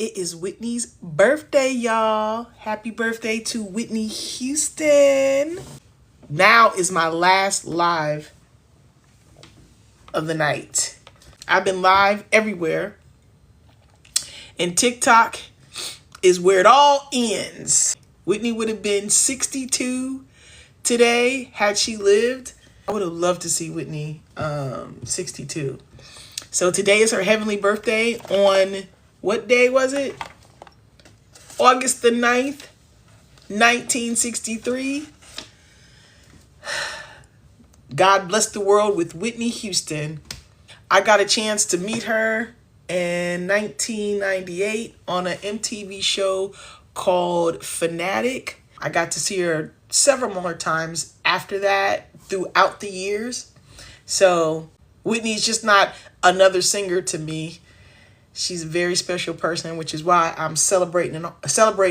It is Whitney's birthday, y'all. Happy birthday to Whitney Houston. Now is my last live of the night. I've been live everywhere. And TikTok is where it all ends. Whitney would have been 62 today had she lived. I would have loved to see Whitney 62. So today is her heavenly birthday on, what day was it? August the 9th, 1963. God blessed the world with Whitney Houston. I got a chance to meet her in 1998 on an MTV show called Fanatic. I got to see her several more times after that throughout the years. So Whitney's just not another singer to me. She's a very special person, which is why I'm celebrating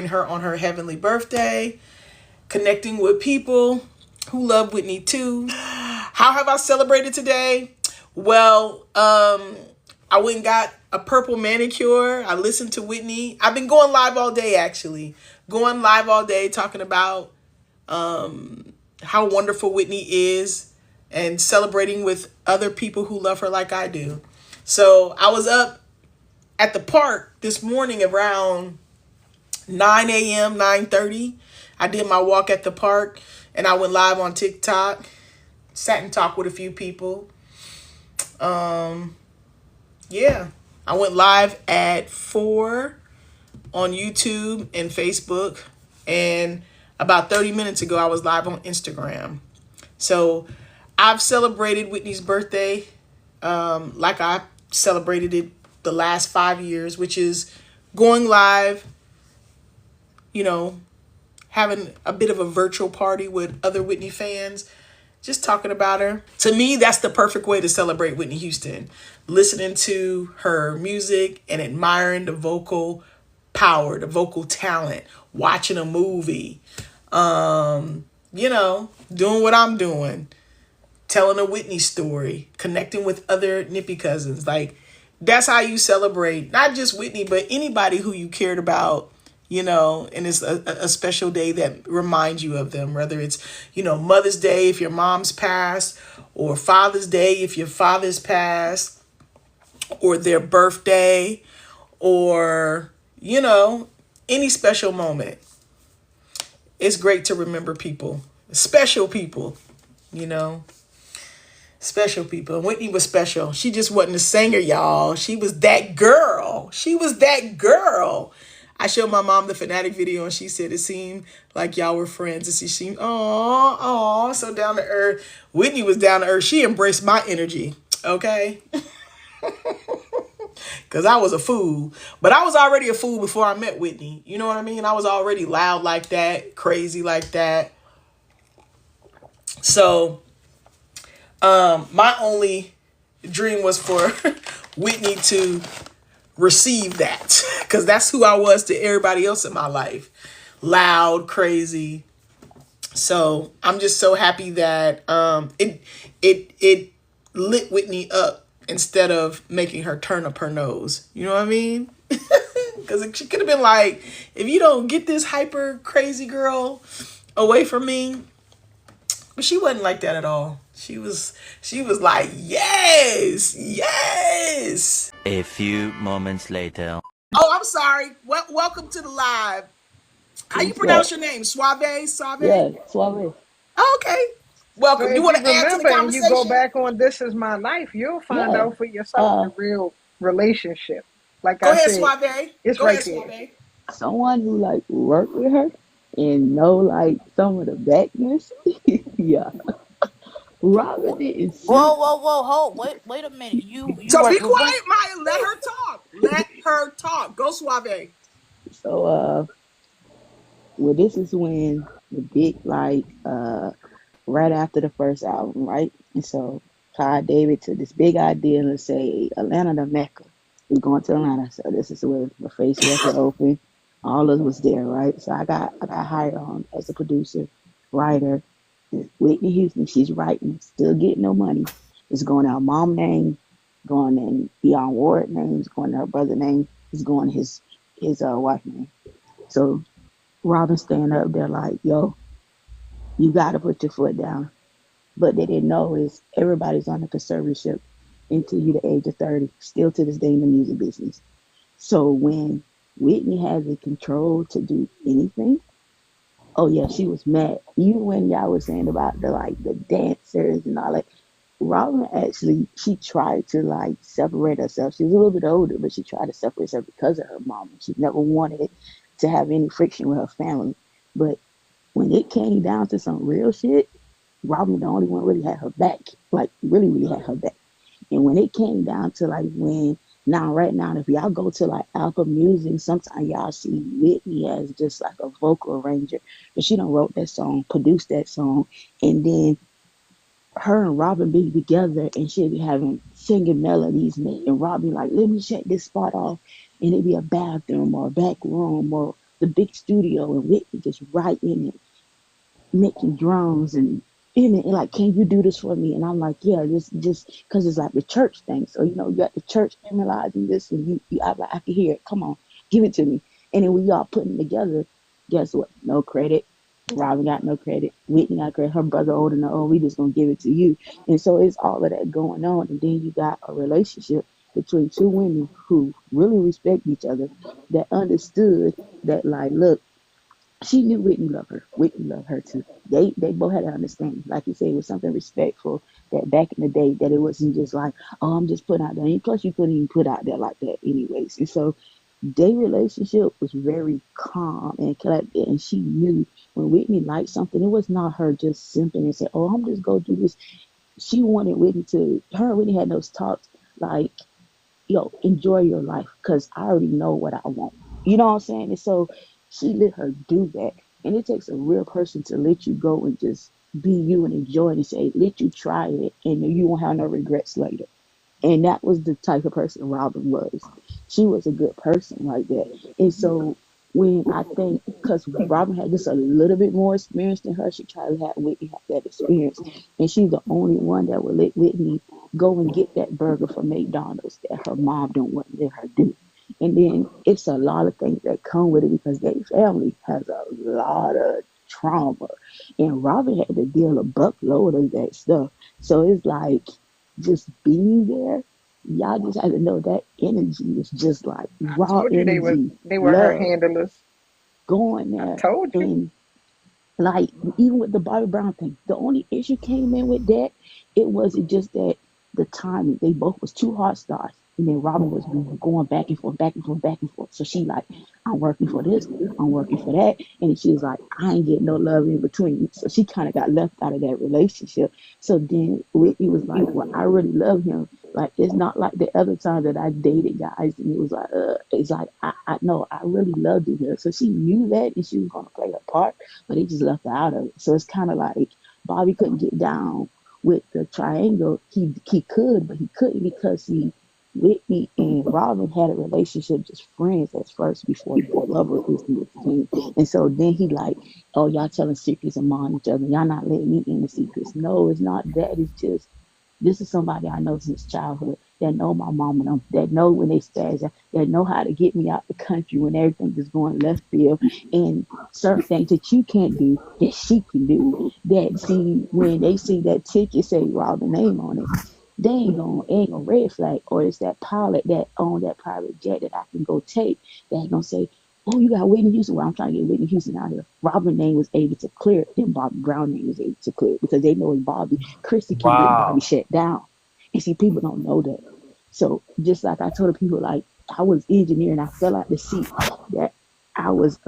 her on her heavenly birthday, connecting with people who love Whitney too. How have I celebrated today? Well, I went and got a purple manicure. I listened to Whitney. I've been going live all day, actually. Going live all day talking about how wonderful Whitney is and celebrating with other people who love her like I do. So I was up at the park this morning around 9 a.m., 9:30. I did my walk at the park and I went live on TikTok. Sat and talked with a few people. Yeah. I went live at 4 on YouTube and Facebook. And about 30 minutes ago, I was live on Instagram. So I've celebrated Whitney's birthday like I celebrated it the last 5 years, which is going live, you know, having a bit of a virtual party with other Whitney fans, just talking about her. To me, that's the perfect way to celebrate Whitney Houston. Listening to her music and admiring the vocal power, the vocal talent, watching a movie, you know, doing what I'm doing, telling a Whitney story, connecting with other Nippy cousins. Like, that's how you celebrate, not just Whitney, but anybody who you cared about, you know, and it's a special day that reminds you of them, whether it's, you know, Mother's Day if your mom's passed, or Father's Day if your father's passed, or their birthday, or, you know, any special moment. It's great to remember people, special people, you know. Special people. And Whitney was special. She just wasn't a singer, y'all. She was that girl. She was that girl. I showed my mom the Fanatic video and she said it seemed like y'all were friends. And she seemed, oh, so down to earth. Whitney was down to earth. She embraced my energy, okay? Because I was a fool. But I was already a fool before I met Whitney. You know what I mean? I was already loud like that, crazy like that. So my only dream was for Whitney to receive that, because that's who I was to everybody else in my life. Loud, crazy. So I'm just so happy that it lit Whitney up instead of making her turn up her nose. You know what I mean? Because she could have been like, if you don't get this hyper crazy girl away from me. But she wasn't like that at all. She was like, yes, yes. A few moments later. Oh, I'm sorry. Welcome to the live. How you pronounce your name? Suavay? Suavay? Yeah, Suavay. Oh, okay. Welcome. So You if want you to add to the remember and you go conversation? back on This Is My Life, you'll find Yeah. out for yourself the real relationship. Like Go I ahead, said, Suavay. it's Go right ahead, there. Suavay. Someone who like worked with her and know like some of the backness. Yeah. Robin didn't see. Whoa, hold, wait a minute. You So be work with quiet, Maya. Let her talk. Let her talk. Go, Suavay. So well, this is when the big like right after the first album, right? And so Todd David took this big idea, let's say Atlanta to Mecca. We're going to Atlanta. So this is where the Face record opened. All of us was there, right? So I got hired on as a producer, writer. Whitney Houston, she's writing, still getting no money. It's going out mom name, going in Dionne Ward names, going to her brother name, it's going his his wife name. So Robin stand up there like, yo, you gotta put your foot down. But they didn't know is everybody's on a conservatorship until you the age of 30, still to this day in the music business. So when Whitney has the control to do anything, oh yeah, she was mad. Even when y'all was saying about the like the dancers and all that, Robin actually she tried to like separate herself. She was a little bit older, but she tried to separate herself because of her mom. She never wanted to have any friction with her family. But when it came down to some real shit, Robin the only one really had her back. Like really, really had her back. And when it came down to like when now right now, if y'all go to like Apple Music, sometimes y'all see Whitney as just like a vocal arranger. But she done wrote that song, produced that song, and then her and Robin be together and she'll be having singing melodies and Robin like, let me check this spot off and it'd be a bathroom or a back room or the big studio and Whitney just right in it making drums and like, can you do this for me? And I'm like, yeah, this just because it's like the church thing. So you got the church memorizing this, and I'm like, I can hear it. Come on, give it to me. And then we all putting it together. Guess what? No credit. Robin got no credit. Whitney got credit. Her brother older than oh, we just gonna give it to you. And so it's all of that going on. And then you got a relationship between two women who really respect each other, that understood that like, look, she knew Whitney loved her. Whitney loved her too. They both had an understanding. Like you said, it was something respectful that back in the day that it wasn't just like, oh, I'm just putting out there. And plus you couldn't even put out there like that anyways. And so their relationship was very calm and collected and she knew when Whitney liked something, it was not her just simping and say, oh, I'm just gonna do this. She wanted Whitney to her and Whitney had those talks like, yo, enjoy your life because I already know what I want. You know what I'm saying? And so she let her do that. And it takes a real person to let you go and just be you and enjoy it and say, let you try it and you won't have no regrets later. And that was the type of person Robin was. She was a good person like that. And so when I think, because Robin had just a little bit more experience than her, she tried to have Whitney have that experience. And she's the only one that would let Whitney go and get that burger from McDonald's that her mom don't want to let her do. And then it's a lot of things that come with it because their family has a lot of trauma. And Robin had to deal a buckload of that stuff. So it's like just being there, y'all just have to know that energy is just like I raw told you energy, they were her love handlers. going I there. told you. And like even with the Bobby Brown thing, the only issue came in with that, it wasn't just that the timing. They both was two hard stars. And then Robin was going back and forth, back and forth, back and forth. So she like, I'm working for this, I'm working for that. And she was like, I ain't getting no love in between. So she kind of got left out of that relationship. So then Whitney was like, well, I really love him. Like, it's not like the other time that I dated guys. And it was like, it's like, I know, I really loved him. So she knew that and she was going to play her part, but they just left her out of it. So it's kind of like Bobby couldn't get down with the triangle. He could, but he couldn't because Whitney and Robin had a relationship just friends at first before the love of Whitney came. And so then he like, oh, y'all telling secrets among each other. Y'all not letting me in the secrets. No, it's not that. It's just this is somebody I know since childhood that know my mom and them, that know when they spaz, that know how to get me out the country when everything is going left field, and certain things that you can't do that she can do. That see when they see that ticket say Robin name on it, they ain't gonna red flag, or it's that pilot that own that private jet that I can go take that ain't gonna say, oh, you got Whitney Houston. Well, I'm trying to get Whitney Houston out here. Robin name was able to clear it, then Bobby Brown name was able to clear it because they know it's Bobby. Chrissy can get Bobby Wow. shut down. And see, people don't know that. So just like I told the people, like I was engineering, I fell out the seat that I was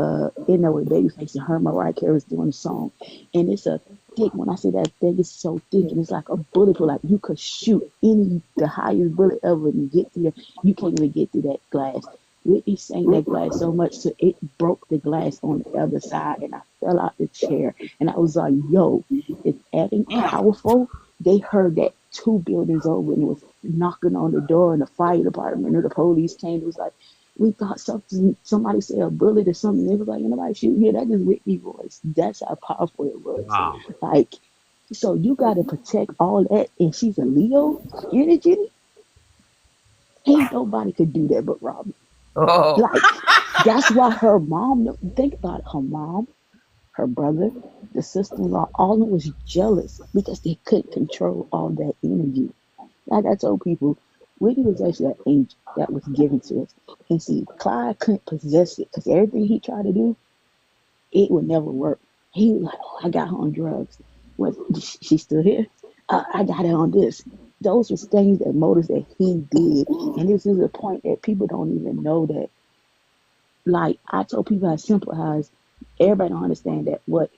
in there with Babyface and her Mariah Carey was doing the song. And it's a thick, when I say that thing is so thick and it's like a bulletproof, like you could shoot the highest bullet ever and get through that. You can't even get through that glass. Whitney sang that glass so much so it broke the glass on the other side and I fell out the chair and I was like, yo, it's adding powerful. They heard that two buildings over and it was knocking on the door and the fire department or the police came. It was like, we thought somebody said a bullet or something. They was like, nobody shoot here. That is Whitney voice. That's how powerful it was. Wow. Like, so you got to protect all that. And she's a Leo energy. Ain't nobody could do that but Robin. Oh, Like, That's why her mom, think about it, her mom, her brother, the sister-in-law, all of them was jealous because they couldn't control all that energy. Like I told people, Whitney was actually an angel that was given to us. And see, Clyde couldn't possess it because everything he tried to do, it would never work. He was like, oh, I got her on drugs. What, she's still here? I got her on this. Those were things that motives that he did. And this is a point that people don't even know that. Like, I told people how simple as everybody don't understand that what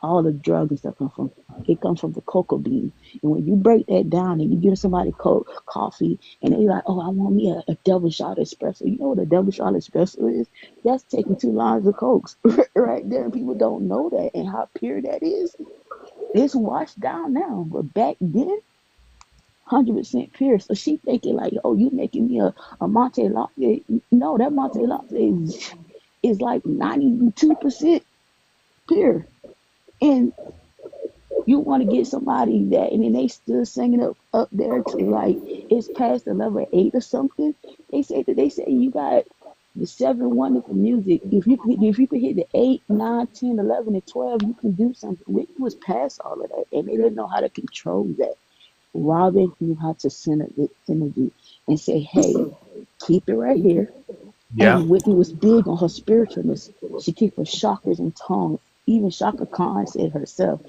all the drugs and stuff come from. It comes from the cocoa bean. And when you break that down and you give somebody coffee and they like, oh, I want me a double shot espresso. You know what a double shot espresso is? That's taking 2 lines of cokes right there. And people don't know that and how pure that is. It's washed down now. But back then, 100% pure. So she thinking like, oh, you making me a Monte Latte. No, that Monte Latte is like 92% pure. And you want to get somebody that, and then they still singing up there to like it's past the level 8 or something. They say you got the 7 wonderful music. If you could hit the 8, 9, 10, 11, and 12, you can do something. Whitney was past all of that, and they didn't know how to control that. Robin knew how to center the energy and say, "Hey, keep it right here." Yeah. And Whitney was big on her spiritualness. She kept her chakras and tongues. Even Shaka Khan said herself,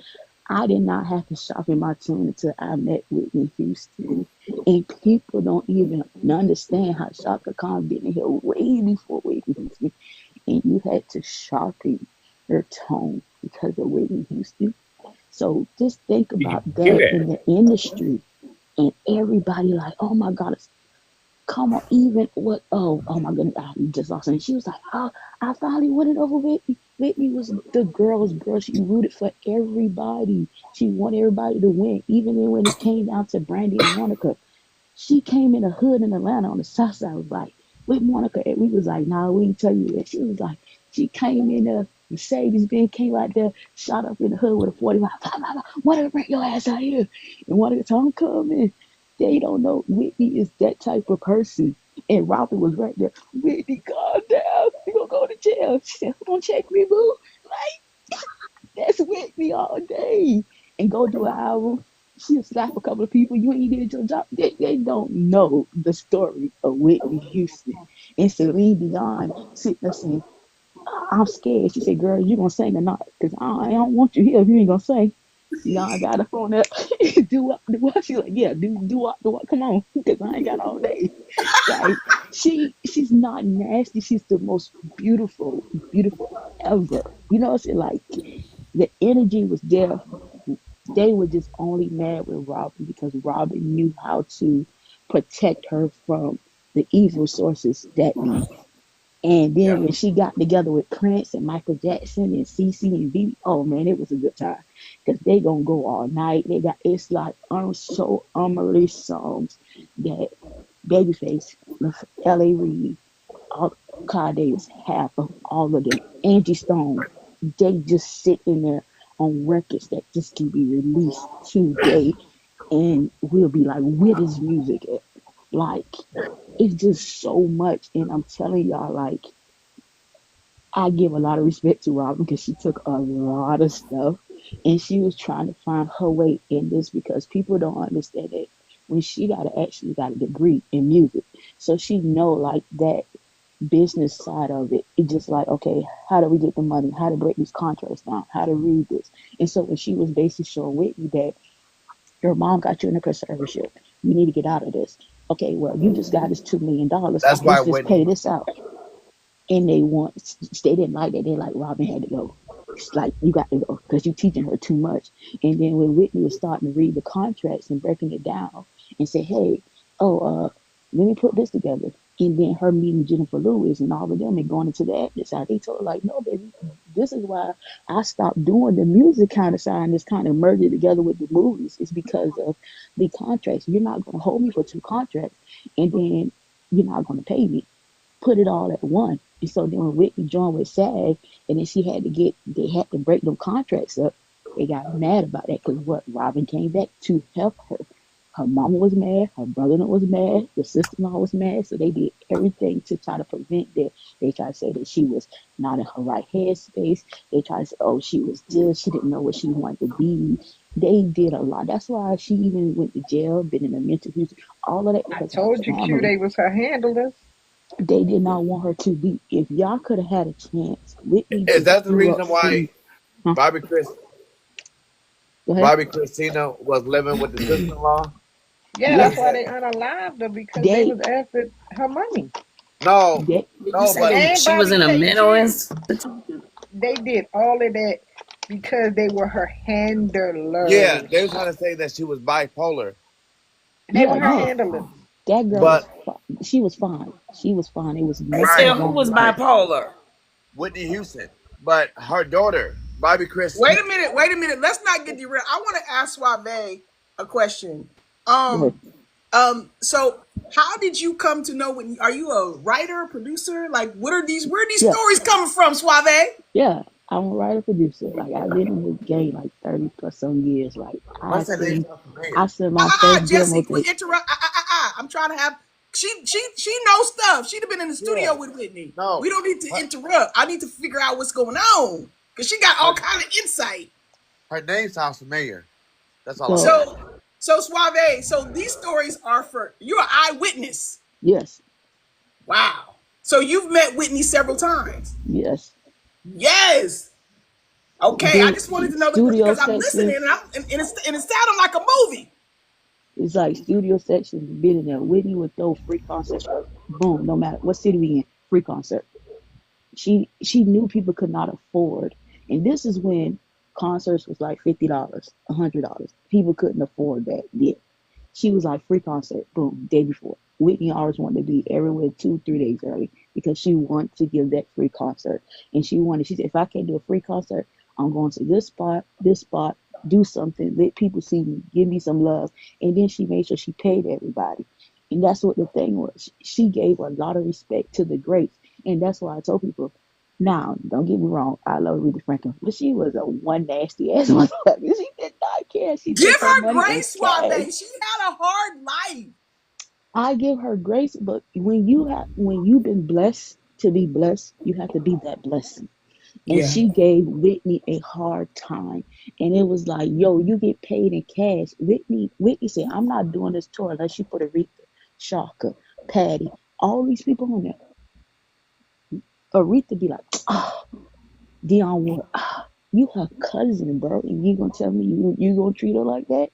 I did not have to sharpen my tune until I met Whitney Houston. And people don't even understand how Shaka Khan been in here way before Whitney Houston. And you had to sharpen your tone because of Whitney Houston. So just think You about can hear that in it. the industry. And everybody like, oh my God, come on, even what? Oh my goodness, I just lost it. And she was like, oh, I finally won it over Whitney. Whitney was the girl's girl. She rooted for everybody. She wanted everybody to win, even when it came down to Brandy and Monica. She came in a hood in Atlanta on the south side. Was like, with Monica, and we was like, nah, we ain't tell you that. She was like, she came in a Mercedes Benz, came out there, shot up in the hood with a 45. Monica, bring your ass out here. And Monica told him, come in. They don't know Whitney is that type of person. And Robin was right there. Whitney, calm down. You gonna go to jail. She said, who gonna check me, boo? That's Whitney all day. And go do an album. She'll slap a couple of people. You ain't did your job. They don't know the story of Whitney Houston. And Celine Dion sitting there saying, I'm scared. She said, girl, you gonna sing or not? Because I don't want you here if you ain't gonna sing. No, I got a phone up. do what? She's like, yeah, do what? Come on, because I ain't got all day. Like she's not nasty. She's the most beautiful ever. You know what I'm saying? Like the energy was there. They were just only mad with Robin because Robin knew how to protect her from the evil sources that be. And then Yeah. when she got together with Prince and Michael Jackson and CC and BB, oh man, it was a good time because they gonna go all night. They got it's like so unreleased songs that Babyface, L.A. Reid, all Clyde Davis, half of all of them, Angie Stone, they just sit in there on records that just can be released today, and we'll be like, where this music at? Like it's just so much, and I'm telling y'all, like I give a lot of respect to Robin because she took a lot of stuff and she was trying to find her way in this because people don't understand it when she actually got a degree in music. So she know like that business side of it. It's just like, okay, how do we get the money? How to break these contracts down? How to read this? And so when she was basically showing Whitney that your mom got you in a conservatorship, you need to get out of this. Okay, well, you just got us $2 million. That's why Let's just pay Whitney. this out. And they didn't like that. They like Robin had to go. It's like you got to go because you teaching her too much. And then when Whitney was starting to read the contracts and breaking it down and say, hey, oh, let me put this together. And then her meeting Jennifer Lewis and all of them and going into the acting side, they told her like, no, baby, this is why I stopped doing the music kind of side and just kind of merged it together with the movies. It's because of the contracts. You're not going to hold me for 2 contracts and then you're not going to pay me. Put it all at one. And so then when Whitney joined with SAG, and then they had to break them contracts up. They got mad about that because what Robin came back to help her. Her mama was mad, her brother-in-law was mad, the sister-in-law was mad, so they did everything to try to prevent that. They tried to say that she was not in her right headspace. They tried to say, oh, she was this, she didn't know what she wanted to be. They did a lot. That's why she even went to jail, been in a mental institution, all of that I because of her told you, Q, family. they was her handlers. They did not want her to be. If y'all could have had a chance, Whitney Is just that the grew up reason why free. Huh? Bobby Chris Go ahead. Bobby Christina was living with the sister-in-law? Yeah, Because that's he Yes, why said they unalived her because they they, was after her money. no, they, Did you no, say but they? And She was Bobby in a K mental too. institution. They did all of that because they were her yeah, handlers. they were trying to say that she was bipolar. They were yeah, her no, Um, handlers. that girl but was, she was fine. She was fine. It was They nothing said right, who wrong was with her. right, bipolar? Whitney Houston. But her daughter, Bobby Chris, Wait a minute. Wait a minute. Let's not get derailed. I want to ask Suave a question. Go ahead. So how did you come to know Whitney? Are you a writer, producer? Like, what are these? Where are these Yeah, stories coming from, Suave? yeah. I'm a writer producer. Like I've been in this game like 30 plus some years. Like why does that name sound I familiar? sent my first demo Jesse, to quit interrupt. I'm trying to have. She knows stuff. She'd have been in the Yeah, studio with Whitney. no, We don't need to her, interrupt. I need to figure out what's going on because she got all her, kind of insight. her name sounds familiar. That's all I'm so saying. So Suave. So these stories are for you're an eyewitness. yes, Wow. So you've met Whitney several times. yes. Yes. Okay. I Did just wanted to know the studio because I'm listening sections. and it's sounding like a movie. It's like studio sections been in there. Whitney would throw free concerts. Boom, no matter what city we in, free concert. She knew people could not afford, and this is when concerts was like $50, $100. People couldn't afford that. Yeah, she was like free concert. Boom, day before. Whitney always wanted to be everywhere 2, 3 days early because she wanted to give that free concert, and she wanted. She said, if I can't do a free concert, I'm going to this spot, do something, let people see me, give me some love, and then she made sure she paid everybody. And that's what the thing was. She gave a lot of respect to the greats. And that's why I told people, now, don't get me wrong, I love Aretha Franklin, but she was a one nasty ass motherfucker. She did not care. She Give took her her money in grace, Suave. cash. She had a hard life. I give her grace, but when you've been blessed to be blessed, you have to be that blessing. And Yeah. she gave Whitney a hard time. And it was like, yo, you get paid in cash. Whitney said, I'm not doing this tour unless you put Aretha, Shaka, Patty, all these people on there. Aretha be like, oh, Dionne Ward, you her cousin, bro, and you gonna tell me you gonna treat her like that?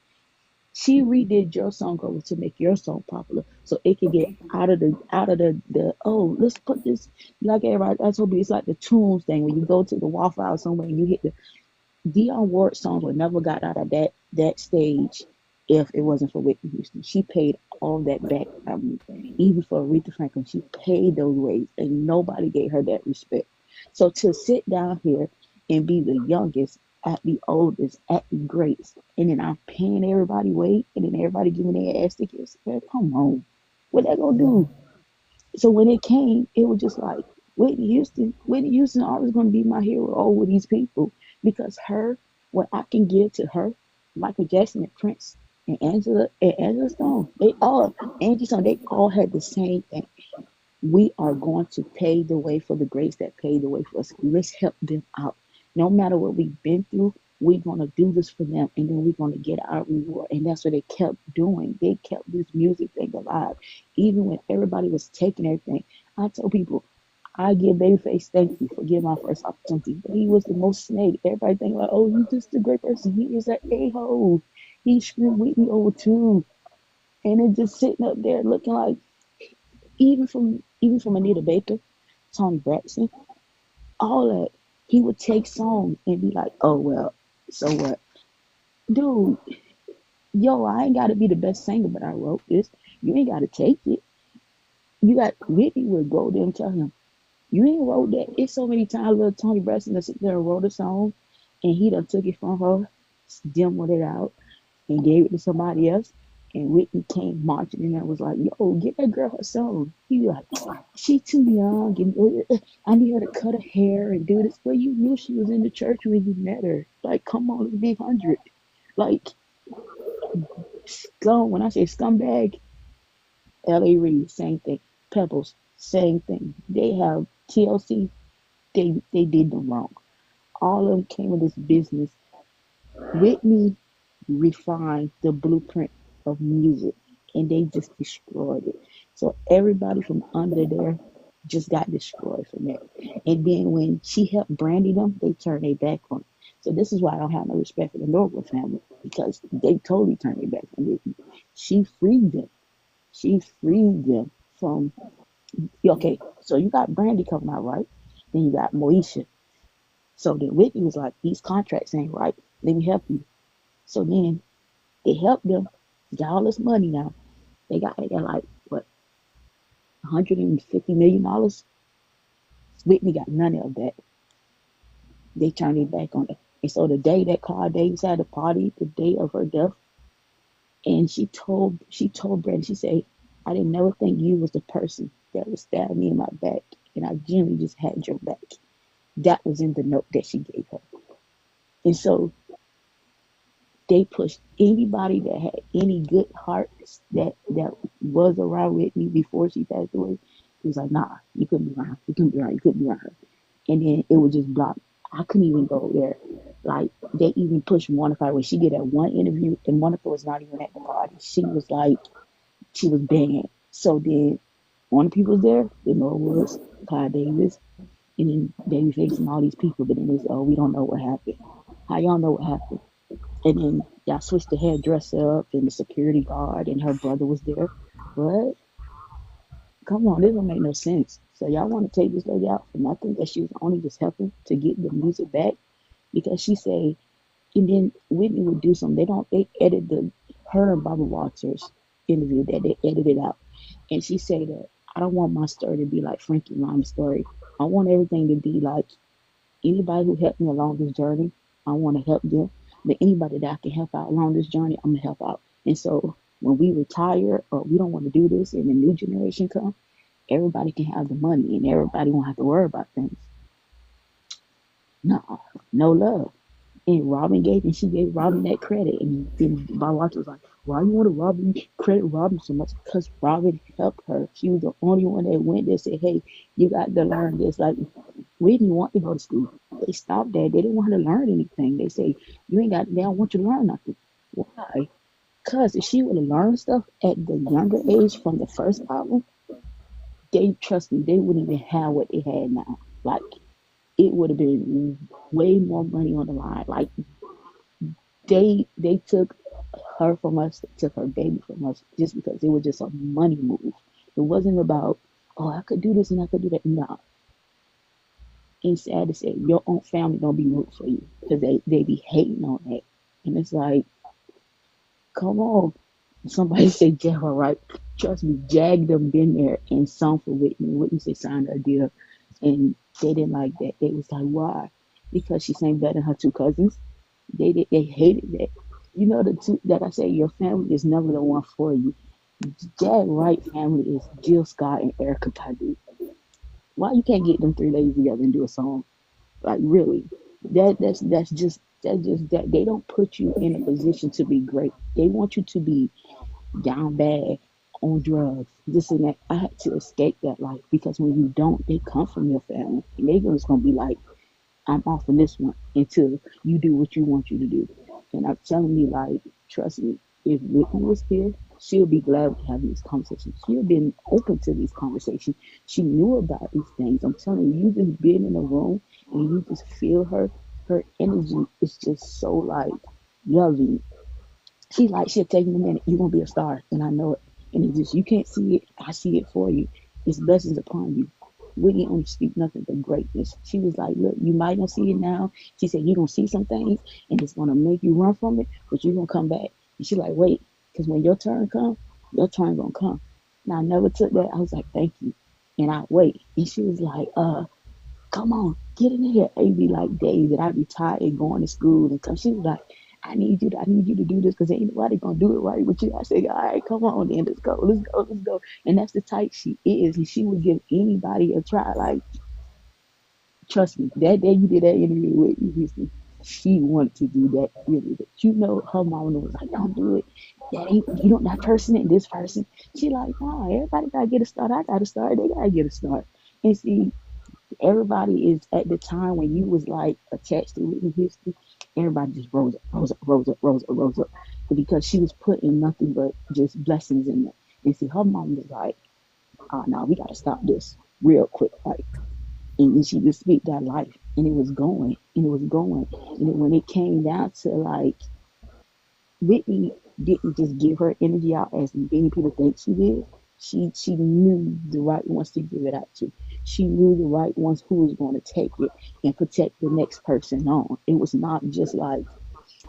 She redid your song over to make your song popular, so it could get out of the oh, let's put this like everybody. I told you it's like the tunes thing when you go to the Waffle House somewhere and you hit the Dionne Ward songs would never got out of that stage if it wasn't for Whitney Houston. She paid all that back. I mean, even for Aretha Franklin, she paid those ways, and nobody gave her that respect. So to sit down here and be the youngest, at the oldest, at the greats, and then I'm paying everybody way, and then everybody giving their ass tickets. Man, come on, what that gonna do? So when it came, it was just like Whitney Houston always gonna be my hero over these people because what I can give to her, Michael Jackson and Prince and Angela Stone, Angie Stone, they all had the same thing. We are going to pave the way for the greats that paved the way for us. Let's help them out. No matter what we've been through, we're going to do this for them and then we're going to get our reward. And that's what they kept doing. They kept this music thing alive. Even when everybody was taking everything, I told people, I give Babyface thank you for giving my first opportunity. But he was the most snake. Everybody think like, oh, he's just a great person. He is an a-hole. He screwed Whitney over too. And it just sitting up there looking like even from Anita Baker, Tony Braxton, all that, he would take songs and be like, oh well, so what? Dude, yo, I ain't gotta be the best singer, but I wrote this. You ain't gotta take it. You got Whitney would go there and tell him, you ain't wrote that. It's so many times little Tony Braxton that sit there and wrote a song and he done took it from her, demoed it out, and gave it to somebody else. And Whitney came marching in and was like, yo, get that girl her song. He was like, she too young and I need her to cut her hair and do this. But you knew she was in the church when you met her. Like, come on, let's be 100. Like, Scum, when I say scumbag, L.A. Reid, same thing. Pebbles, same thing. They have TLC, they did them wrong. All of them came in this business. Whitney refined the blueprint of music and they just destroyed it. So everybody from under there just got destroyed from there. And then when she helped Brandy them, they turned their back on it. So this is why I don't have no respect for the Norwood family because they totally turned their back on Whitney. She freed them. She freed them from okay. So you got Brandy coming out right, then you got Moesha. So then Whitney was like, these contracts ain't right. Let me help you. So then they helped them, got all this money now. They got like what, $150 million. Whitney got none of that. They turned it back on her. And so the day that Carl Davis had a party, the day of her death, and she told Brandy, she said, I didn't never think you was the person that would stab me in my back, and I genuinely just had your back. That was in the note that she gave her. And so they pushed anybody that had any good hearts that was around Whitney before she passed away. It was like, nah, you couldn't be around her. You couldn't be around her. You couldn't be around her. And then it was just blocked. I couldn't even go there. Like, they even pushed Monica away. She did that one interview, and Monica was not even at the party. She was like, she was banned. So then one of the people was there, the Norwoods, Clyde Davis, and then Babyface and all these people. But then they said, oh, we don't know what happened. How y'all know what happened? And then y'all switched the hairdresser up and the security guard and her brother was there. But come on, this don't make no sense. So y'all want to take this lady out for nothing that she was only just helping to get the music back? Because she say, and then Whitney would do something. They edit her and Barbara Walters interview that they edited out. And she said that I don't want my story to be like Frankie Lyme's story. I want everything to be like anybody who helped me along this journey, I want to help them. But anybody that I can help out along this journey, I'm gonna help out. And so when we retire or we don't want to do this and the new generation come, everybody can have the money and everybody won't have to worry about things. No, no love. And she gave Robin that credit. And then Bob Watson was like, why you want to credit Robin so much? Because Robin helped her. She was the only one that went there and said, hey, you got to learn this. Like, we didn't want to go to school. They stopped that. They didn't want her to learn anything. They say, they don't want you to learn nothing. Why? Because if she would have learned stuff at the younger age from the first album, trust me, they wouldn't even have what they had now. Like, it would have been way more money on the line. Like, they took her from us, they took her baby from us just because it was just a money move. It wasn't about, oh, I could do this and I could do that. No. And sad to say, your own family don't be rooting for you because they be hating on that. And it's like, come on. Somebody say Jag, all right. Trust me, Jag them been there and sung for Whitney. Whitney said signed her deal. And they didn't like that. They was like, why? Because she sang better than her two cousins. They hated that. You know, the two that I say, your family is never the one for you. Jag Wright family is Jill Scott and Erica Badu. Why you can't get them three ladies together and do a song? Like, really? That's just that they don't put you in a position to be great. They want you to be down bad on drugs, this and that. I had to escape that life because when you don't, they come from your family and they're just gonna be like, I'm off on this one until you do what you want you to do. And I'm telling you, like, trust me, if Whitney was here, she'll be glad we're having these conversations. She'll been open to these conversations. She knew about these things. I'm telling you, you just being in the room and you just feel her energy is just so like loving. She'll take me a minute, you're gonna be a star, and I know it. And it's just, you can't see it, I see it for you. It's blessings upon you. Whitney only speak nothing but greatness. She was like, look, you might not see it now. She said, you're gonna see some things and it's gonna make you run from it, but you're gonna come back. And she's like, wait, because when your turn comes, your turn gonna come. Now I never took that. I was like, thank you. And I wait. And she was like, come on, get in here. It'd be like days that I'd be tired going to school and come. She was like, I need you to do this because ain't nobody gonna do it right with you. I said, all right, come on then, let's go. And that's the type she is, and she would give anybody a try. Like, trust me, that day you did that interview with Whitney Houston, She wanted to do that really, but you know, her mama was like, "Don't do it. That ain't you don't that person and this person." She like, "Nah, everybody gotta get a start. I gotta start. They gotta get a start." And see, everybody is at the time when you was like attached to Whitney Houston, everybody just rose up, rose up, rose up, rose up, rose up, because she was putting nothing but just blessings in there. And see, her mom was like, "Oh no, we gotta stop this real quick, like." And then she would speak that life, and it was going, and it was going, and then when it came down to like Whitney didn't just give her energy out as many people think she did. She knew the right ones to give it out to. She knew the right ones who was going to take it and protect the next person on. It was not just like,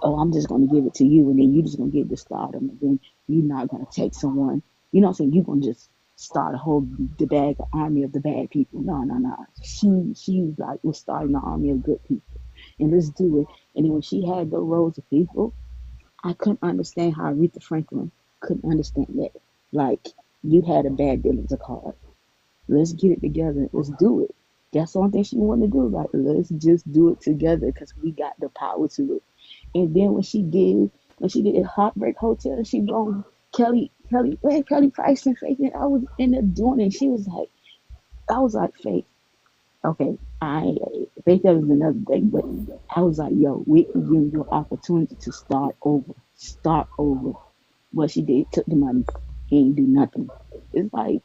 oh, I'm just going to give it to you, and then you just going to get the stardom, and then you're not going to take someone. You know what I'm saying? You're going to just start a whole the bag of army of the bad people. No, no, no. She like was starting an army of good people, and let's do it. And then when she had the rows of people, I couldn't understand how Aretha Franklin couldn't understand that. Like, you had a bad deal as a card. Let's get it together. Let's do it. That's the only thing she wanted to do. Like, let's just do it together because we got the power to it. And then when she did Heartbreak Hotel, she brought Kelly Price and Faith, and I was in there doing it. And she was like, I was like, Faith, okay, Faith, that was another thing, but I was like, yo, Whitney giving you an opportunity to start over. What she did, took the money, ain't do nothing. It's like,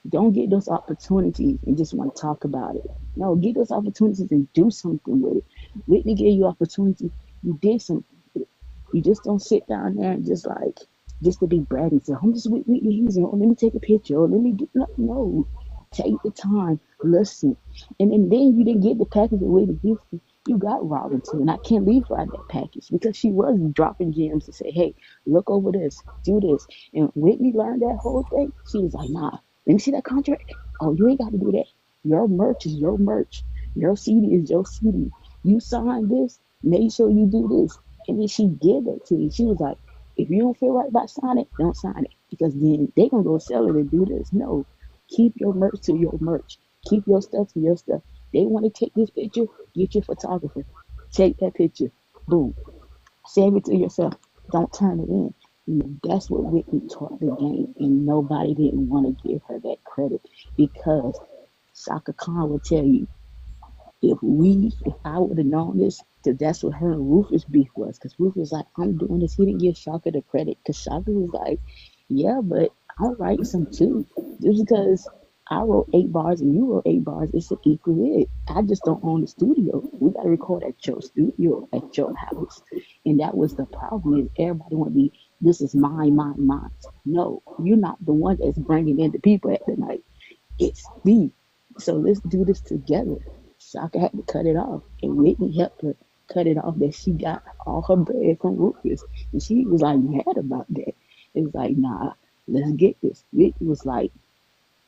don't get those opportunities and just want to talk about it. No, get those opportunities and do something with it. Whitney gave you opportunity, you did something with it. You just don't sit down there and just like, just to be bragging. Say, I'm just with Whitney Houston. Oh, let me take a picture. Or let me do no. Take the time, listen. And then you didn't get the package with Whitney Houston. You got Robin too. And I can't leave her out of that package because she was dropping gems to say, hey, look over this, do this. And Whitney learned that whole thing. She was like, nah, let me see that contract. Oh, you ain't got to do that. Your merch is your merch. Your CD is your CD. You sign this, make sure you do this. And then she did that to me. She was like, if you don't feel right about signing it, don't sign it. Because then they going to go sell it and do this. No, keep your merch to your merch. Keep your stuff to your stuff. They want to take this picture, get your photographer. Take that picture. Boom. Save it to yourself. Don't turn it in. And that's what Whitney taught the game. And nobody didn't want to give her that credit because Shaka Khan will tell you, if I would have known this, because that's what her and Rufus beef was. Because Rufus was like, I'm doing this. He didn't give Shaka the credit. Because Shaka was like, yeah, but I'm writing some too. Just because I wrote 8 bars and you wrote 8 bars, it's an equal it. I just don't own the studio. We got to record at your studio, at your house. And that was the problem is everybody want to be, this is mine, mine, mine. No, you're not the one that's bringing in the people at the night. It's me. So let's do this together. Shaka had to cut it off, and Whitney helped her cut it off. That she got all her bread from Rufus, and she was like mad about that. It was like, nah, let's get this. Whitney was like,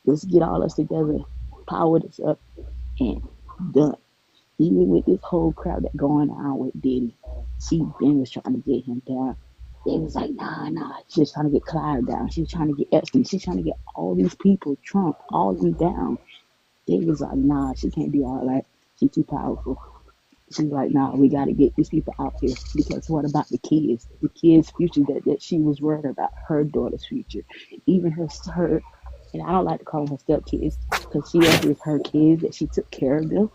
let's get all us together, power this up, and done. Even with this whole crowd that going on with Diddy, she been was trying to get him down. They was like, nah. She was trying to get Clive down. She was trying to get Epstein. She's trying to get all these people, Trump, all of them down. They was like, nah, she can't do all that. She's too powerful. She's like, nah, we got to get these people out here because what about the kids? The kids' future that she was worried about, her daughter's future. Even her, and I don't like to call them her stepkids because she was her kids that she took care of them.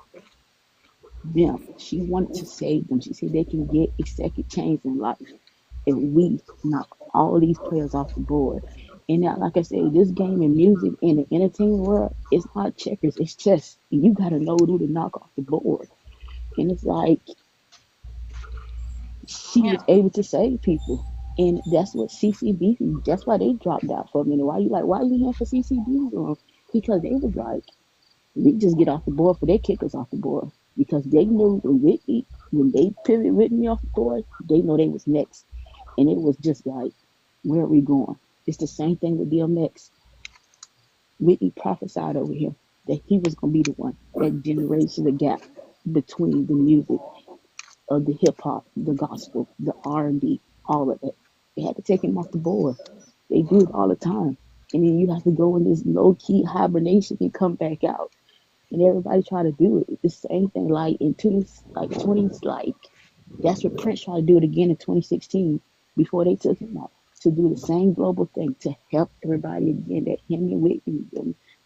She wanted to save them. She said they can get a second chance in life. And we knock all these players off the board. And now, like I said, this game in music in the entertainment world, it's not checkers, it's chess. And you got to know who to knock off the board. And it's like she was Yeah. able to save people. And that's what CCB, that's why they dropped out for a minute. Why you here for CCB? Because they was like, we just get off the board for their kickers off the board. Because they knew when they pivoted Whitney off the board, they know they was next. And it was just like, where are we going? It's the same thing with DMX. Whitney prophesied over him that he was going to be the one that generates the gap between the music of the hip hop, the gospel, the R&B, all of that. They had to take him off the board. They do it all the time. And then you have to go in this low key hibernation and come back out. And everybody try to do it. It's the same thing like in 20s, like That's what Prince tried to do it again in 2016 before they took him out, to do the same global thing to help everybody again that him and Whitney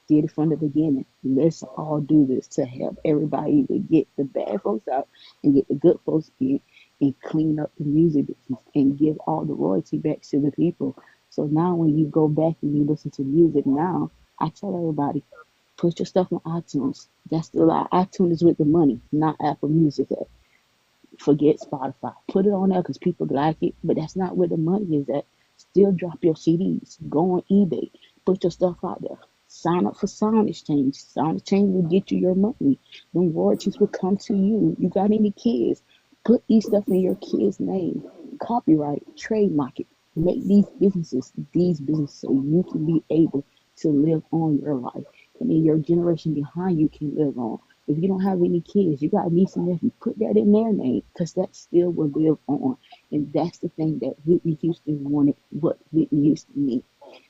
did it from the beginning. Let's all do this to help everybody to get the bad folks out and get the good folks in and clean up the music business and give all the royalty back to the people. So now when you go back and you listen to music now, I tell everybody, put your stuff on iTunes. That's the lie. iTunes is with the money, not Apple Music. Forget Spotify. Put it on there because people like it, but that's not where the money is at. Still drop your CDs. Go on eBay. Put your stuff out there. Sign up for Sound Exchange. Sound Exchange will get you your money. Them royalties will come to you. You got any kids? Put these stuff in your kid's name. Copyright, trademark it. Make these businesses so you can be able to live on your life. And then your generation behind you can live on. If you don't have any kids, you got niece and nephew, put that in their name because that still will live on. And that's the thing that Whitney Houston wanted, what Whitney Houston meant.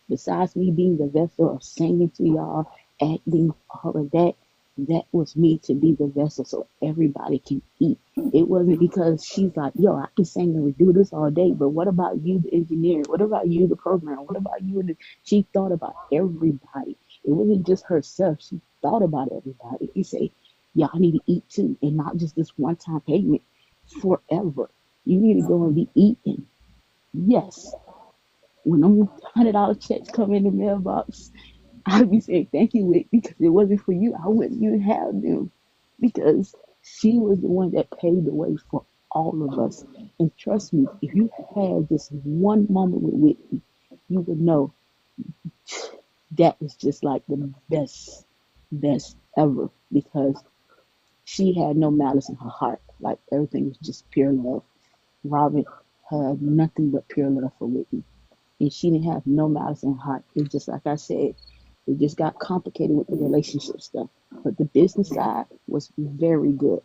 Besides me being the vessel of singing to y'all, acting, all of that, that was me to be the vessel so everybody can eat. It wasn't because she's like, yo, I can sing and we do this all day, but what about you, the engineer? What about you, the programmer? What about you? She thought about everybody. It wasn't just herself. She thought about everybody. He said, y'all need to eat too, and not just this one-time payment forever. You need to go and be eating. Yes. When them $100 checks come in the mailbox, I'd be saying thank you, Whit, because it wasn't for you. I wouldn't even have them because she was the one that paved the way for all of us. And trust me, if you had this one moment with Whitney, you would know that was just like the best ever because she had no malice in her heart. Like everything was just pure love. Robin had nothing but pure love for Whitney. And she didn't have no malice in her heart. It just, like I said, it just got complicated with the relationship stuff. But the business side was very good.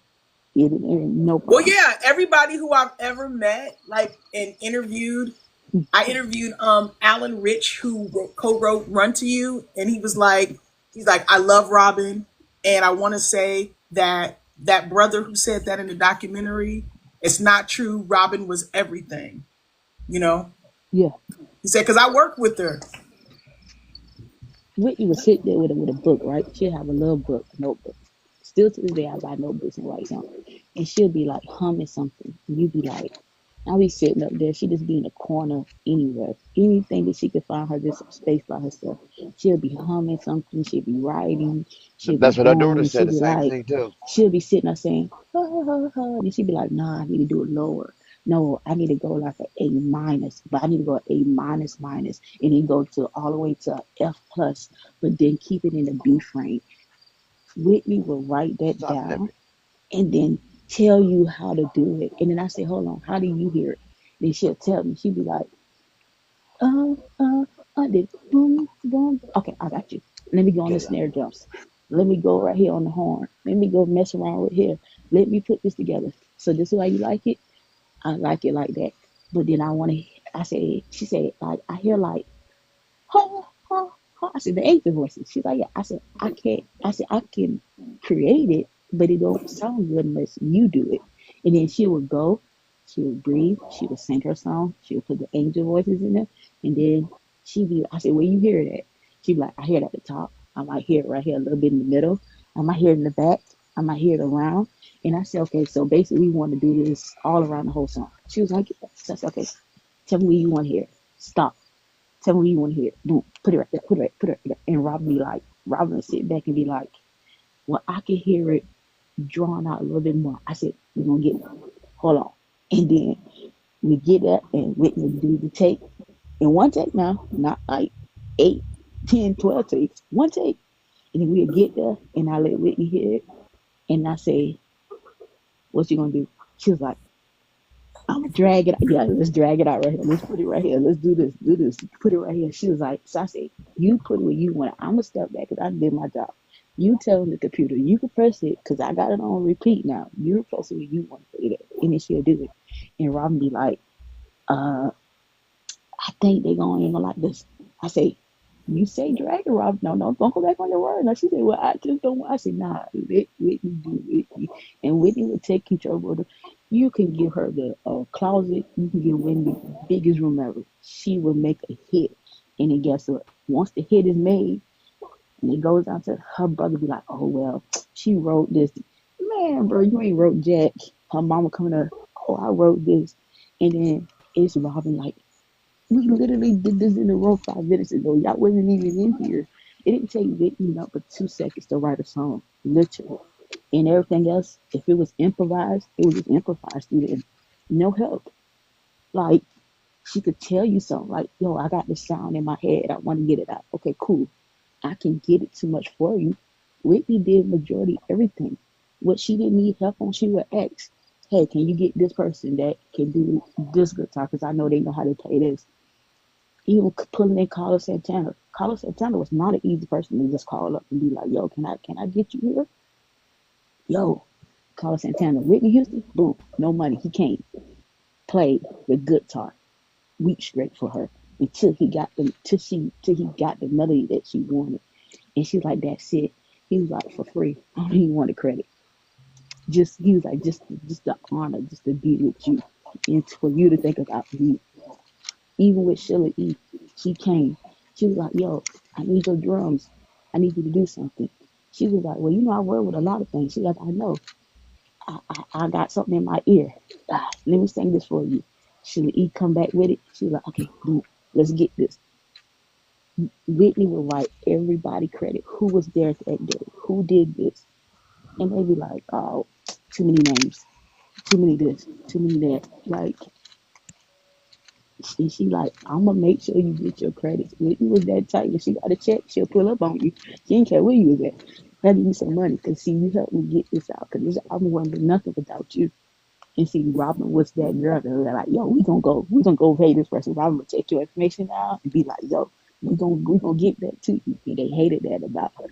It ain't no Well, problem. yeah, everybody who I've ever met, like, and interviewed, I interviewed Alan Rich, who co-wrote Run to You, and he's like, I love Robin, and I want to say that that brother who said that in the documentary, it's not true. Robin was everything, you know. Yeah. He said because I worked with her. Whitney would sit there with a book, right? She'll have a little book, notebook. Still to this day, I buy notebooks and write down. And she'll be like humming something. And you be like, I'll be sitting up there. She just be in a corner anywhere. Anything that she could find her just some space by herself. She'll be humming something. She'll be writing. She'll be That's what her daughter going. said. She'll The be same like, thing too. she'll be sitting there saying, ha, ha, ha, ha. And she'll be like, nah, I need to do it lower. No, I need to go like an A minus, but I need to go A minus minus, and then go to all the way to a F plus, but then keep it in the B frame. Whitney will write that Something down different. and then tell you how to do it. And then I say, hold on, how do you hear it? Then she'll tell me. She'll be like, uh, uh, I did boom, boom. Okay, I got you. Let me go on the Get it. snare drums. Let me go right here on the horn. Let me go mess around with here. Let me put this together. So this is why you like it? I like it like that. But then I want to, I said, she said, like, I hear like, ha, ha, ha. I said, the angel voices. She's like, yeah. I said, I can't, I said, I can create it, but it don't sound good unless you do it. And then she would go, she would breathe, she would sing her song, she would put the angel voices in there, and then she'd be, I said, where you hear it at? She'd be like, I hear it at the top. I might hear it right here a little bit in the middle. I might hear it in the back. I might hear it around. And I said, okay, so basically we want to do this all around the whole song. She was like, yeah. So I said, okay, tell me where you want to hear it. Stop. Tell me what you want to hear. Boom. Put it right there. Put it right. Put it right there. And Robin would sit back and be like, well, I can hear it drawn out a little bit more. I said, we're going to get it. Hold on. And then we get that and Whitney would do the take in one take now, not like 8, 10, 12 takes. One take. And then we'd get there and I let Whitney hear it. And I say, what you going to do? She was like, I'm gonna drag it out. Yeah, let's drag it out right here. Let's put it right here. Let's do this. Put it right here. She was like, so I said, you put it where you want it. I'm gonna step back because I did my job. You tell the computer, you can press it because I got it on repeat now. You press it where you want to put it at. And then she'll do it. And Robin be like, I think they gonna ain't gonna like this. I say, you say drag it, Rob. No, don't go back on your word. No, she said, well, I just don't want. I said, nah, let Whitney do Whitney. And Whitney would take control of it. You can give her the closet. You can give Wendy the biggest room ever. She will make a hit. And then guess what? Once the hit is made, and it goes out to her brother, be like, oh, well, she wrote this. Man, bro, you ain't wrote Jack. Her mama coming up, oh, I wrote this. And then it's Robin like, we literally did this in the room 5 minutes ago. Y'all wasn't even in here. It didn't take Whitney not but 2 seconds to write a song, literally. And everything else, if it was improvised, it was just improvised through there. No help. Like, she could tell you something like, yo, I got this sound in my head. I want to get it out. Okay, cool. I can get it too much for you. Whitney did majority everything. What she didn't need help on, she would ask, hey, can you get this person that can do this guitar? Because I know they know how to play this. Even pulling in Carlos Santana. Carlos Santana was not an easy person to just call up and be like, yo, can I get you here? Yo, Carlos Santana, Whitney Houston, boom, no money. He came, played the guitar, week straight for her until he got the melody that she wanted. And she's like, that's it. He was like, for free. I don't even want the credit. He was like, just the honor, just to be with you, and for you to think about me. Even with Sheila E., she came. She was like, yo, I need your drums. I need you to do something. She was like, well, I work with a lot of things. She's like, I know. I got something in my ear. Let me sing this for you. Sheila E. come back with it. She was like, okay, boom, let's get this. Whitney would write everybody credit. Who was there that day? Who did this? And they be like, oh, too many names. Too many this. Too many that. Like, she like, I'm going to make sure you get your credits. Whitney was that tight. If she got a check, she'll pull up on you. She didn't care where you was at. Have you some money? Because, see, you helped me get this out. Because this album wouldn't be nothing without you. And see, Robin was that girl that was like, yo, we gonna go pay this person. Robin would take your information now and be like, yo, we gonna get that to you. And they hated that about her.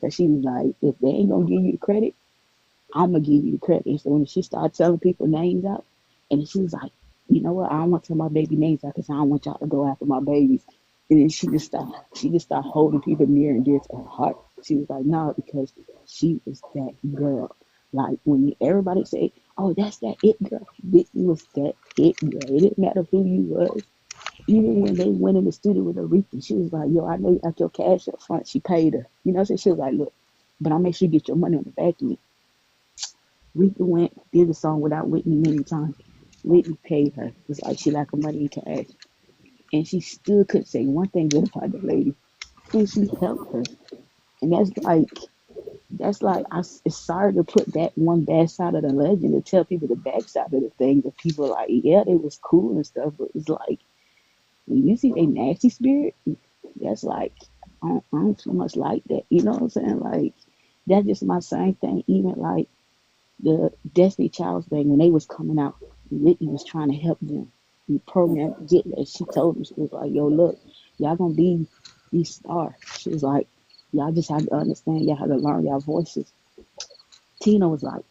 But she was like, if they ain't gonna give you the credit, I'm gonna give you the credit. And so when she started telling people names out, and she was like, you know what, I don't want to tell my baby names out because I don't want y'all to go after my babies. And then she just started holding people near and dear to her heart. She was like, no, because she was that girl. Like, when everybody say, oh, that's that it girl, Whitney was that it girl. It didn't matter who you was. Even when they went in the studio with Aretha, she was like, yo, I know you got your cash up front. She paid her. You know what I'm saying? She was like, look, but I'll make sure you get your money on the back end. Aretha went, did the song without Whitney many times. Whitney paid her. It's like she like her money in cash. And she still couldn't say one thing good about the lady. And she helped her. And that's like, it's sorry to put that one bad side of the legend to tell people the bad side of the thing. But people are like, yeah, they was cool and stuff. But it's like, when you see a nasty spirit, that's like, I don't so much like that. You know what I'm saying? Like, that's just my same thing. Even like the Destiny Child's thing, when they was coming out, Whitney was trying to help them. The program, she told them, she was like, yo, look, y'all gonna be these stars. She was like, y'all just have to understand, y'all have to learn y'all voices. Tina was like,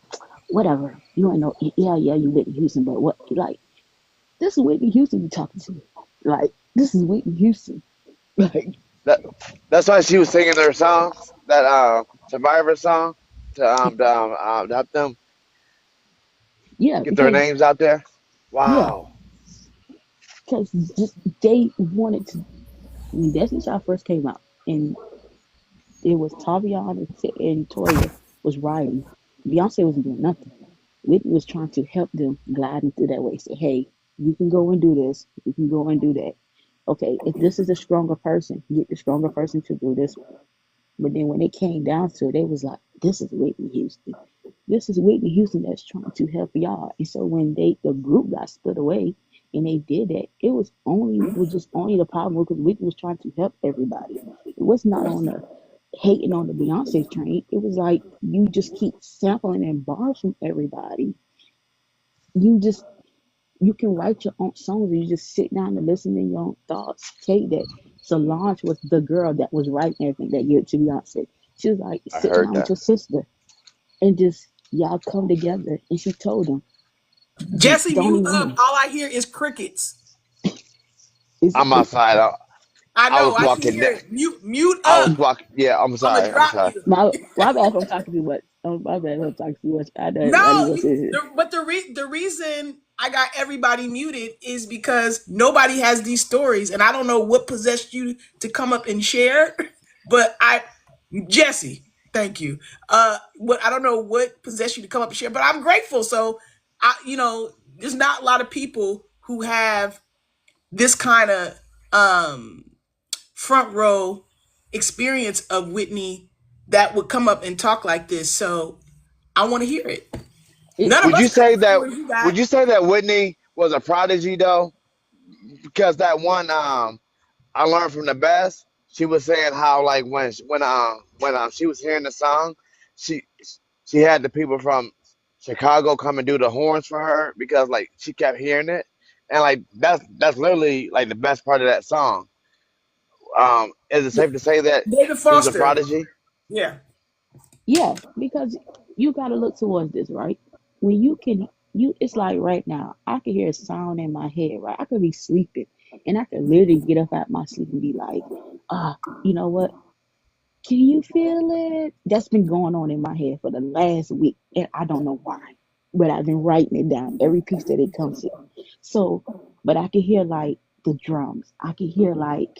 whatever, you ain't know, yeah, you Whitney Houston, but what, like, this is Whitney Houston you talking to. Like, this is Whitney Houston. Like, That, that's why she was singing their songs, that Survivor song, to help them yeah, get their because, names out there. yeah, Wow. because just, they wanted to, when Destiny Child first came out, and it was Taviana and Toya was writing, Beyonce wasn't doing nothing. Whitney was trying to help them gliding through that way. Say, hey, you can go and do this. You can go and do that. Okay, if this is a stronger person, get the stronger person to do this one. But then when it came down to it, they was like, this is Whitney Houston. This is Whitney Houston that's trying to help y'all. And so when the group got split away and they did that, it was just only the problem because Whitney was trying to help everybody. It was not on the hating on the Beyonce train. It was like you just keep sampling and bars from everybody. You just you can write your own songs and you just sit down and listen to your own thoughts. Take that. Solange was the girl that was writing everything that year to Beyonce. She was like, I sit heard down with that. your sister and just y'all come together. And she told them, Jesse, don't mute even up. worry. All I hear is crickets. I'm outside. I I know. was I can walking hear there. it. Mute I was up. walking. Yeah, I'm I'm gonna sorry. I'm drop sorry. you. my bad if I'm talking too much. Oh, my bad. I'm talking too much. I know everybody No, else is. the reason I got everybody muted is because nobody has these stories, and I don't know what possessed you to come up and share. But Jesse, thank you. What I don't know what possessed you to come up and share, but I'm grateful. So there's not a lot of people who have this kind of front row experience of Whitney that would come up and talk like this. So I want to hear it. It, None of Would us you got say the that? stories you got. Would you say that Whitney was a prodigy though? Because that one I learned from the best. She was saying how like when she was hearing the song, she she had the people from Chicago come and do the horns for her because like she kept hearing it, and like that's literally like the best part of that song. Is it safe to say that David she was a Foster. prodigy? Yeah. yeah, because you got to look towards this, right? When it's like right now, I can hear a sound in my head, right? I could be sleeping and I could literally get up out my sleep and be like, ah, you know what? Can you feel it? That's been going on in my head for the last week, and I don't know why. But I've been writing it down, every piece that it comes in. So, but I can hear like the drums. I can hear like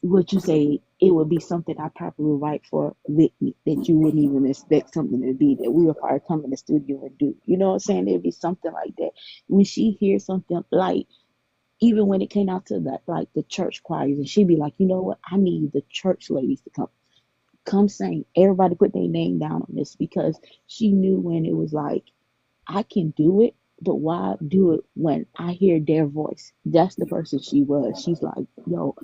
what you say. It would be something I probably would write for Whitney that you wouldn't even expect something to be that we would probably come in the studio and do. You know what I'm saying? It'd be something like that. When she hears something like even when it came out to that like the church choirs and she'd be like, you know what, I need the church ladies to come sing. Everybody put their name down on this because she knew when it was like, I can do it, but why do it when I hear their voice? That's the person she was. She's like, yo,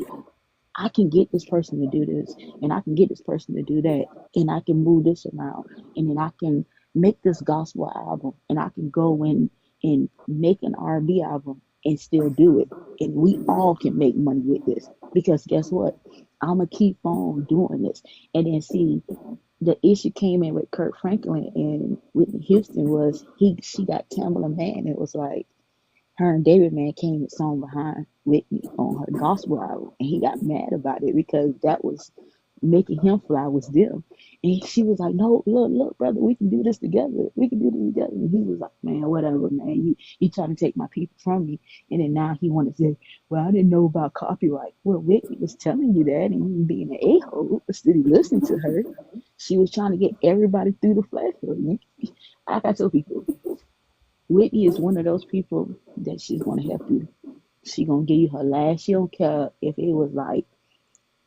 I can get this person to do this, and I can get this person to do that, and I can move this around, and then I can make this gospel album, and I can go in and make an R&B album and still do it, and we all can make money with this because guess what? I'm gonna keep on doing this, and then see the issue came in with Kurt Franklin and Whitney Houston was she got Tamala Man. It was like her and David Man came a song behind Whitney on her gospel album, and he got mad about it because that was making him fly was them. And she was like, "No, look, brother, we can do this together. We can do this together." And he was like, "Man, whatever, man. You trying to take my people from me." And then now he want to say, "Well, I didn't know about copyright." Well, Whitney was telling you that, and you being an a-hole, instead of listening to her, she was trying to get everybody through the flash. Like I tell people, Whitney is one of those people that she's gonna help you. She gonna give you her last. She don't care if it was like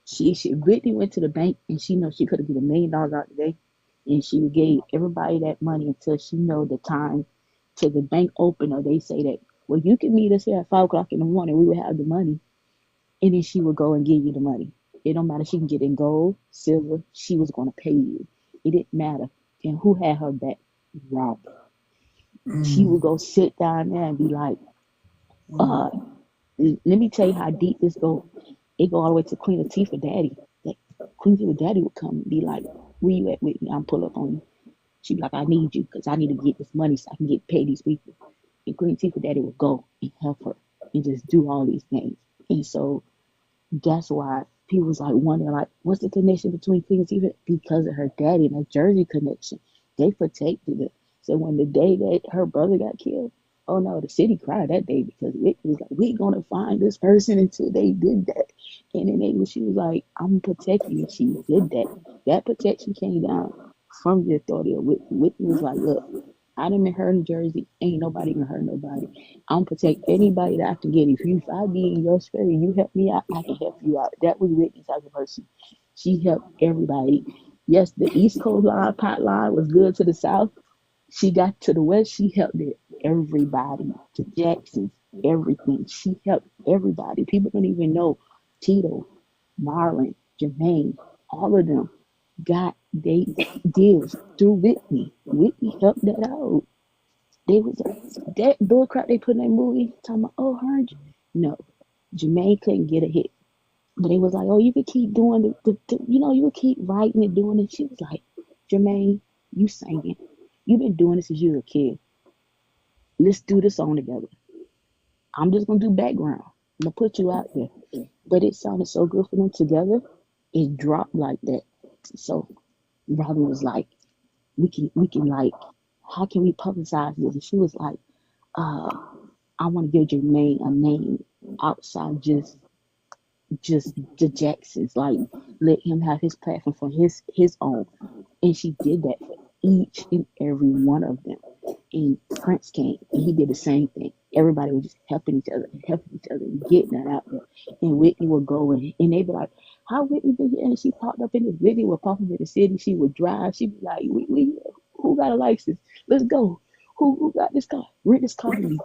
she Whitney went to the bank and she knows she could have get $1 million out today, and she gave everybody that money until she know the time to the bank open or they say that well you can meet us here at 5 o'clock in the morning. We will have the money, and then she would go and give you the money. It don't matter. She can get in gold, silver. She was gonna pay you. It didn't matter. And who had her back? Rob. She would go sit down there and be like, uh, let me tell you how deep this go. It go all the way to Queen Latifah Daddy. Like, Queen Latifah Daddy would come and be like, where you at with me? I'm pull up on you. She'd be like, I need you because I need to get this money so I can get paid these people. And Queen Latifah Daddy would go and help her and just do all these things. And so that's why people was like wondering like, what's the connection between Queen Latifah? Because of her daddy and her Jersey connection. They protected it. So when the day that her brother got killed, oh no, the city cried that day because it was like, we're gonna find this person until they did that. And then she was like, I'm protecting you. She did that. That protection came down from the authority of Whitney. Whitney was like, look, I done been hurt in Jersey. Ain't nobody gonna hurt nobody. I'm protect anybody that I can get. If I be in your spirit and you help me out, I can help you out. That was Whitney type of person. She helped everybody. Yes, the East Coast line, pot line was good to the South. She got to the West, she helped it. Everybody, the Jacksons, everything. She helped everybody. People don't even know Tito, Marlon, Jermaine, all of them got they deals through Whitney. Whitney helped that out. They was that bull crap they put in that movie talking about no. Jermaine couldn't get a hit. But they was like, oh, you could keep doing you could keep writing and doing it. She was like, Jermaine, you singing. You've been doing this since you were a kid. Let's do this song together. I'm just gonna do background. I'm gonna put you out there. But it sounded so good for them together. It dropped like that. So Robin was like, we can like, how can we publicize this? And she was like, uh, I want to give Jermaine a name outside just the Jacksons. Like, let him have his platform for his own. And she did that for each and every one of them. And Prince came and he did the same thing. Everybody was just helping each other and getting that out there. And Whitney would go and they'd be like, how Whitney been here? And she popped up in the Whitney would pop up in the city. She would drive. She'd be like, who got a license? Let's go. Who got this car? Rent this car to me.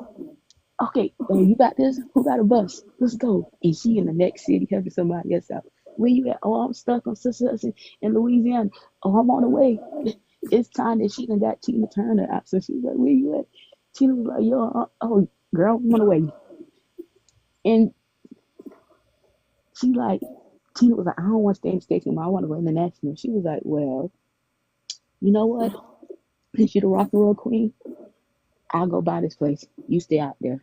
Okay, you got this? Who got a bus? Let's go. And she in the next city helping somebody else out. Where you at? Oh, I'm stuck on Sister in Louisiana. Oh, I'm on the way. It's time that she done got Tina Turner out. So she was like, where you at? Tina was like, yo, oh, girl, I'm on the way. And she like, Tina was like, I don't want to stay in the States anymore. I want to go international. She was like, well, you know what? Since you're the rock and roll queen, I'll go buy this place. You stay out there.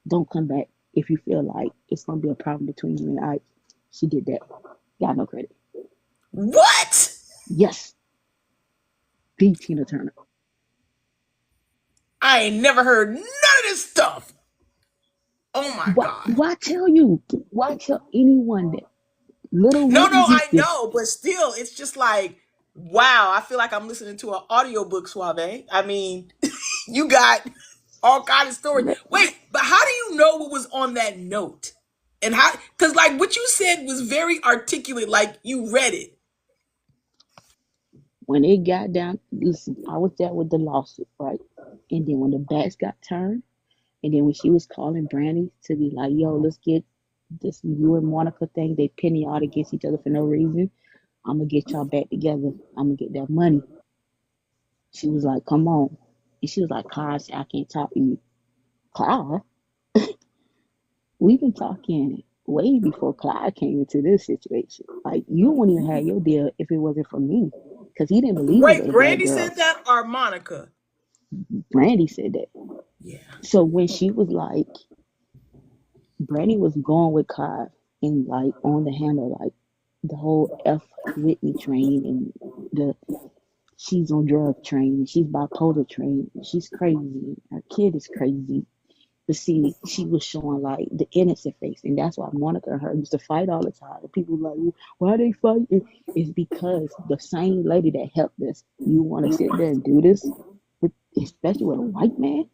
Don't come back if you feel like it's going to be a problem between you and I. She did that. Got no credit. What? Yes. The Tina Turner. I ain't never heard none of this stuff. Oh my God. Why tell you? Why tell anyone that little No, Whitney I Houston? know, but still, it's just like, wow, I feel like I'm listening to an audiobook, Suave. I mean, you got all kind of stories. Wait, but how do you know what was on that note? And how, because like what you said was very articulate, like you read it. When it got down, listen, I was there with the lawsuit, right? And then when the backs got turned, and then when she was calling Brandy to be like, yo, let's get this you and Monica thing, they penny out against each other for no reason. I'm going to get y'all back together. I'm going to get that money. She was like, come on. And she was like, Clyde, I can't talk to you. Clyde? We've been talking way before Clyde came into this situation. Like, you wouldn't even have your deal if it wasn't for me. Because he didn't believe Wait, it was Brandy that girl. said that or Monica? Brandy said that. Yeah. So when she was like, Brandy was going with Clyde and like on the handle, like the whole F Whitney train and the she's on drug train and she's bipolar train. She's crazy. Her kid is crazy. But see, she was showing like the innocent face, and that's why Monica and her used to fight all the time. And people were like, why are they fighting? It's because the same lady that helped us, you want to sit there and do this, especially with a white man,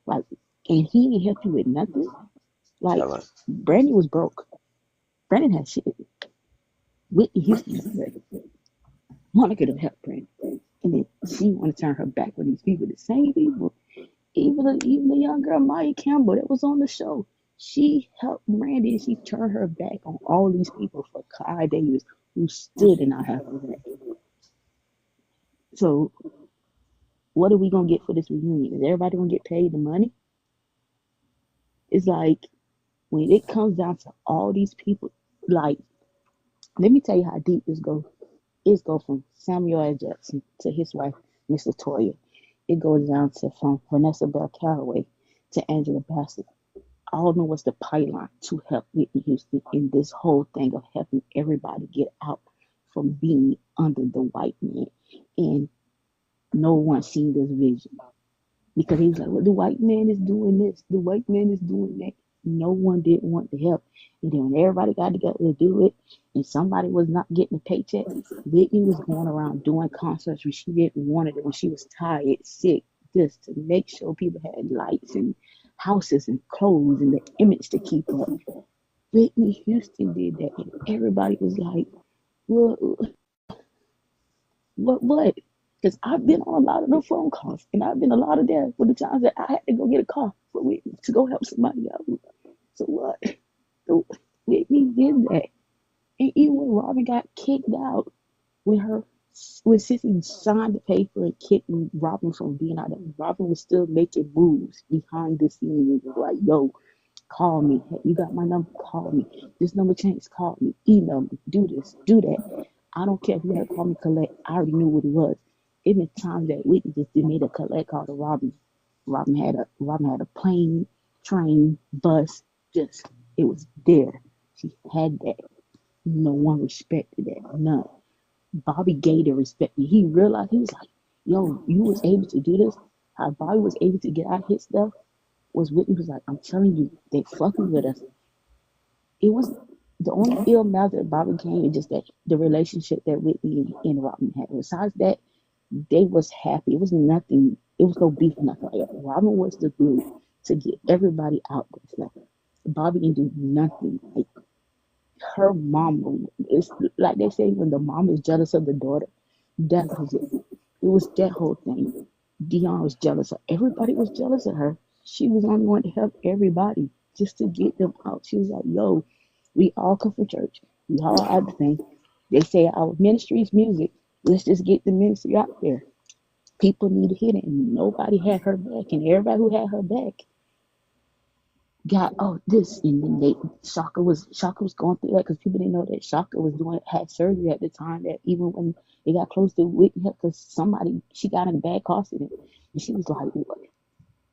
like, and he didn't help you with nothing. Like, Brandon was broke. Brandon had shit. Whitney Houston was ready. Monica to help Brandon, and then she want to turn her back on these people, the same people. Even the young girl Maya Campbell that was on the show, she helped Brandy and she turned her back on all these people for Clyde Davis, who stood in our half of that. So, what are we gonna get for this reunion? Is everybody gonna get paid the money? It's like when it comes down to all these people, like, let me tell you how deep this goes. It goes from Samuel L. Jackson to his wife, Miss Latoya. It goes down to from Vanessa Bell Calloway to Angela Bassett. All of them was the pipeline to help Whitney Houston in this whole thing of helping everybody get out from being under the white man. And no one seen this vision. Because he was like, well, the white man is doing this. The white man is doing that. No one didn't want to help. And then when everybody got together to do it, and somebody was not getting a paycheck, Whitney was going around doing concerts when she didn't want it, when she was tired, sick, just to make sure people had lights and houses and clothes and the image to keep up. Whitney Houston did that, and everybody was like, what? Because I've been on a lot of the phone calls, and I've been a lot of there for the times that I had to go get a car for Whitney to go help somebody out. So what? So Whitney did that. And even when Robin got kicked out, when Sissy signed the paper and kicked Robin from being out there, Robin was still making moves behind the scenes. Like, yo, call me. Hey, you got my number? Call me. This number changed. Call me. Email me. Do this. Do that. I don't care if you had to call me collect. I already knew what it was. It been times that Whitney just made a collect call to Robin. Robin had a plane, train, bus. Just, it was there. She had that. No one respected that. None. Bobby gave the respect. He realized, he was like, yo, you was able to do this. How Bobby was able to get out his stuff was Whitney was like, I'm telling you, they fucking with us. It was the only ill mouth that Bobby came is just that the relationship that Whitney and Robin had. Besides that, they was happy. It was nothing. It was no beef, nothing like that. Robin was the glue to get everybody out there. Like, Bobby didn't do nothing. Like her mama, it's like they say when the mom is jealous of the daughter. That was it. It was that whole thing. Dion was jealous of everybody was jealous of her. She was only one to help everybody just to get them out. She was like, yo, we all come from church. We all out the thing. They say our ministry is music. Let's just get the ministry out there. People need to hear it. And nobody had her back. And everybody who had her back got this, and then Shaka was going through that because people didn't know that Shaka had surgery at the time, that even when they got close to Whitney, because she got in a bad car accident, and she was like, what?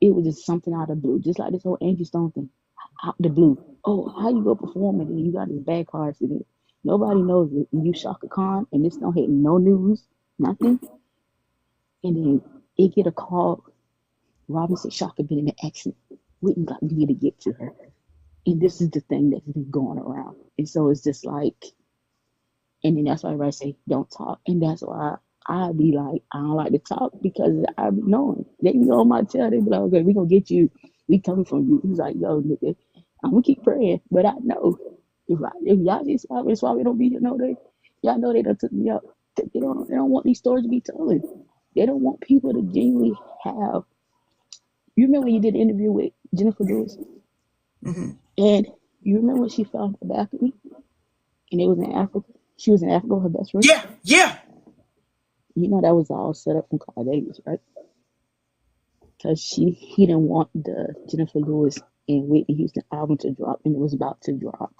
It was just something out of the blue, just like this whole Angie Stone thing, out the blue. Oh, how you go perform and then you got this bad car accident? Nobody knows it. You Shaka Khan, and this don't hit no news, nothing, and then it get a call. Robin said Shaka been in an accident. Whitney got me to get to her. And this is the thing that's been going around. And so it's just like, and then that's why everybody say, don't talk. And that's why I be like, I don't like to talk because I be knowing. They be on my tail. They be like, okay, we going to get you. We coming from you. He's like, yo, nigga, I'm going to keep praying. But I know if y'all see Suavay don't be here, y'all know they done took me out. They don't want these stories to be told. They don't want people to genuinely have. You remember when you did the interview with Jennifer Lewis? Mm-hmm. And you remember when she found her balcony? And it was in Africa? She was in Africa with her best friend? Yeah. You know that was all set up from Clive Davis, right? Because he didn't want the Jennifer Lewis and Whitney Houston album to drop, and it was about to drop.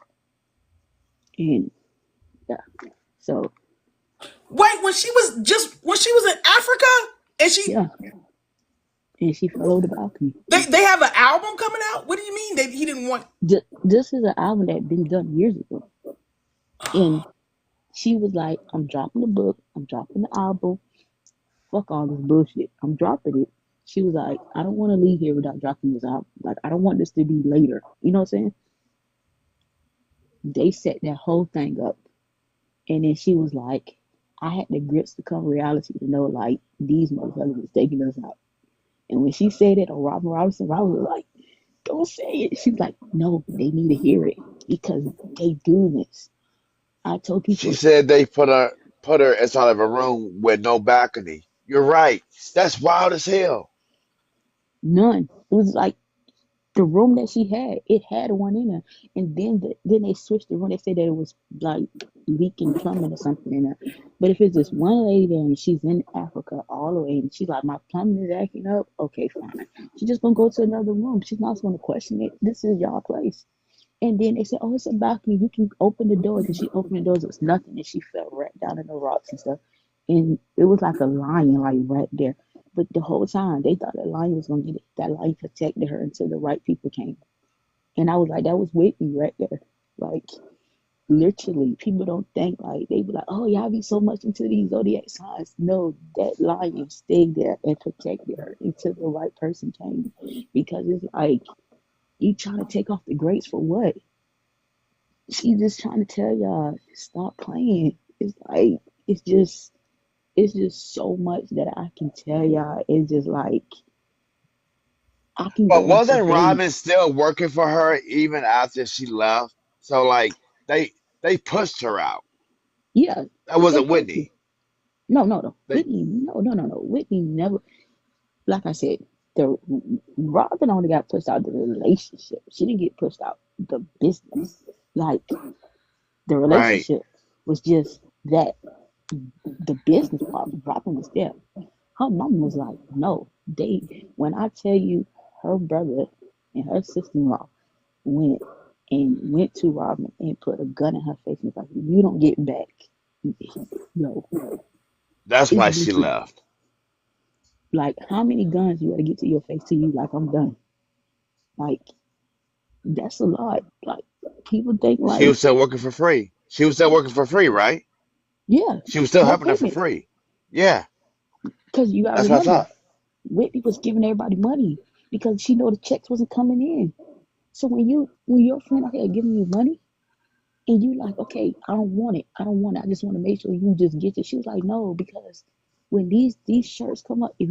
And yeah, so Wait, when she was in Africa and yeah, and she fell over the balcony. they have an album coming out? What do you mean he didn't want? This is an album that had been done years ago, and she was like, I'm dropping the book, I'm dropping the album, fuck all this bullshit, I'm dropping it. She was like, I don't want to leave here without dropping this album. Like, I don't want this to be later. You know what I'm saying? They set that whole thing up. And then she was like, I had the grits to come reality to know, like, these motherfuckers was taking us out. And when she said it on Robin Robinson, Robin was like, don't say it. She was like, no, they need to hear it because they do this. I told people. She said they put her inside of a room with no balcony. You're right. That's wild as hell. None. It was like the room that she had, it had one in there. And then they switched the room. They said that it was like leaking plumbing or something in there. But if it's just one lady there and she's in Africa all the way and she's like, my plumbing is acting up, okay, fine. She's just gonna go to another room. She's not gonna question it. This is y'all place. And then they said, oh, it's a balcony. You can open the doors. And she opened the doors. It was nothing. And she fell right down in the rocks and stuff. And it was like a lion, like right there. But the whole time, they thought that lion was going to get it. That lion protected her until the right people came. And I was like, that was Whitney right there. Like, literally, people don't think, like, they be like, oh, y'all be so much into these zodiac signs. No, that lion stayed there and protected her until the right person came. Because it's like, you trying to take off the grapes for what? She just trying to tell y'all, stop playing. It's like, it's just so much that I can tell y'all. It's just like, I can But go on for wasn't Robin days. still working for her even after she left? So like they pushed her out. Yeah, That they wasn't had to. Whitney. No. They No. Whitney never, like I said, the Robin only got pushed out the relationship. She didn't get pushed out the business. Like, the right. relationship was just that. The business part, Robin was there. Her mom was like, no, when I tell you, her brother and her sister-in-law went to Robin and put a gun in her face and was like, you don't get back. Yo, That's it's why she literally left. like, how many guns you gotta get to your face to you like I'm done? Like, that's a lot. Like, people think She like, was still working for free. She was still working for free, right? yeah, She was still no helping her for payments. free. Yeah. Because you gotta That's what I remember, thought. Whitney was giving everybody money because she know the checks wasn't coming in. So when your friend out here giving you money and you like, okay, I don't want it. I don't want it. I just want to make sure you just get it. She was like, no, because when these shirts come up, if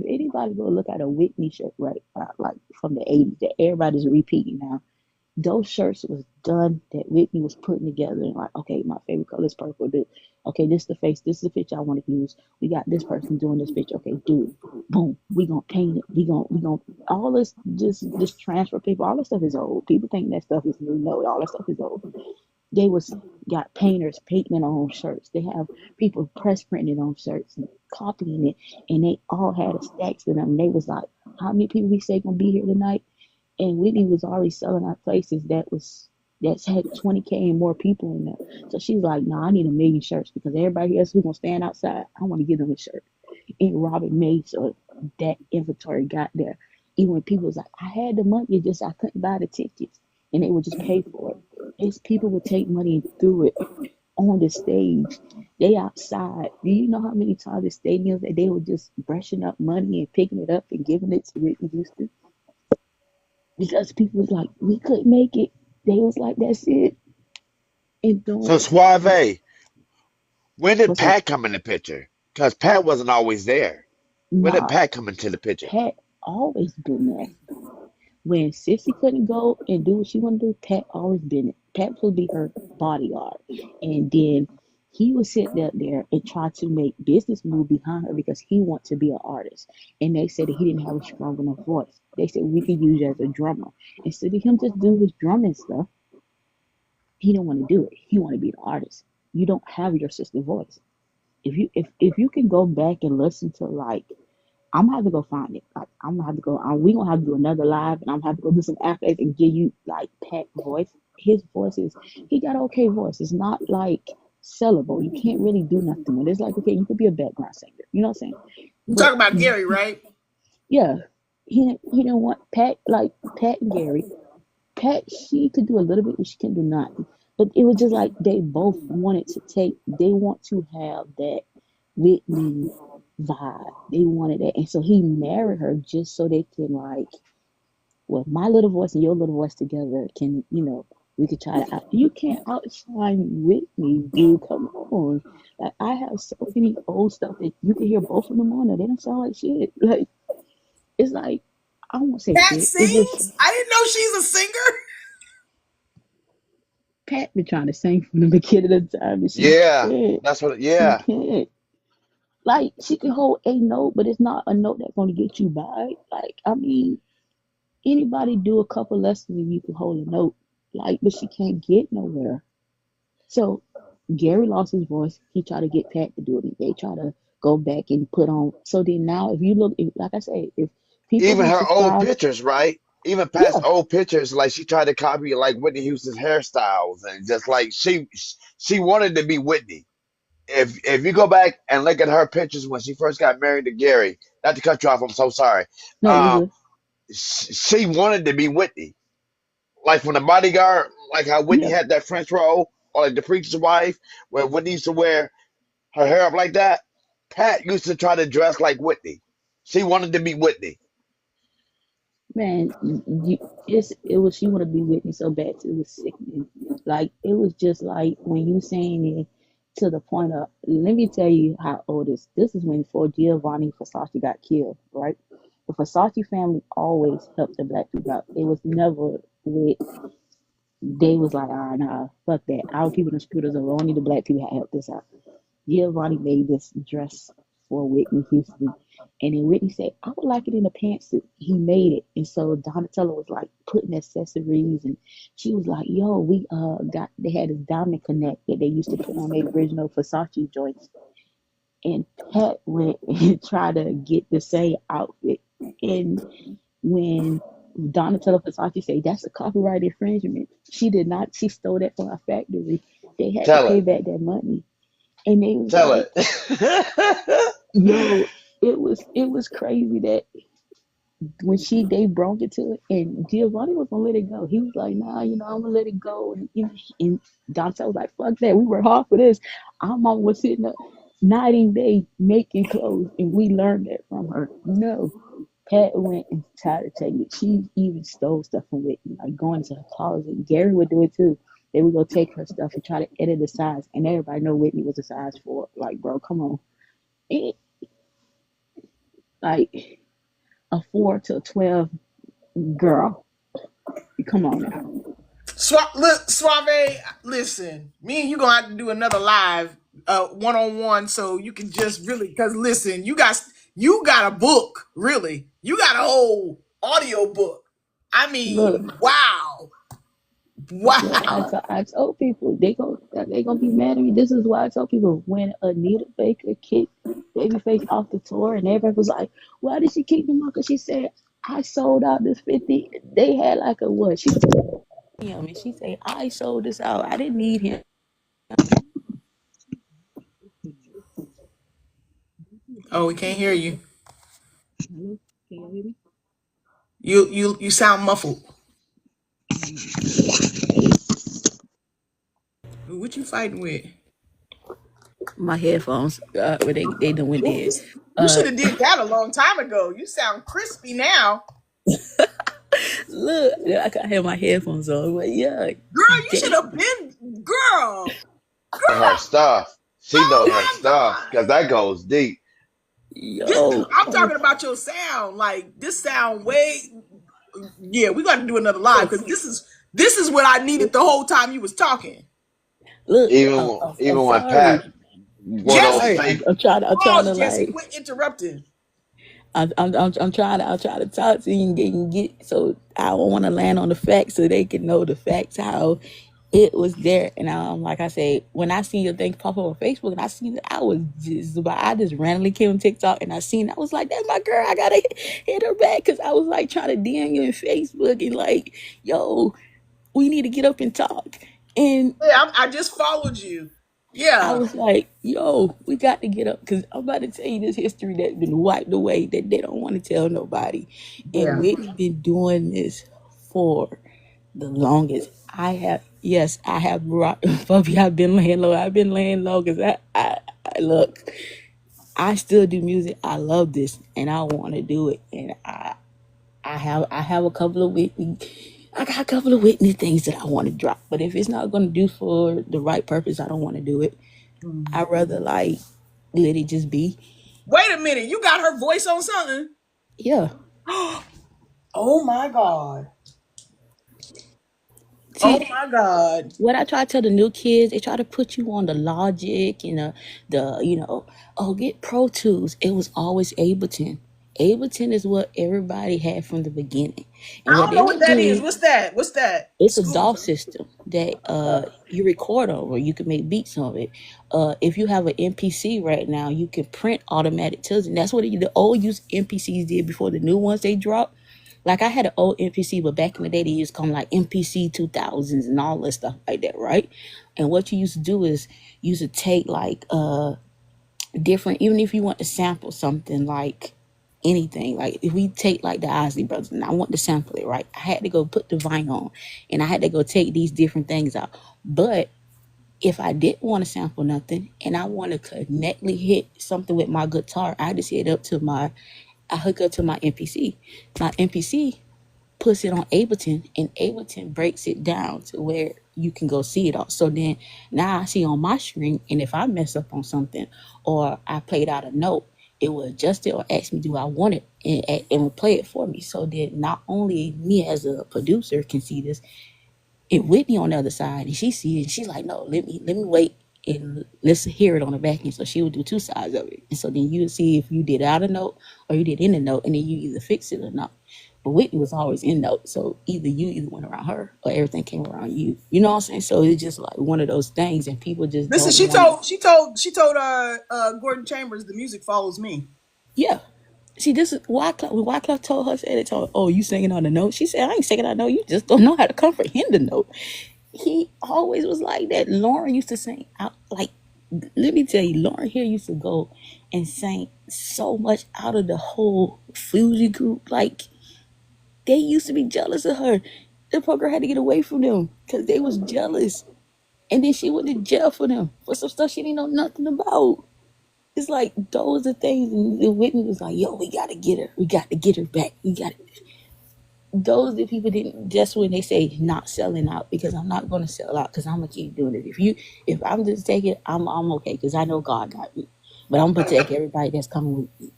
anybody go look at a Whitney shirt, right, like from the 80s that everybody's repeating now, those shirts was done that Whitney was putting together and like, okay, my favorite color is purple. Dude. Okay, this is the face. This is the picture I want to use. We got this person doing this picture. Okay, dude, boom. We gonna paint it. We gonna all this just transfer paper. All this stuff is old. People think that stuff is new. No, all that stuff is old. They was got painters painting on shirts. They have people press printing on shirts and copying it, and they all had a stacks of them. And they was like, how many people we say gonna be here tonight? And Whitney was already selling out places that's had 20K and more people in there. So she's like, nah, I need 1,000,000 shirts because everybody else who's gonna stand outside, I want to give them a shirt. And Robert made sure that inventory got there. Even when people was like, I had the money, it's just I couldn't buy the tickets, and they would just pay for it. It's people would take money and threw it on the stage. They outside. Do you know how many times the stadiums that they were just brushing up money and picking it up and giving it to Whitney Houston? Because people was like, we couldn't make it. They was like, that's it. And So doing Suave, when did what's up? Pat come in the picture? Because Pat wasn't always there. When did Nah, Pat come into the picture? Pat always been there. When Sissy couldn't go and do what she wanted to do, Pat always been it. Pat would be her bodyguard. And then he would sit there and try to make business move behind her because he wanted to be an artist. And they said that he didn't have a strong enough voice. They said we could use you as a drummer. Instead of him just do his drumming stuff, he didn't want to do it. He wanted to be an artist. You don't have your sister voice. If you can go back and listen to like I'm gonna have to go find it. Like I'm gonna have to go. We gonna have to do another live, and I'm gonna have to go do some after and give you like Pat voice. His voice is he got an okay voice. It's not like sellable. You can't really do nothing with it. It's like okay, you could be a background singer. You know what I'm saying? You But talking about Gary, right? yeah, he didn't want Pat like Pat and Gary. Pat, she could do a little bit, and she can do nothing. But it was just like they both wanted to take. They want to have that Whitney vibe. They wanted that, and so he married her just so they can like, well, my little voice and your little voice together can, we could try to out. You can't outshine Whitney, dude. Come on, like I have so many old stuff that you can hear both of them on there. They don't sound like shit. Like it's like I won't say Pat shit. It's just sings? I didn't know she's a singer. Pat been trying to sing from the beginning of the time, and she Yeah, can't. that's what. She Yeah, can't. Like she can hold a note, but it's not a note that's gonna get you by. Like I mean, anybody do a couple lessons and you can hold a note. Like, but she can't get nowhere. So Gary lost his voice. He tried to get Pat to do it. They try to go back and put on. So then now, if you look, like I say, if people even who her old subscribe, pictures, right? Even Pat's yeah, old pictures, like she tried to copy like Whitney Houston's hairstyles, and just like she wanted to be Whitney. If you go back and look at her pictures when she first got married to Gary, not to cut you off, I'm so sorry. no, you're Um, good. she wanted to be Whitney, like from the Bodyguard, like how Whitney Yeah, had that French roll, or like the preacher's wife, where Whitney used to wear her hair up like that. Pat used to try to dress like Whitney. She wanted to be Whitney. man, it was she want to be with me so bad it was sickening. Like it was just like when you saying it to the point of let me tell you how old this is when before Giovanni Versace got killed, right? The Versace family always helped the black people out. It was never with they was like, ah nah, fuck that. Our people and scooters are only the black people that helped us out. Giovanni made this dress for Whitney Houston. And then Whitney said, I would like it in a pantsuit. He made it. And so Donatella was like putting accessories and she was like, yo, we got they had this diamond connect that they used to put on their original Versace joints. And Pat went and tried to get the same outfit. And when Donatella Versace said that's a copyright infringement, she did not, she stole that from our factory. They had to Tell pay it. back that money. And they was Tell like, it. yo, it was crazy that when they brought it to it, and Giovanni was gonna let it go. He was like, nah, I'm gonna let it go. And Dante was like, fuck that. We worked hard for this. Our mama was sitting up. night and day making clothes, and we learned that from her. No, Pat went and tried to take it. She even stole stuff from Whitney, like going to her closet. Gary would do it too. They would go take her stuff and try to edit the size, and everybody know Whitney was a size 4. Like, bro, come on. It, like a 4 to a 12 girl. Come on now. Look, Suave, listen, me and you gonna have to do another live, one-on-one, so you can just really, because listen, you got a book, really. You got a whole audio book. I Look, mean, wow. look, Wow. I told people they gonna be mad at me. This is why I told people when Anita Baker kicked Babyface off the tour, and everybody was like, "Why did she kick him off?" Because she said, "I sold out this 50." They had like a what? She said him, and she said, "I sold this out. I didn't need him." Oh, we can't hear you. Hello? Can you hear me? You sound muffled. What you fighting with? My headphones, where they done went dead. You should have did that a long time ago. You sound crispy now. Look, I got have my headphones on, but yeah, Girl, you should have been, girl. Her stuff. She Oh knows her my stuff God. because that goes deep. yo, I'm talking about your sound. Like, this sound way, yeah, we got to do another live, because this is what I needed the whole time you was talking. look, Even I'm when sorry. Pat, one of those Jesse, Sorry, fake. I'm trying pause, to Jesse. like, Quit interrupting. I'm trying to talk to you and get, so I don't want to land on the facts so they can know the facts how it was there. And like I said, when I seen your thing pop up on Facebook and I seen it, I just randomly came on TikTok and I seen it. I was like, that's my girl. I gotta hit her back because I was like trying to DM you in Facebook and like, yo, we need to get up and talk. And Yeah, I just followed you. I Yeah, was like, yo, we got to get up because I'm about to tell you this history that's been wiped away that they don't want to tell nobody. And yeah. Whitney been doing this for the longest. Yes, I have rock, Bubby, I've been laying low. I've been laying low because I look, I still do music. I love this and I want to do it. And I have a couple of Whitney. I got a couple of Whitney things that I want to drop, but if it's not going to do for the right purpose, I don't want to do it. I'd rather like let it just be. Wait a minute. You got her voice on something? Yeah. Oh my God. Oh See, my God. what I try to tell the new kids, they try to put you on the Logic and oh, get Pro Tools. It was always Ableton. Ableton is what everybody had from the beginning. I And what don't they know what would that do is. is, What's that? What's that? it's a School. DAW system that you record over. You can make beats on it. If you have an MPC right now, you can print automatic tunes, and that's what the old used MPCs did before the new ones they dropped. Like I had an old MPC, but back in the day they used to come like MPC 2000s and all that stuff like that, right? And what you used to do is you used to take like different, even if you want to sample something like anything, like if we take like the Isley Brothers and I want to sample it, right? I had to go put the vinyl on and I had to go take these different things out. But if I didn't want to sample nothing and I want to connectly hit something with my guitar, I just I hook up to my MPC. My MPC puts it on Ableton and Ableton breaks it down to where you can go see it all. So then now I see on my screen, and if I mess up on something or I played out a note, it will adjust it or ask me, do I want it? And it will play it for me. So then not only me as a producer can see this, and Whitney on the other side, and she sees it, and she's like, no, let me wait and let's hear it on the back end. So she would do two sides of it. And so then you would see if you did out a note or you did in a note, and then you either fix it or not. But Whitney was always in note. So you either went around her or everything came around you. You know what I'm saying? So it's just like one of those things and people just Listen, don't she want it. told Gordon Chambers the music follows me. Yeah. See, this is Wyclef told her, oh, you singing on the note? She said, I ain't singing on the note. You just don't know how to comprehend the note. He always was like that. Lauren used to sing out like, let me tell you, Lauren here used to go and sing so much out of the whole Fuji group. Like they used to be jealous of her. The poor girl had to get away from them because they was jealous. And then she went to jail for them for some stuff she didn't know nothing about. It's like those are things. And Whitney was like, "Yo, we gotta get her. We got to get her back. We got." Those that people didn't. Just when they say not selling out, because I'm not gonna sell out, because I'm gonna keep doing it. If I'm just taking, I'm okay, because I know God got me. But I'm gonna protect everybody that's coming with me.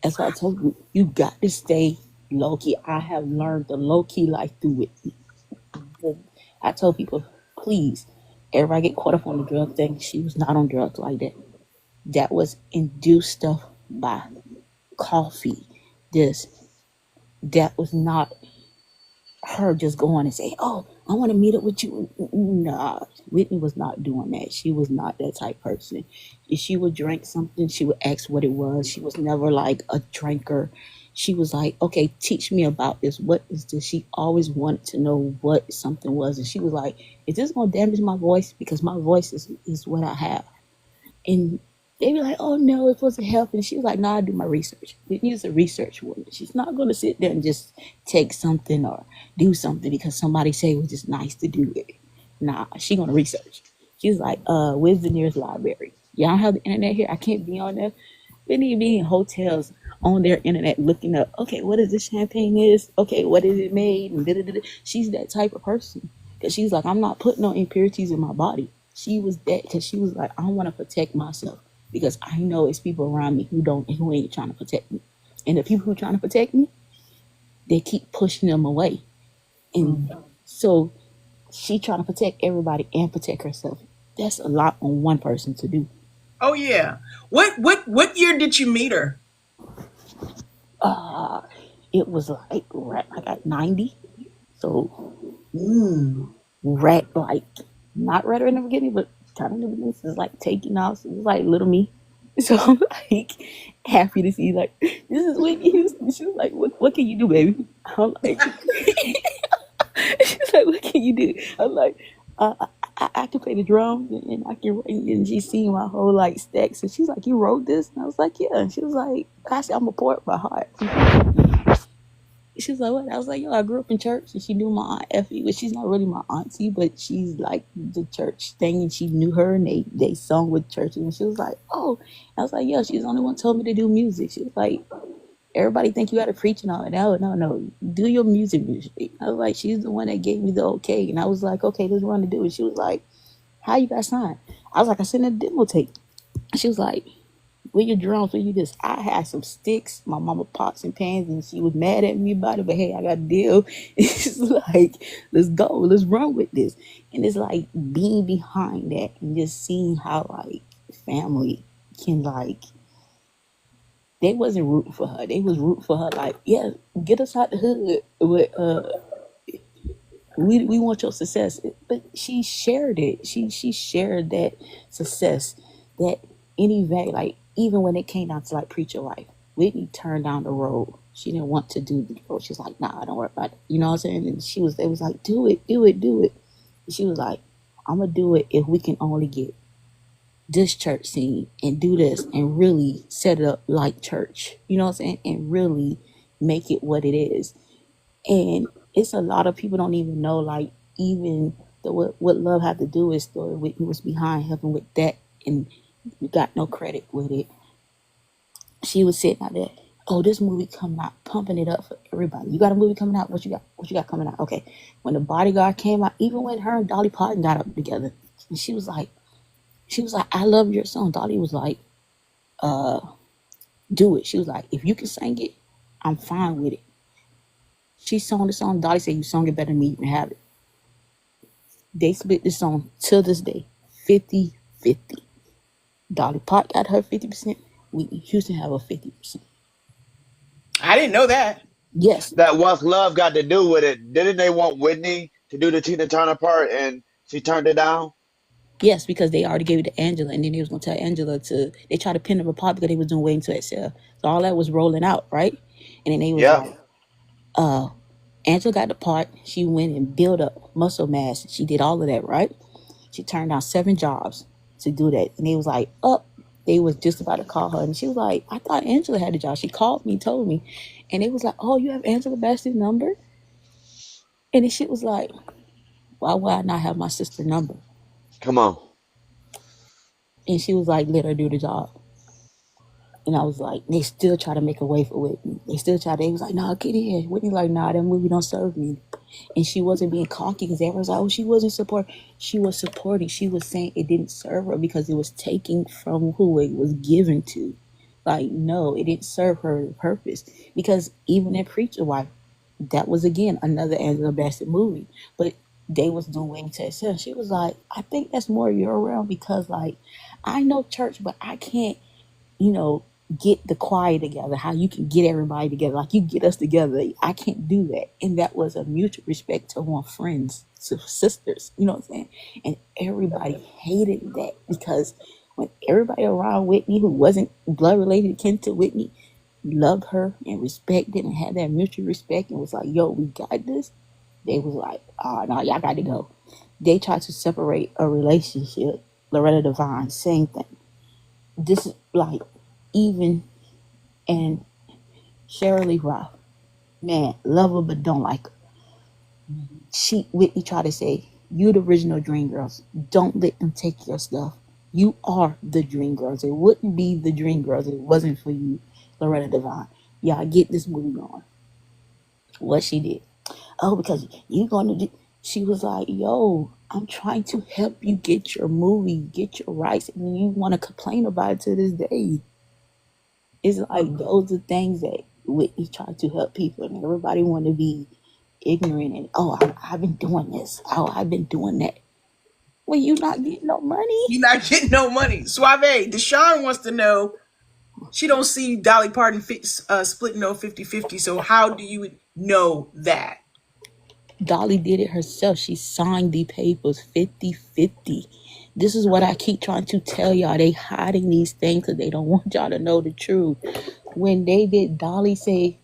That's why I told you, you got to stay low key. I have learned the low key life through it. I told people, please, everybody get caught up on the drug thing. She was not on drugs like that. That was induced stuff by coffee. This, that was not her just going and saying, "Oh, I want to meet up with you." Nah, Whitney was not doing that. She was not that type person. If she would drink something, she would ask what it was. She was never like a drinker. She was like, "Okay, teach me about this. What is this?" She always wanted to know what something was. And she was like, "Is this going to damage my voice? Because my voice is what I have." And they be like, "Oh no, it's supposed to help." And she was like, "No, I do my research." Whitney is a research woman. She's not going to sit there and just take something or do something because somebody say it was just nice to do it. Nah, she going to research. She's like, where's the nearest library? Y'all have the internet here? I can't be on there. We need to be in hotels on their internet looking up, okay, what is this champagne is? Okay, what is it made? And da-da-da-da. She's that type of person. Because she's like, I'm not putting no impurities in my body. She was that because she was like, I want to protect myself because I know it's people around me who ain't trying to protect me. And the people who are trying to protect me, they keep pushing them away. And so she trying to protect everybody and protect herself. That's a lot on one person to do. Oh yeah. What year did you meet her? It was like right, I got 90. So right, like not right in the beginning, but kind of in the beginning. So it's like taking off. It was like little me. So I'm like happy to see like this is Whitney Houston. She was like, what can you do, baby? I'm like she's like, what can you do? I'm like, I can play the drums and I can write. And she's seen my whole like stacks. And she's like, you wrote this? And I was like, yeah. And she was like, I said, I'm a poet by heart. She was like, what? I was like, yo, I grew up in church. And she knew my Aunt Effie, but she's not really my auntie, but she's like the church thing. And she knew her and they sung with church. And she was like, oh. I was like, yeah, she's the only one told me to do music. She was like, everybody think you got to preach and all that. No. Do your music. I was like, she's the one that gave me the okay. And I was like, okay, let's run to do it. She was like, how you got signed? I was like, I sent a demo tape. She was like, where your drums, where you this? I had some sticks, my mama pots and pans, and she was mad at me about it, but hey, I got a deal. It's like, let's go, let's run with this. And it's like being behind that and just seeing how like family can like, they wasn't rooting for her. They was rooting for her like, yeah, get us out the hood. But we want your success. But she shared it. She shared that success, that any value, like even when it came down to like preacher life, Whitney turned down the road. She didn't want to do the road. She was like, nah, don't worry about it. You know what I'm saying? And it was like, do it. And she was like, I'm gonna do it if we can only get this church scene and do this and really set it up like church. You know what I'm saying? And really make it what it is. And it's a lot of people don't even know, like, even what love had to do is story Whitney was behind helping with that, and we got no credit with it. She was sitting out there, oh, this movie coming out, pumping it up for everybody. You got a movie coming out? What you got coming out? Okay. When The Bodyguard came out, even when her and Dolly Parton got up together, and she was like, I love your song. Dolly was like, do it. She was like, if you can sing it, I'm fine with it. She sung the song. Dolly said, you sung it better than me. You can have it. They split this song till this day, 50-50. Dolly Parton got her 50%. Whitney Houston have a 50%. I didn't know that. Yes. That What's Love got to do with it? Didn't they want Whitney to do the Tina Turner part and she turned it down? Yes, because they already gave it to Angela, and then they was gonna tell Angela they tried to pin them apart because they was doing Waiting to Exhale. So all that was rolling out, right? And then they was Yeah. like, Angela got the part. She went and built up muscle mass. She did all of that, right? She turned down 7 jobs to do that. And they was like, they was just about to call her. And she was like, I thought Angela had the job. She called me, told me. And it was like, oh, you have Angela Bassett's number? And the shit was like, why would I not have my sister's number? Come on. And she was like, let her do the job. And I was like, they still try to make a way for Whitney. They was like, nah, get in. Whitney like, nah, that movie don't serve me. And she wasn't being cocky because everyone was like, oh, she wasn't supporting. She was supporting. She was saying it didn't serve her because it was taking from who it was given to. Like, no, it didn't serve her purpose. Because even in Preacher Wife, that was again another Angela Bassett movie. But they was doing Waiting to Exhale. She was like, I think that's more your realm because like I know church, but I can't, you know, get the choir together, how you can get everybody together, like you get us together. I can't do that. And that was a mutual respect to one friends, to sisters, you know what I'm saying? And everybody hated that because when everybody around Whitney who wasn't blood related kin to Whitney loved her and respected and had that mutual respect and was like, yo, we got this, they was like, oh no, y'all got to go. They tried to separate a relationship. Loretta Devine, same thing. This is like even and Sheryl Lee Ralph, man, love her but don't like her. Whitney tried to say, you the original Dream Girls. Don't let them take your stuff. You are the Dream Girls. It wouldn't be the Dream Girls if it wasn't for you, Loretta Devine. Y'all get this movie going. What she did. Oh, because you gonna do, she was like, yo, I'm trying to help you get your movie, get your rights, and you want to complain about it to this day. It's like those are things that Whitney tried to help people, and everybody want to be ignorant and I've been doing this, I've been doing that. Well, you not getting no money. You're not getting no money. Suave, Deshaun wants to know, she don't see Dolly Parton splitting no 50-50, so how do you know that? Dolly did it herself. She signed the papers 50-50. This is what I keep trying to tell y'all. They hiding these things because they don't want y'all to know the truth. When they did, Dolly say,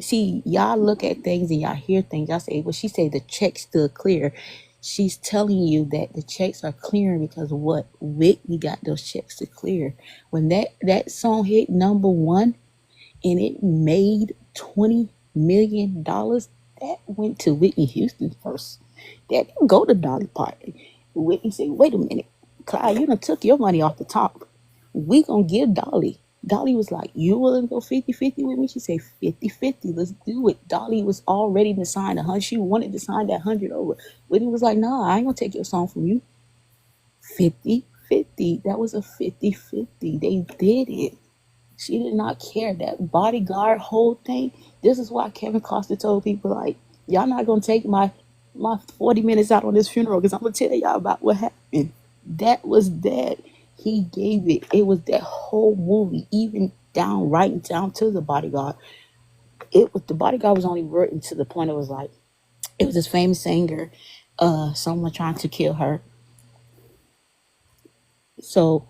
see, y'all look at things and y'all hear things. Y'all say, well, she say the check's still clear. She's telling you that the checks are clearing because what? Whitney got those checks to clear. When that song hit number one and it made $20 million, that went to Whitney Houston first. That didn't go to Dolly Parton. Whitney said, wait a minute, Clyde, you done took your money off the top. We gonna give Dolly. Dolly was like, you willing to go 50-50 with me? She said, 50-50, let's do it. Dolly was all ready to sign 100. She wanted to sign that 100 over. Whitney was like, nah, I ain't gonna take your song from you. 50-50. That was a 50-50. They did it. She did not care. That bodyguard whole thing. This is why Kevin Costner told people, like, y'all not gonna take my 40 minutes out on this funeral because I'm gonna tell y'all about what happened. That was that. He gave it. It was that whole movie, even right down to the bodyguard. The bodyguard was only written to the point it was like, it was this famous singer, someone trying to kill her. So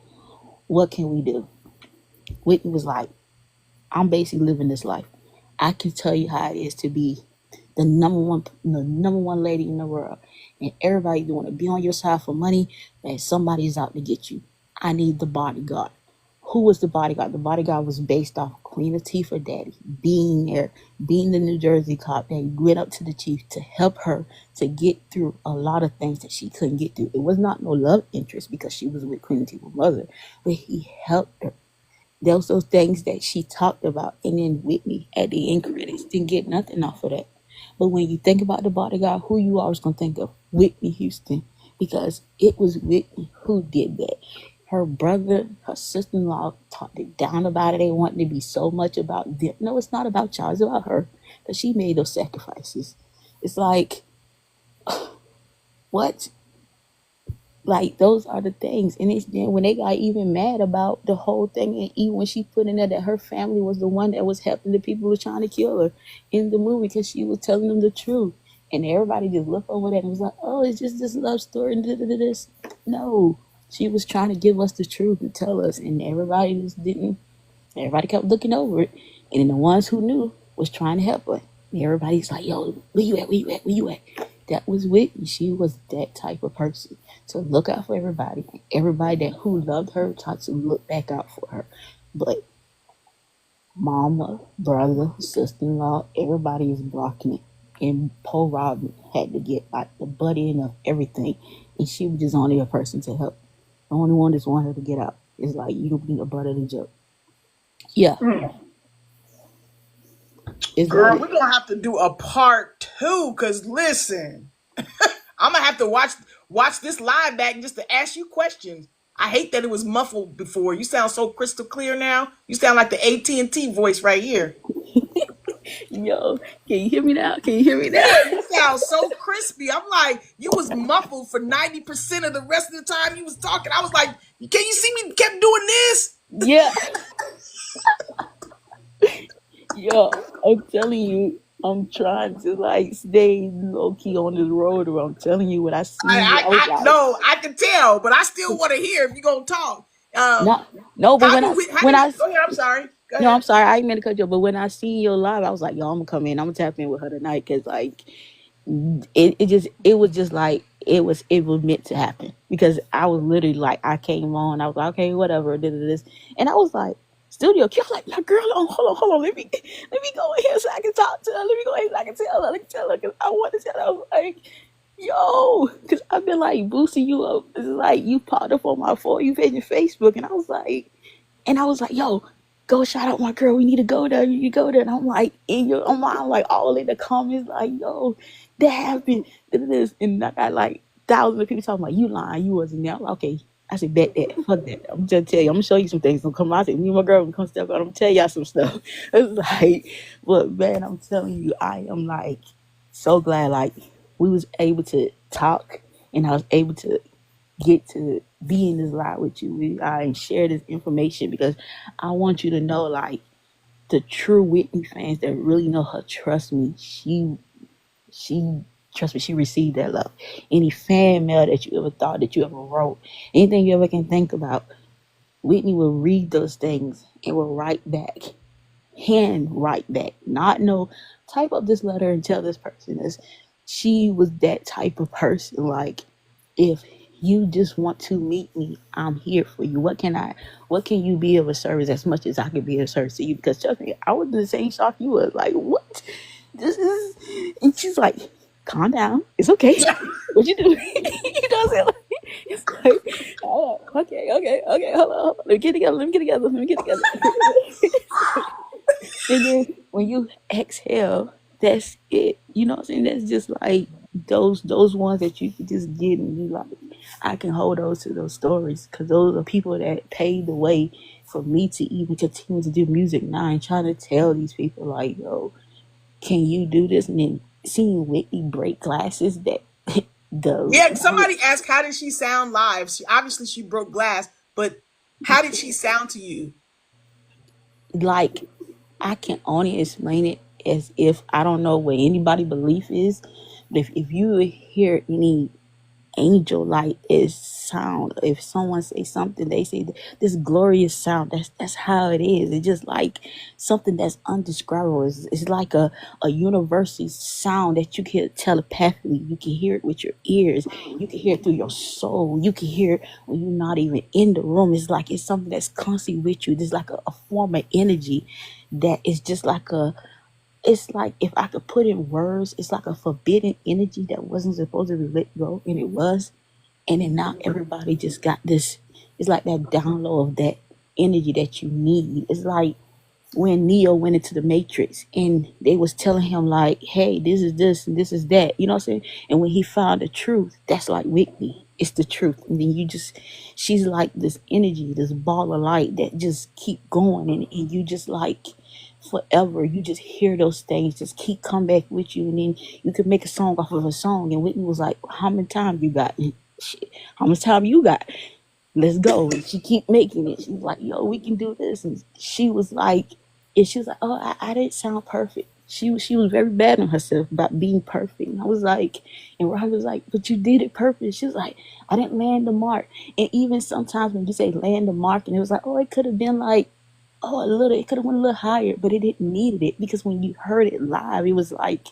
what can we do? Whitney was like, I'm basically living this life. I can tell you how it is to be the number one lady in the world, and everybody want to be on your side for money, and somebody's out to get you. I need the bodyguard. Who was the bodyguard? The bodyguard was based off Queen Latifah daddy being there, being the New Jersey cop that went up to the chief to help her to get through a lot of things that she couldn't get through. It was not no love interest because she was with Queen Latifah's mother, but he helped her. Those things that she talked about, and then Whitney at the end credits didn't get nothing off of that. But when you think about the bodyguard, who you always gonna think of? Whitney Houston, because it was Whitney who did that. Her brother, her sister-in-law talked it down about it. They wanted to be so much about them. No, it's not about y'all. It's about her, because she made those sacrifices. It's like, what? Like, those are the things. And it's then when they got even mad about the whole thing, and even when she put in there that her family was the one that was helping the people who were trying to kill her in the movie because she was telling them the truth. And everybody just looked over that and was like, oh, it's just this love story and this. No, she was trying to give us the truth and tell us. And everybody just didn't. Everybody kept looking over it. And then the ones who knew was trying to help her. And everybody's like, yo, where you at? Where you at? Where you at? That was Whitney. She was that type of person. So look out for everybody. Everybody that who loved her tried to look back out for her. But mama, brother, sister-in-law, everybody is blocking it. And Paul Robin had to get like the butt end of everything. And she was just only a person to help. The only one that's want her to get out. It's like, you don't be a butt of the joke. Yeah, it's Girl, like we're gonna have to do a part two. Cause listen, I'm gonna have to watch this live back just to ask you questions. I hate that it was muffled before. You sound so crystal clear now. You sound like the AT&T voice right here. yo, can you hear me now? Can you hear me now? Yeah, you sound so crispy. I'm like, you was muffled for 90% of the rest of the time you was talking. I was like, can you see me kept doing this? Yeah, yo, I'm telling you, I'm trying to like stay low key on this road. Or I'm telling you, when I seen you, I was I like, no, I can tell, but I still want to hear if you gonna talk. no, no. But How when do I go ahead? I'm sorry. Go no, I'm ahead. sorry, I ain't meant to cut you. Off, but when I seen you live, I was like, yo, I'm gonna come in. I'm gonna tap in with her tonight because like it was just like it was meant to happen because I was literally like I came on, I was like, okay, whatever, this, and I was like, studio Q, I was like, my girl, hold on, let me go in here so I can talk to her, let me go in so I can tell her, because I want to tell her. I was like, yo, because I've been like boosting you up, it's like you popped up on my For You page on Facebook, and I was like, yo, go shout out my girl. We need to go there. You go there. And I'm like, in your I'm like all in the comments, like, yo, that happened. This. And I got like thousands of people talking about you lying. You wasn't there. I'm like, okay. I said, bet that. Fuck that. I'm just tell you, I'm gonna show you some things. I'm come out. I said, me and my girl gonna come step out. I'm gonna tell y'all some stuff. It's like, but man, I'm telling you, I am like so glad like we was able to talk and I was able to get to be in this live with you and share this information because I want you to know, like, the true Whitney fans that really know her, trust me, she trust me, she received that love. Any fan mail that you ever thought that you ever wrote, anything you ever can think about, Whitney will read those things and will write back, hand write back, not no type up this letter and tell this person this. She was that type of person. Like, if you just want to meet me, I'm here for you. What can you be of a service as much as I can be of service to you? Because trust me, I was in the same shock you was. Like, what? This is, and she's like, calm down. It's okay. What you do? You know what I'm saying? Like, it's like, oh, okay. Hold on. Let me get together. And then when you exhale, that's it. You know what I'm saying? That's just like those ones that you can just get and you like, I can hold those to those stories because those are people that paved the way for me to even continue to do music now and trying to tell these people like, yo, can you do this? And then seeing Whitney break glasses that the Yeah, somebody asked how did she sound live? Obviously she broke glass, but how did she sound to you? like I can only explain it as if I don't know what anybody belief is, but if you hear any angel like is sound, if someone say something, they say this glorious sound, that's how it is. It's just like something that's undescribable. It's like a universal sound that you can telepathically, you can hear it with your ears, you can hear it through your soul, you can hear it when you're not even in the room. It's like it's something that's constantly with you. There's like a form of energy that is just like it's like if I could put in words, it's like a forbidden energy that wasn't supposed to be let go, and it was. And then now everybody just got this. It's like that download of that energy that you need. It's like when Neo went into the Matrix and they was telling him like, hey, this is this and this is that. You know what I'm saying? And when he found the truth, that's like Whitney. It's the truth. And then she's like this energy, this ball of light that just keep going. And you just like forever, you just hear those things just keep come back with you. And then you can make a song off of a song. And Whitney was like, how many time you got? Shit, how much time you got? Let's go. And she keep making it. She was like, yo, we can do this. And she was like, oh, I didn't sound perfect. She was very bad on herself about being perfect. And I was like, and Robbie was like, but you did it perfect. She was like, I didn't land the mark. And even sometimes when you say land the mark, and it was like, oh, it could have been like, oh, it could have went a little higher, but it didn't need it because when you heard it live, it was like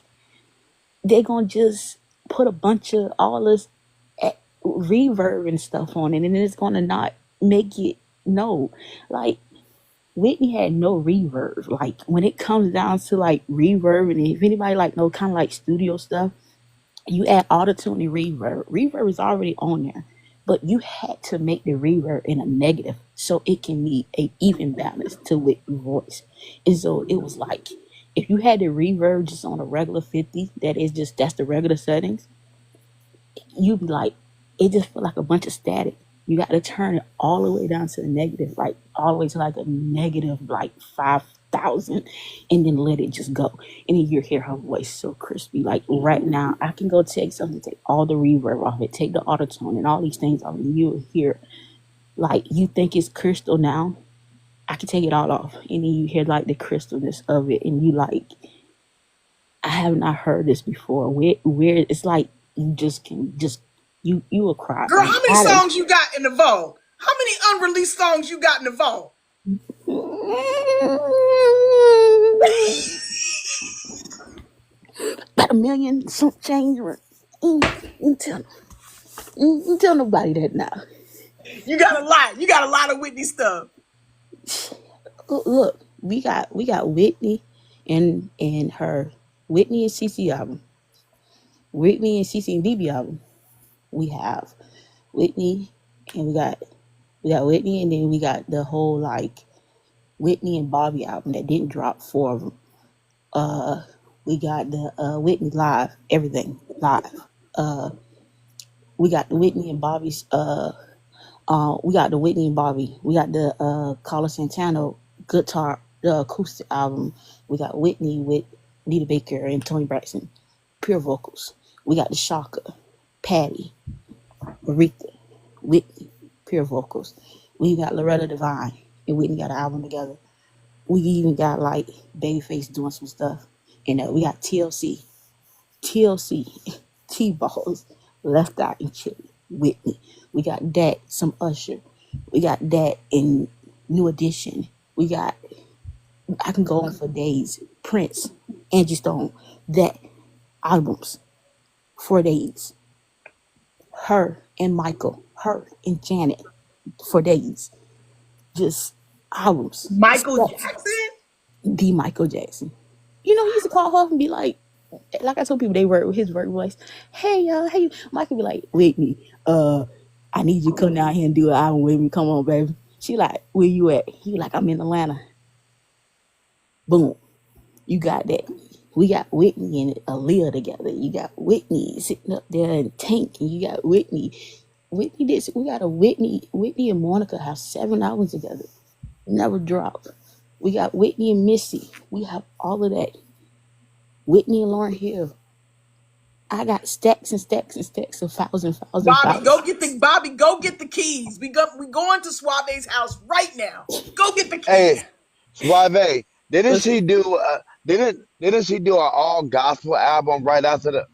they're gonna just put a bunch of all this reverb and stuff on it, and then it's gonna not make it no. Like Whitney had no reverb. Like when it comes down to like reverb, and if anybody like know kind of like studio stuff, you add autotune and reverb. Reverb is already on there, but you had to make the reverb in a negative so it can be a even balance to with your voice. And so it was like if you had the reverb just on a regular 50, that's the regular settings, you'd be like, it just felt like a bunch of static. You got to turn it all the way down to the negative, like all the way to like a negative, like 5,000, and then let it just go. And then you hear her voice so crispy. Like right now, I can go take something, take all the reverb off it, take the autotune and all these things off, and you'll hear, like, you think it's crystal now. I can take it all off, and then you hear like the crystalness of it, and you like, I have not heard this before. Where it's like you just can just you will cry. Girl, Like, how many songs you got in the vault? How many unreleased songs you got in the vault? About 1 million, some change. Tell nobody that now. You got a lot. You got a lot of Whitney stuff. Look, we got Whitney and her Whitney and CC album, Whitney and CC and BB album. We have Whitney, and we got Whitney, and then we got the whole like Whitney and Bobby album that didn't drop, 4 of them. We got the Whitney live, everything live. We got the Whitney and Bobby's. We got the Whitney and Bobby. We got the Carlos Santana guitar, the acoustic album. We got Whitney with Anita Baker and Tony Braxton, pure vocals. We got the Shaka, Patty, Aretha, Whitney, pure vocals. We got Loretta Devine and Whitney got an album together. We even got like Babyface doing some stuff. And we got TLC, T-Balls, Left Eye and Chili, Whitney. We got that, some Usher. We got that in New Edition. We got, I can go on for days, Prince, Angie Stone, that albums, 4 days. Her and Michael, her and Janet, for days. Just albums. Michael Jackson? The Michael Jackson. You know, he used to call her and be like I told people they work with his work voice. Hey, hey, Michael be like, Whitney, I need you to come down here and do an album with me. Come on, baby. She like, where you at? He like, I'm in Atlanta. Boom. You got that. We got Whitney and Aaliyah together. You got Whitney sitting up there in Tank, and you got Whitney. We got a Whitney and Monica have 7 albums together. Never dropped. We got Whitney and Missy. We have all of that. Whitney and Lauryn Hill. I got stacks and stacks and stacks of thousands. Bobby, go get the keys. We going to Suave's house right now. Go get the keys. Hey, Suave, didn't she do an all gospel album right after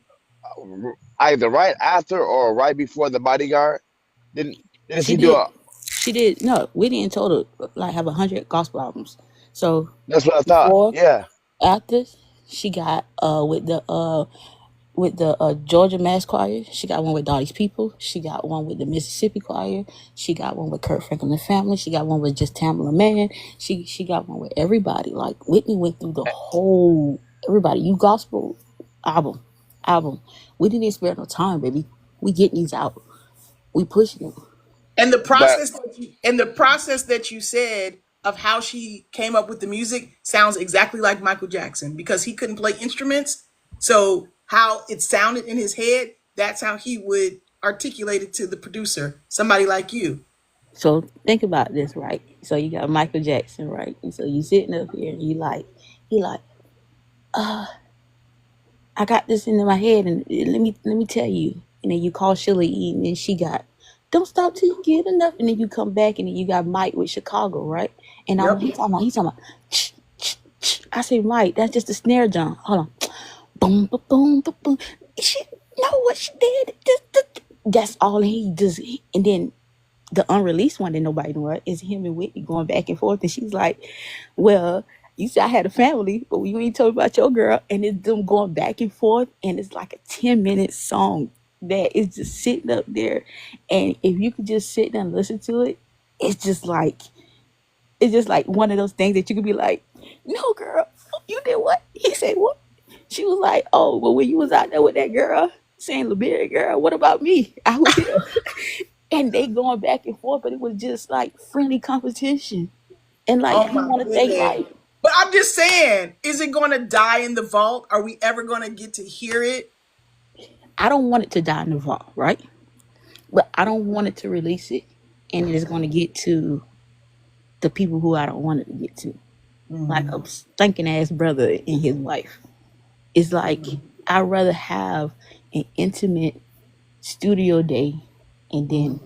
either right after or right before The Bodyguard? Didn't she do a? She did. No, Whitney in total like have 100 gospel albums. So That's what I thought. before, Yeah, after, she got with the Georgia Mass Choir. She got one with Dottie's People. She got one with the Mississippi Choir. She got one with Kurt Franklin Family. She got one with just Tamala Man. She got one with everybody. Like Whitney went through the whole everybody. You gospel album. We didn't spare no time, baby. We getting these out. We pushing them. And the but process that you said of how she came up with the music sounds exactly like Michael Jackson, because he couldn't play instruments. So how it sounded in his head, that's how he would articulate it to the producer, somebody like you. So think about this, right? So you got Michael Jackson, right? And so you sitting up here and he like, I got this into my head, and let me tell you. And then you call Sheila E, and then she got Don't Stop Till You Get Enough, and then you come back, and then you got Mike with Chicago, right? And Yep. he's talking about. I say, Mike, that's just a snare drum. Hold on, boom, boom, boom, boom, boom. She know what she did. That's all he does. And then the unreleased one that nobody know is him and Whitney going back and forth, and she's like, well, you said I had a family, but you ain't told me about your girl. And it's them going back and forth, and it's like a 10-minute song that is just sitting up there. And if you could just sit down and listen to it, it's just like one of those things that you could be like, no, girl, you did what? He said what? She was like, oh, well, when you was out there with that girl, saying Liberia girl, what about me? I was here. and they going back and forth, but it was just like friendly competition. And like Oh you my want to think goodness. like, But I'm just saying, is it going to die in the vault? Are we ever going to get to hear it? I don't want it to die in the vault, right? But I don't want it to release it, and it is going to get to the people who I don't want it to get to, like a stinking ass brother and his wife. It's like I'd rather have an intimate studio day, and then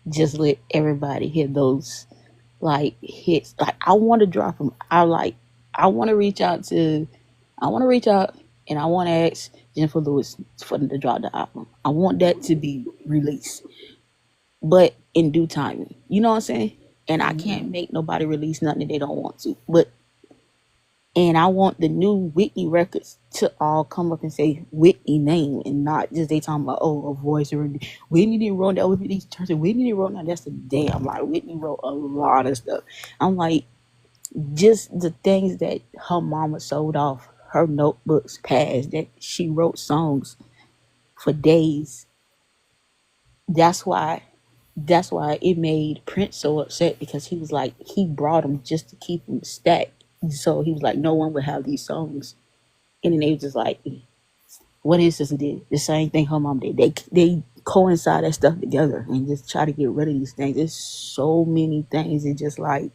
just let everybody hear those like hits. Like I want to drop them. I want to reach out to, I want to reach out and I want to ask Jennifer Lewis for them to drop the album. I want that to be released, but in due timing. You know what I'm saying? And I can't make nobody release nothing that they don't want to. And I want the new Whitney records to all come up and say Whitney name and not just they talking about, oh, a voice or Whitney didn't wrote that with these churches. Whitney didn't wrote that. That's a damn lie. Whitney wrote a lot of stuff. I'm like, just the things that her mama sold off her notebooks past, that she wrote songs for days. That's why it made Prince so upset, because he was like, he brought them just to keep them stacked. So he was like, no one would have these songs. And then they was just like, what his sister did, the same thing her mom did. They coincide that stuff together and just try to get rid of these things. There's so many things. It's just like,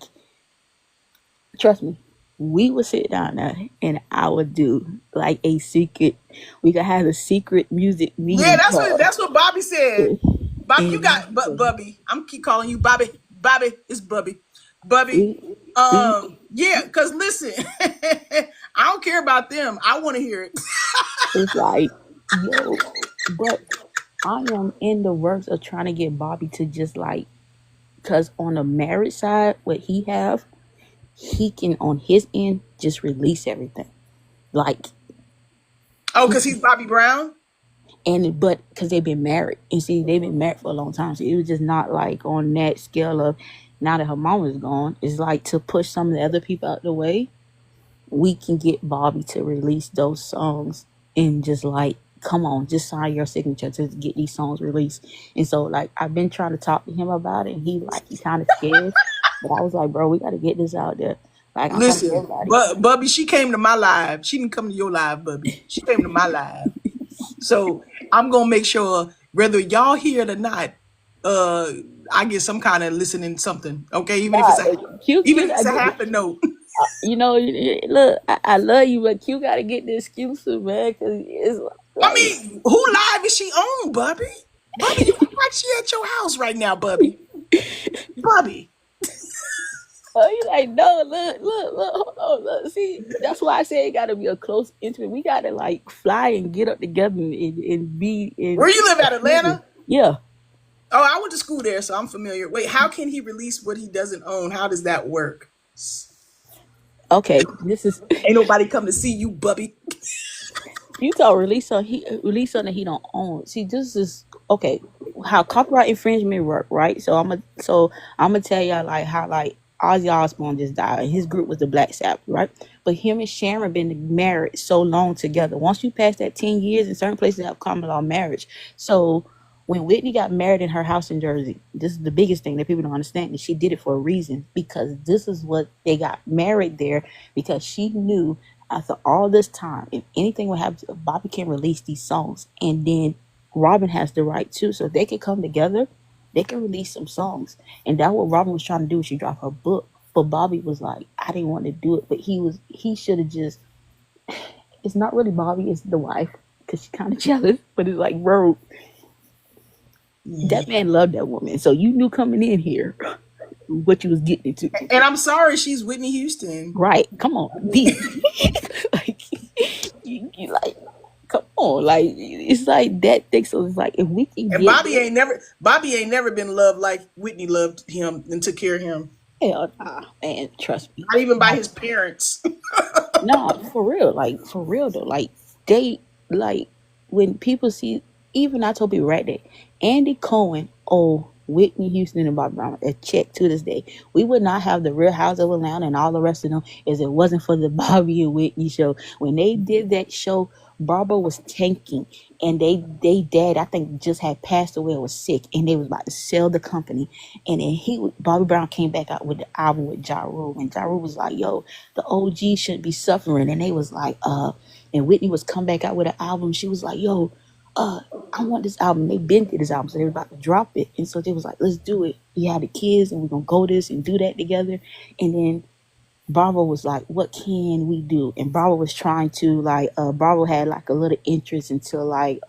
trust me, we would sit down there and I would do like a secret. We could have a secret music meeting. Yeah, that's what Bobby said. Bobby, you got Bubby. I'm keep calling you Bobby. Bobby, it's Bubby. Bubby. Yeah, because listen, I don't care about them. I want to hear it. It's like, yo, but I am in the works of trying to get Bobby to just like, because on the marriage side, what he have, he can on his end just release everything. Like, oh, because he's Bobby Brown? But because they've been married. And see, they've been married for a long time. So it was just not like on that scale of, now that her mom is gone, it's like to push some of the other people out the way, we can get Bobby to release those songs and just like, come on, just sign your signature to get these songs released. And so like, I've been trying to talk to him about it, and he kind of scared. But I was like, bro, we got to get this out there. Like, I'm listen, Bubby, she came to my live. She didn't come to your live, Bubby. She came to my live. So I'm gonna make sure, whether y'all hear it or not, I get some kind of listening something. Okay, even if it's a half a note. You know, look, I love you, but Q got to get the exclusive, man. Cause it's like, I mean, who live is she on, Bubby? Bubby, you look like she at your house right now, Bubby. Bubby. Oh, you like, no, look, hold on, look. See, that's why I say it got to be a close, intimate. We got to like fly and get up together and be in. Where you live at, Atlanta? Yeah. Oh, I went to school there, so I'm familiar. Wait, how can he release what he doesn't own? How does that work? Okay, this is ain't nobody come to see you, Bubby. You told release something that he don't own. See, this is okay. How copyright infringement work, right? So I'm gonna tell y'all like how like Ozzy Osbourne just died, and his group was the Black Sabbath, right? But him and Sharon been married so long together. Once you pass that 10 years, in certain places have common law marriage. So when Whitney got married in her house in Jersey, this is the biggest thing that people don't understand, and she did it for a reason, because this is what they got married there, because she knew after all this time, if anything would happen, Bobby can release these songs, and then Robin has the right too. So if they can come together, they can release some songs. And that's what Robin was trying to do when she dropped her book. But Bobby was like, I didn't want to do it. But he should have just, it's not really Bobby, it's the wife, because she's kind of jealous. But it's like, bro, that man loved that woman. So you knew coming in here what you was getting into. And I'm sorry, she's Whitney Houston. Right. Come on. Be like, you like, come on. Like, it's like that thing. So it's like, if we can and get Bobby ain't never been loved like Whitney loved him and took care of him. Hell nah, man, trust me. Not even by his parents. No, for real though. Like, they, like, when people see, even I told people right there, Andy Cohen, Whitney Houston and Bobby Brown, a check to this day. We would not have the Real House of Atlanta and all the rest of them if it wasn't for the Bobby and Whitney show. When they did that show Barbara was tanking, and they dad, I think, just had passed away or was sick, and they was about to sell the company. And then Bobby Brown came back out with the album with Ja Rule, and Ja Rule was like, "Yo, the OG shouldn't be suffering." And they was like, and Whitney was come back out with an album. She was like, "Yo, I want this album." They been through this album, so they were about to drop it, and so they was like, "Let's do it. We had the kids, and we're gonna go this and do that together." And then Barbara was like, "What can we do?" And Barbara was trying to like, Barbara had like a little interest into like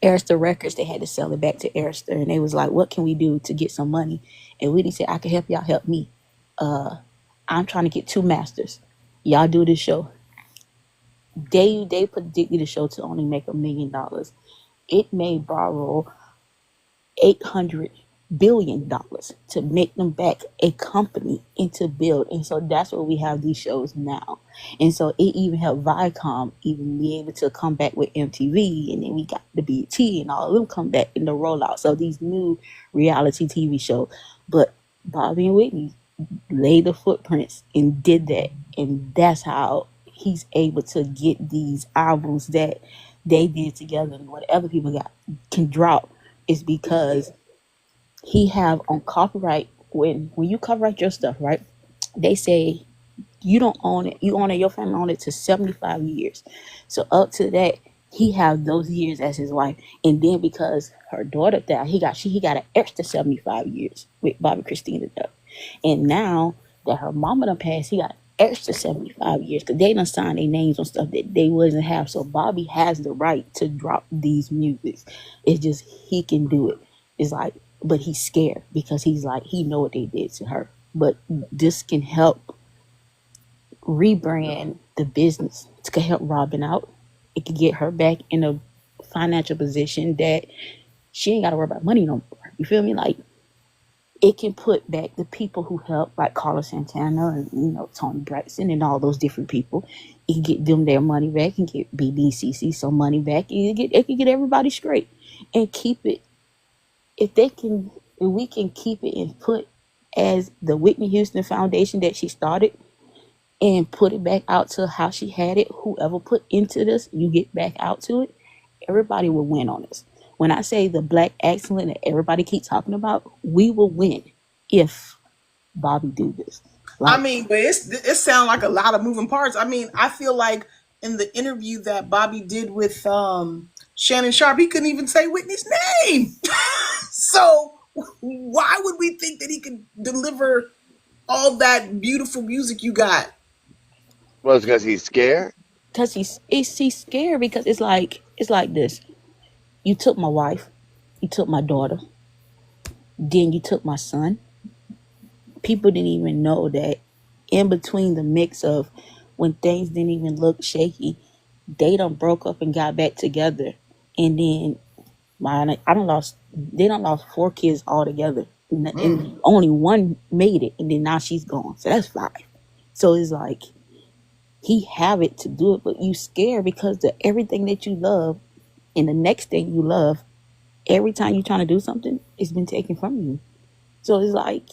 Arista Records. They had to sell it back to Arista, and they was like, "What can we do to get some money?" And Whitney said, "I can help y'all. Help me. I'm trying to get 2 masters. Y'all do this show." They predicted the show to only make $1 million. It made Barbara $800 billion to make them back a company and to build. And so that's where we have these shows now. And so it even helped Viacom even be able to come back with MTV, and then we got the BET and all of them come back in the rollout. So these new reality TV shows. But Bobby and Whitney laid the footprints and did that. And that's how he's able to get these albums that they did together, and whatever people got can drop is because he have on copyright. When you copyright your stuff, right, they say you don't own it, you own it, your family own it to 75 years. So up to that, he have those years as his wife. And then because her daughter died, he got an extra 75 years with Bobby Christina Duck. And now that her mama done passed, he got an extra 75 years because they done signed their names on stuff that they wasn't have. So Bobby has the right to drop these musics. It's just he can do it. It's like, but he's scared because he's like, he know what they did to her. But this can help rebrand the business. It can help Robin out. It can get her back in a financial position that she ain't got to worry about money no more. You feel me? Like, it can put back the people who help, like Carlos Santana and Tony Braxton and all those different people. It can get them their money back and get BBCC some money back. It can get everybody straight and keep it. If we can keep it and put as the Whitney Houston Foundation that she started and put it back out to how she had it, whoever put into this, you get back out to it, everybody will win on this. When I say the black excellence that everybody keep talking about, we will win if Bobby do this. I mean, but it sounds like a lot of moving parts. I mean, I feel like in the interview that Bobby did with Shannon Sharp, he couldn't even say Whitney's name. So why would we think that he could deliver all that beautiful music you got? Well, it's because he's scared. Because he's scared because it's like this. You took my wife, you took my daughter, then you took my son. People didn't even know that in between the mix of when things didn't even look shaky, they done broke up and got back together. And then they done lost 4 kids altogether. And only one made it, and then now she's gone. So that's 5. So it's like he have it to do it, but you scared because the everything that you love and the next thing you love, every time you're trying to do something, it's been taken from you. So it's like,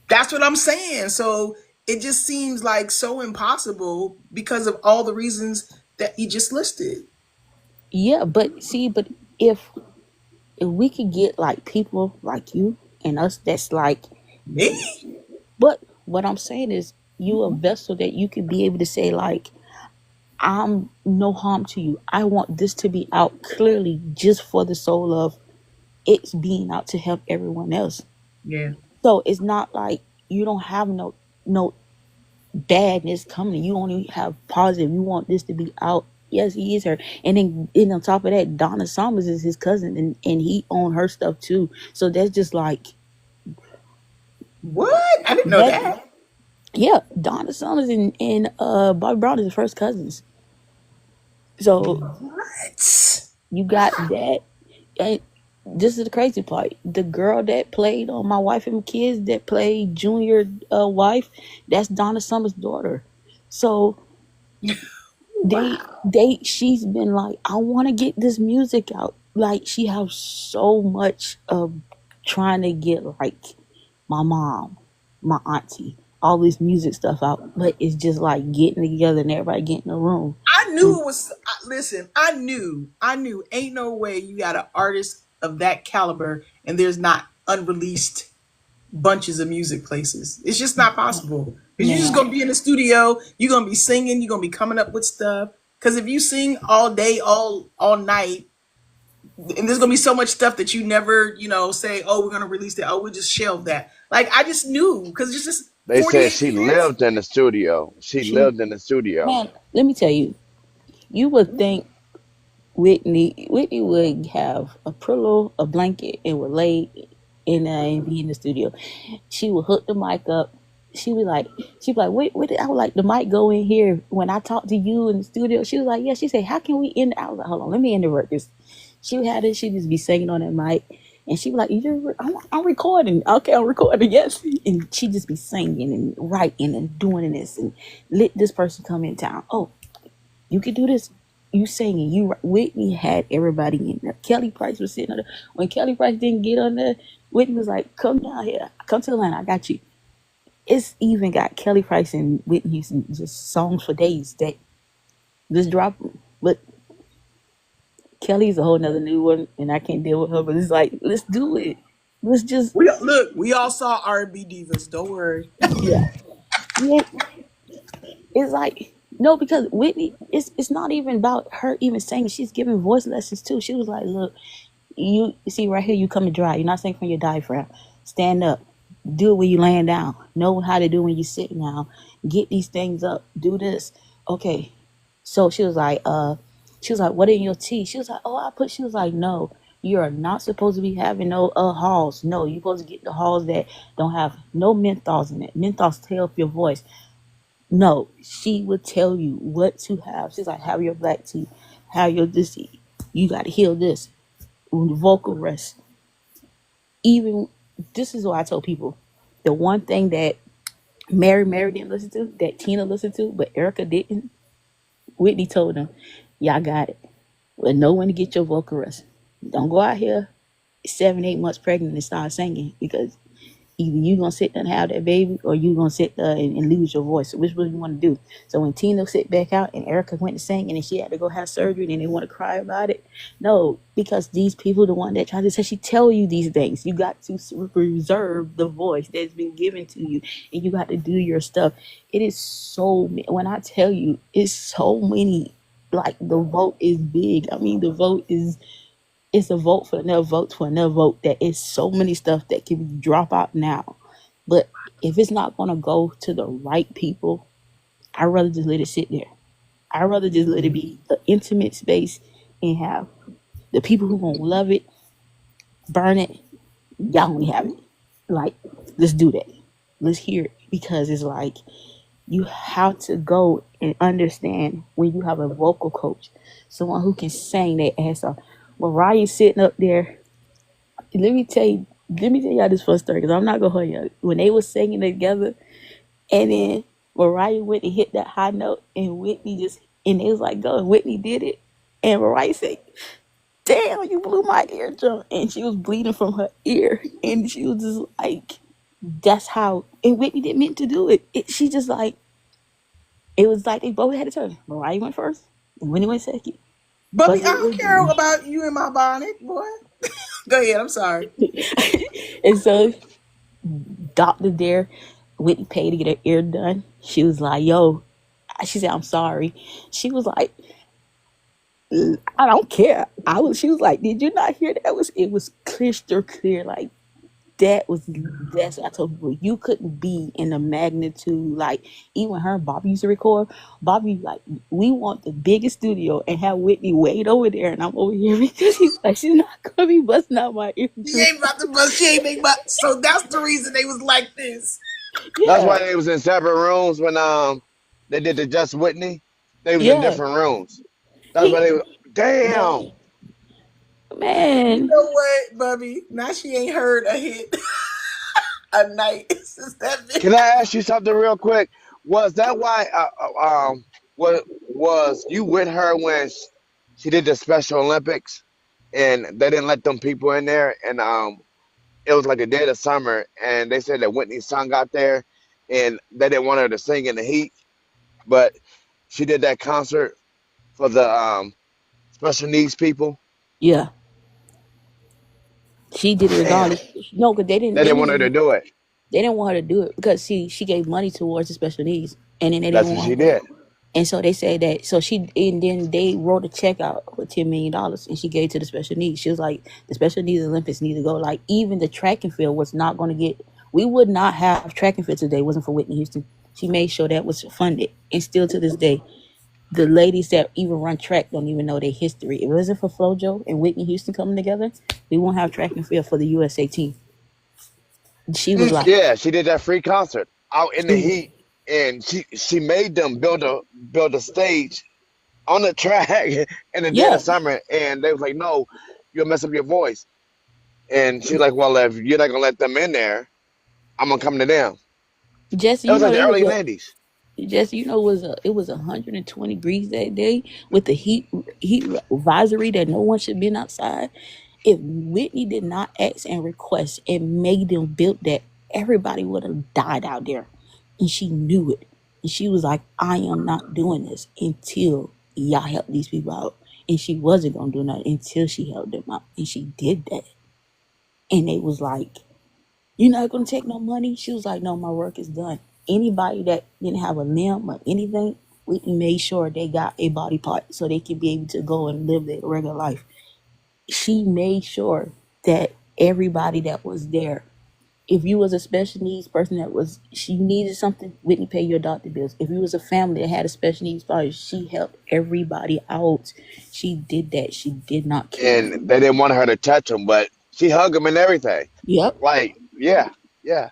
that's what I'm saying. So it just seems like so impossible because of all the reasons that you just listed. yeah, but if we could get like people like you and us that's like Me? but what I'm saying is you a vessel that you could be able to say like, I'm no harm to you. I want this to be out clearly just for the soul of it's being out to help everyone else. Yeah. So it's not like you don't have no badness coming. You only have positive. You want this to be out. Yes, he is her. And then on top of that, Donna Summers is his cousin, and he owned her stuff too. So that's just like, what? I didn't know that. Yeah, Donna Summers and Bobby Brown is the first cousins. So What? you got that. And this is the crazy part. The girl that played on My Wife and Kids, that played Junior wife, that's Donna Summers' daughter. So she's been like, I want to get this music out. Like, she has so much of trying to get like my mom, my auntie, all this music stuff out, but it's just like getting together and everybody getting in the room. I knew it was. Listen, I knew. Ain't no way you got an artist of that caliber and there's not unreleased bunches of music places. It's just not possible. Because you're just Now, gonna be in the studio, you're gonna be singing, you're gonna be coming up with stuff. Because if you sing all day, all night, and there's gonna be so much stuff that you never, say, oh, we're gonna release that. Oh, we'll just shelve that. Like I just knew because it's just They said 48 she years. lived in the studio. She she, lived in the studio. man, let me tell you, you would think Whitney would have a pillow, a blanket, and would lay in there and be in the studio. She would hook the mic up. She'd be like, wait, I would like the mic go in here when I talk to you in the studio. She was like, yeah. She said, how can we end? I was like, hold on, let me interrupt this. She had it. She'd just be singing on that mic, and she'd be like, I'm recording. Okay, I'm recording. Yes, and she'd just be singing and writing and doing this and let this person come in town. Oh, you could do this. You singing. Whitney had everybody in there. Kelly Price was sitting on there. When Kelly Price didn't get on there, Whitney was like, come down here. Come to the line. I got you. It's even got Kelly Price and Whitney Houston just songs for days that just drop them. But Kelly's a whole nother new one, and I can't deal with her. But it's like, let's do it. Let's just, We all saw R&B divas. Don't worry. yeah. Yeah. It's like, no, because Whitney, it's not even about her even singing. She's giving voice lessons too. She was like, look, you see right here, you coming dry. You're not singing from your diaphragm. Stand up. Do it when you laying down. Know how to do when you sitting down. Get these things up. Do this. Okay. So she was like, what in your tea? She was like, oh, she was like, no, you are not supposed to be having no halls. No, you're supposed to get the halls that don't have no menthols in it. Menthols tear up your voice. No, she would tell you what to have. She's like, have your black tea, have your this tea. You got to heal this. Vocal rest. Even, this is what I told people. The one thing that Mary didn't listen to, that Tina listened to, but Erica didn't, Whitney told them, y'all got it. Well, know when to get your vocal rest. Don't go out here 7, 8 months pregnant and start singing, because either you gonna sit there and have that baby, or you gonna sit there and lose your voice. So which one you want to do? So when Tina sit back out and Erica went to sing and then she had to go have surgery and they want to cry about it, no, because these people, the one that tried to say, she tell you these things. You got to reserve the voice that's been given to you, and you got to do your stuff. It is so when I tell you, it's so many. Like, the vote is big. I mean, the vote is. It's a vote for another vote for another vote. That is so many stuff that can drop out now. But if it's not going to go to the right people, I'd rather just let it sit there. I'd rather just let it be an intimate space and have the people who going to love it, burn it, y'all only have it. Like, let's do that. Let's hear it. Because it's like, you have to go and understand when you have a vocal coach, someone who can sing their ass off. Mariah's sitting up there. Let me tell y'all this first story, because I'm not gonna hurt you. When they were singing together, and then Mariah went and hit that high note, and and it was like, go, and Whitney did it, and Mariah said, "Damn, you blew my eardrum," and she was bleeding from her ear, and she was just like, "That's how." And Whitney didn't mean to do it. She just like, it was like they both had a turn. Mariah went first, and Whitney went second. Bubby, But I don't care about you in my bonnet, boy. Go ahead. I'm sorry. and so Dr. Dare, Whitney paid to get her ear done. She was like, yo, she said, I'm sorry. She was like, I don't care. She was like, did you not hear that? It was crystal clear. Like, that's what I told people. You couldn't be in the magnitude, like, even her and Bobby used to record. Bobby, like, we want the biggest studio and have Whitney wait over there, and I'm over here because he's like, she's not gonna be busting out my ear. She ain't about to bust. She ain't make but. So that's the reason they was like this. That's Yeah, why they was in separate rooms when they did the Just Whitney. They was in yeah. different rooms. That's why He, they was, damn. man, You man, know what, Bubby? Now she ain't heard a hit a night since that Can video. I ask you something real quick? Was that why was you with her when she did the Special Olympics and they didn't let them people in there, and it was like the dead of summer, and they said that Whitney's son got there and they didn't want her to sing in the heat, but she did that concert for the special needs people. Yeah, she did it Damn, regardless. No, because they didn't want her to do it. they didn't want her to do it because she gave money towards the special needs, and then they That's didn't what she want her. did. And so they say that so she and then they wrote a check out for $10 million and she gave to the special needs. She was like, the special needs Olympics need to go. Like even the track and field was not going to get. We would not have track and field today wasn't for Whitney Houston. She made sure that was funded, and still to this day, the ladies that even run track don't even know their history. If it wasn't for FloJo and Whitney Houston coming together, we won't have track and field for the USA team. She was like, Yeah, she did that free concert out in the she, heat, and she made them build a stage on the track in the dead yeah, of summer, and they was like, "No, you'll mess up your voice." And she's like, "Well, if you're not gonna let them in there, I'm gonna come to them." Jesse, It you was know like the they was early a '90s, Just it was 120 degrees that day with the heat advisory that no one should been outside. If Whitney did not ask and request and made them build that, everybody would have died out there, and she knew it. And she was like, "I am not doing this until y'all help these people out." And she wasn't gonna do nothing until she helped them out, and she did that. And they was like, "You're not gonna take no money?" She was like, "No, my work is done." Anybody that didn't have a limb or anything, we made sure they got a body part so they could be able to go and live their regular life. She made sure that everybody that was there, if you was a special needs person that was she needed something, Whitney pay your doctor bills. If you was a family that had a special needs person, she helped everybody out. She did that. She did not care. and they didn't want her to touch them, but she hugged them and everything. Yep. Like, yeah, yeah.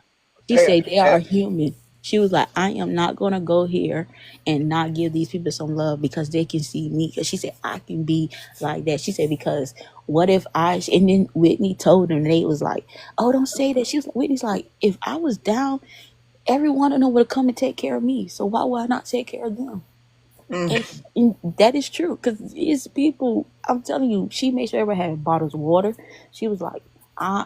She said they And are human. She was like, I am not gonna go here and not give these people some love because they can see me. Because she said I can be like that. She said because what if I? And then Whitney told them, and they was like, oh, don't say that. She was Whitney's like, if I was down, every one of them would come and take care of me. So why would I not take care of them? And that is true because it's people. I'm telling you, she made sure everybody had bottles of water. She was like,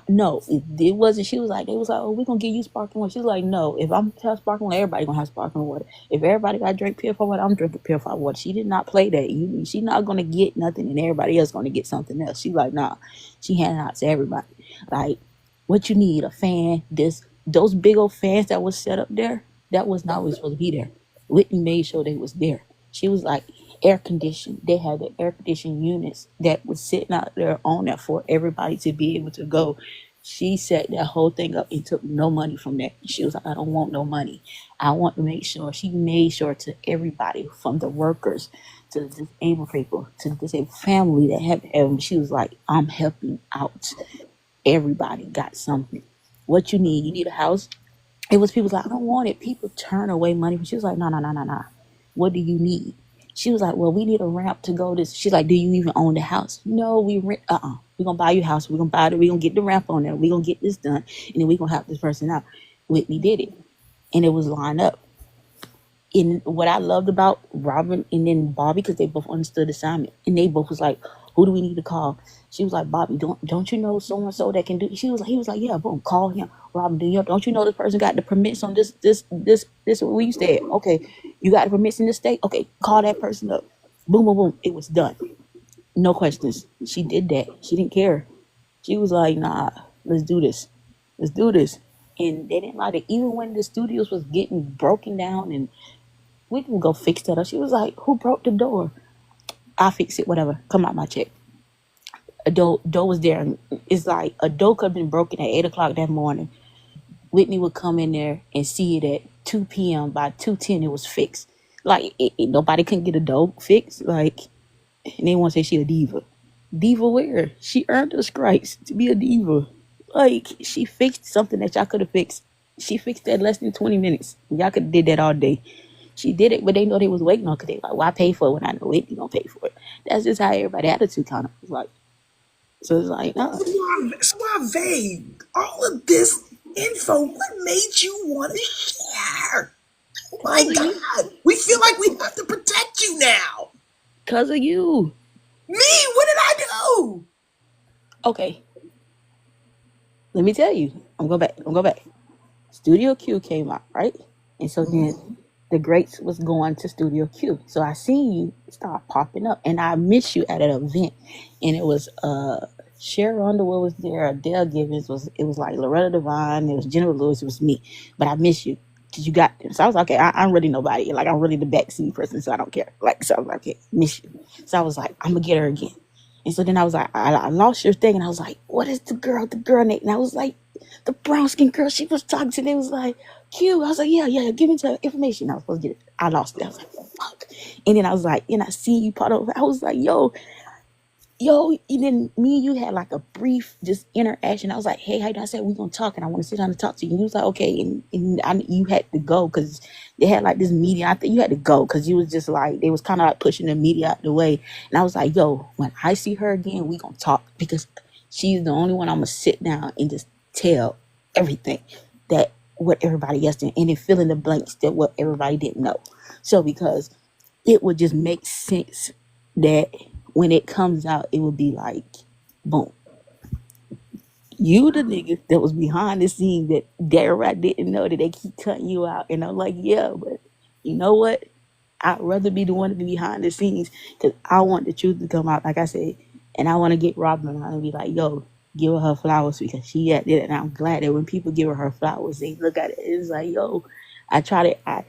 no, it wasn't. She was like, they was like, oh, we're gonna give you sparkling water. She was like, no, if I'm have sparkling water, everybody gonna have sparkling water. If everybody got to drink purified water, I'm drinking purified water. She did not play that. She not gonna get nothing, and everybody else gonna get something else. She like, nah, she handed out to everybody. Like, what you need, a fan? Those big old fans that was set up there, that was not really supposed to be there. Whitney made sure they was there. She was like air conditioned. They had the air conditioned units that was sitting out there on that for everybody to be able to go. She set that whole thing up and took no money from that. She was like, I don't want no money. I want to make sure. She made sure to everybody, from the workers to the disabled people to the disabled family that have. She was like, I'm helping out. Everybody got something. What you need? You need a house? It was people like, I don't want it. People turn away money. She was like, no, no, no, no, no. What do you need? She was like, well, we need a ramp to go this. She's like, do you even own the house? No, we rent. We're going to buy your house. We're going to buy it. We're going to get the ramp on there. We're going to get this done. And then we're going to help this person out. Whitney did it. And it was lined up. And what I loved about Robin and then Bobby, because they both understood the assignment. And they both was like, who do we need to call? She was like, Bobby, don't you know so and so that can do? He was like, yeah, boom, call him. Robin, don't you know this person got the permits on this where you stay at? Okay, you got the permits in this state? Okay, call that person up. Boom, boom, boom. It was done. No questions. She did that. She didn't care. She was like, nah, let's do this. Let's do this. And they didn't like it. Even when the studios was getting broken down and we didn't go fix that up. She was like, who broke the door? I fix it, whatever. Come out my check. A door was there. And it's like a door could have been broken at 8 o'clock that morning. Whitney would come in there and see it at 2 p.m. By 2:10, it was fixed. Like, nobody couldn't get a door fixed. Like, and they want to say she a diva. Diva where? She earned her stripes to be a diva. Like, she fixed something that y'all could have fixed. She fixed that less than 20 minutes. Y'all could have did that all day. She did it, but they know they was waiting on because they like, why pay for it when I know Whitney gonna pay for it? That's just how everybody attitude kind of was like. So it's like, no. Suave, all of this info, what made you want to share? My God, we feel like we have to protect you now. Because of you. Me? What did I do? Okay. Let me tell you. I'm going back. Studio Q came out, right? And so then the greats was going to Studio Q. So I seen you start popping up, and I missed you at an event, and it was Cheryl Underwood was there, Adele Givens was, it was like Loretta Devine, it was Jennifer Lewis, it was me, but I miss you because you got them. So I was like, okay, I'm really nobody. Like, I'm really the backseat person, so I don't care. Like, so I was like, okay, miss you. So I was like, I'm gonna get her again. And so then I was like, I lost your thing, and I was like, what is the girl name? And I was like, the brown skin girl, she was talking to me. It was like, Q. I was like, yeah, give me the information. I was supposed to get it. I lost it. I was like, fuck. And then I was like, and I see you part of, I was like, yo, and then me and you had like a brief just interaction. I was like, hey, how you doing? I said, we're gonna talk, and I want to sit down and talk to you. And you was like, okay, and you had to go because they had like this media. I think you had to go because you was just like, they was kind of like pushing the media out the way. And I was like, yo, when I see her again, we gonna talk because she's the only one I'm gonna sit down and just tell everything that what everybody else did, and then fill in the blanks that what everybody didn't know. So because it would just make sense that when it comes out, it would be like, boom. You the nigga that was behind the scene that everybody didn't know that they keep cutting you out. And I'm like, yeah, but you know what? I'd rather be the one to be behind the scenes because I want the truth to come out, like I said. And I want to get Robin on and be like, yo, give her flowers because she did it. And I'm glad that when people give her flowers, they look at it. It's like, yo, I try to,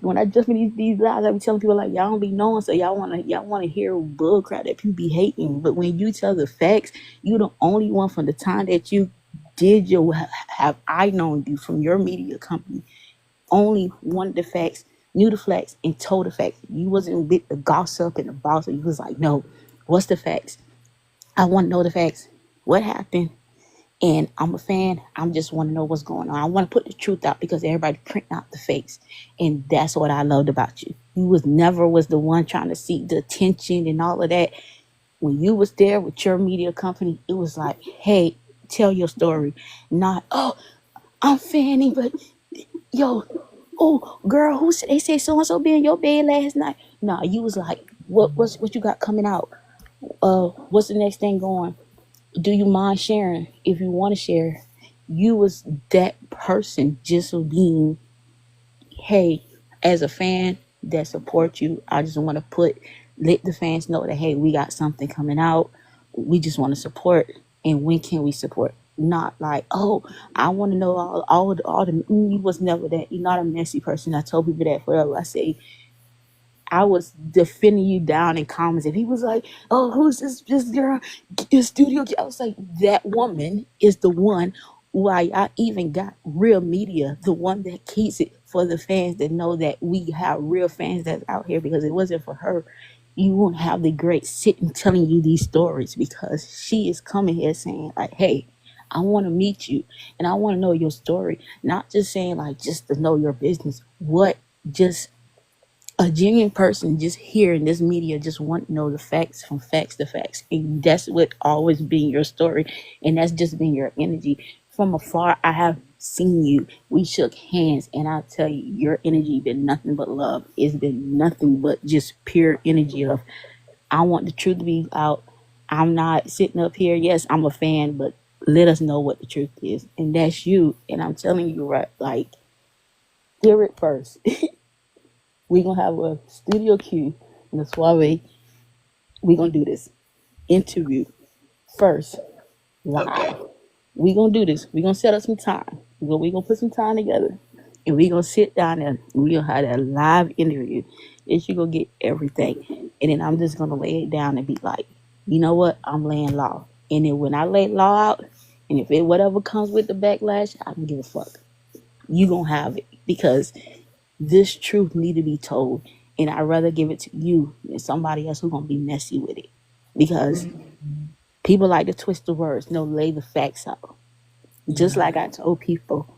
when I just meet these lives, I be telling people like, y'all don't be knowing, so y'all wanna hear bull crap that people be hating. But when you tell the facts, you the only one from the time that you did have I known you from your media company, only wanted the facts, knew the facts, and told the facts. You wasn't with the gossip and the boss. You was like, no, what's the facts? I want to know the facts. What happened? And I'm a fan. I just want to know what's going on. I want to put the truth out because everybody print out the fakes. And that's what I loved about you. You was never was the one trying to seek the attention and all of that. When you was there with your media company, it was like, hey, tell your story. Not, oh, I'm fanning, but yo, oh, girl, they say so-and-so be in your bed last night. No, you was like, what you got coming out? What's the next thing going? Do you mind sharing if you want to share? You was that person just being, hey, as a fan that supports you, I just want to let the fans know that, hey, we got something coming out. We just want to support. And when can we support? Not like, oh, I want to know all the, you was never that. You're not a messy person. I told people that forever. I say, I was defending you down in comments, and he was like, "Oh, who's this girl in studio?" I was like, "That woman is the one why I even got real media, the one that keeps it for the fans that know that we have real fans that's out here. Because it wasn't for her, you won't have the great sitting telling you these stories because she is coming here saying like, hey." I want to meet you and I want to know your story. Not just saying like just to know your business. What just a genuine person just hearing this media just want to know the facts from facts to facts. And that's what always been your story. And that's just been your energy. From afar, I have seen you. We shook hands and I tell you, your energy been nothing but love. It's been nothing but just pure energy of, I want the truth to be out. I'm not sitting up here. Yes, I'm a fan, but let us know what the truth is. And that's you. And I'm telling you, right, like, hear it first. We're going to have a Studio Q and a Suavay. We're going to do this interview first live. Okay. We're going to do this. We're going to set up some time. We're going to put some time together. And we're going to sit down there and we're going to have that live interview. And you're going to get everything. And then I'm just going to lay it down and be like, you know what? I'm laying law. And then when I lay law out, and if it whatever comes with the backlash, I don't give a fuck. You going to have it because this truth need to be told. And I'd rather give it to you than somebody else who's going to be messy with it. Because people like to twist the words. No, lay the facts out. Just like I told people.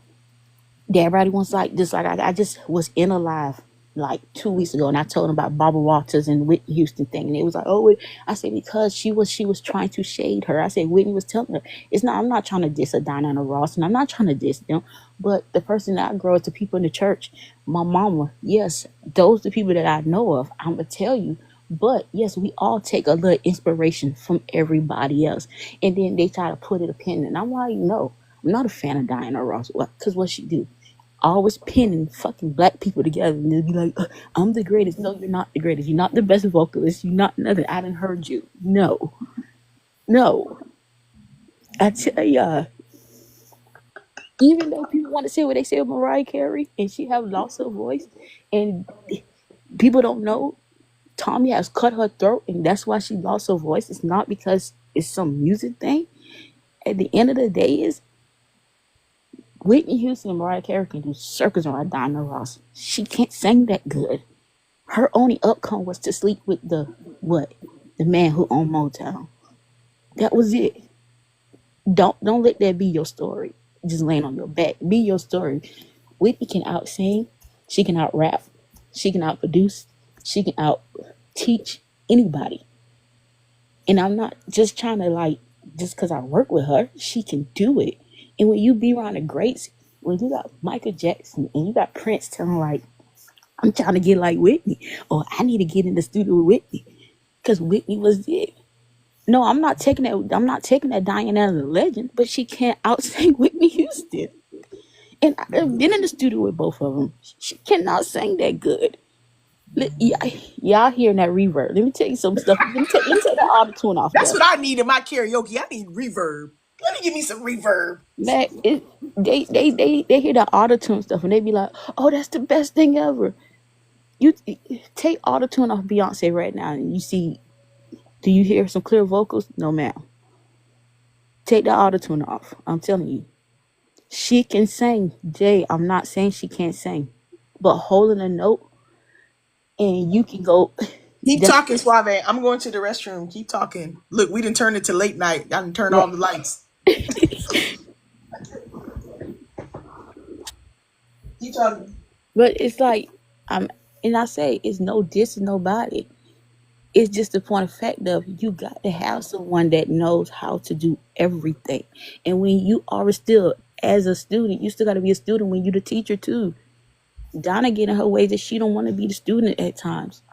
Everybody wants like, just like I just was in a live like 2 weeks ago, and I told them about Barbara Walters and Whitney Houston thing, and it was like, oh, I said because she was trying to shade her. I said Whitney was telling her, I'm not trying to diss a Diana Ross, and I'm not trying to diss them, but the person that I grow is the people in the church, my mama. Yes, those are the people that I know of. I'm gonna tell you. But yes, we all take a little inspiration from everybody else, and then they try to put it a pin. And I'm like, no, I'm not a fan of Diana Ross. Because what she do? always pinning fucking black people together, and they'll be like, I'm the greatest. No, you're not the greatest. You're not the best vocalist. You're not nothing. I done heard you. No. No. I tell ya, even though people want to say what they say with Mariah Carey and she have lost her voice, and people don't know Tommy has cut her throat and that's why she lost her voice. It's not because it's some music thing. At the end of the day, is Whitney Houston and Mariah Carey can do circles around Diana Ross. She can't sing that good. Her only outcome was to sleep with the man who owned Motown. That was it. Don't let that be your story. Just laying on your back. Be your story. Whitney can out sing. She can out rap. She can out produce. She can out teach anybody. And I'm not just trying to like just because I work with her. She can do it. And when you be around the greats, when you got Michael Jackson and you got Prince telling like, I'm trying to get like Whitney, or I need to get in the studio with Whitney, because Whitney was it. No, I'm not taking that. I'm not taking that Diana as a legend, but she can't outsing Whitney Houston. And I've been in the studio with both of them. She cannot sing that good. Y'all hearing that reverb? Let me tell you some stuff. Let me take the auto tune off. That's There. what I need in my karaoke. I need reverb. Let me give me some reverb. Man, they hear the auto tune stuff and they be like, "Oh, that's the best thing ever." You take auto tune off Beyonce right now, and you see. Do you hear some clear vocals? No, ma'am. Take the auto tune off. I'm telling you. She can sing. Jay, I'm not saying she can't sing. But holding a note and you can go. Keep talking, Suave. I'm going to the restroom. Keep talking. Look, we didn't turn it to late night. I didn't turn all the lights. Keep talking. But it's like, and I say, it's no diss to nobody. It's just the point of fact of you got to have someone that knows how to do everything. And when you are still, as a student, you still got to be a student when you're the teacher too. Donna get in her way that she don't want to be the student at times.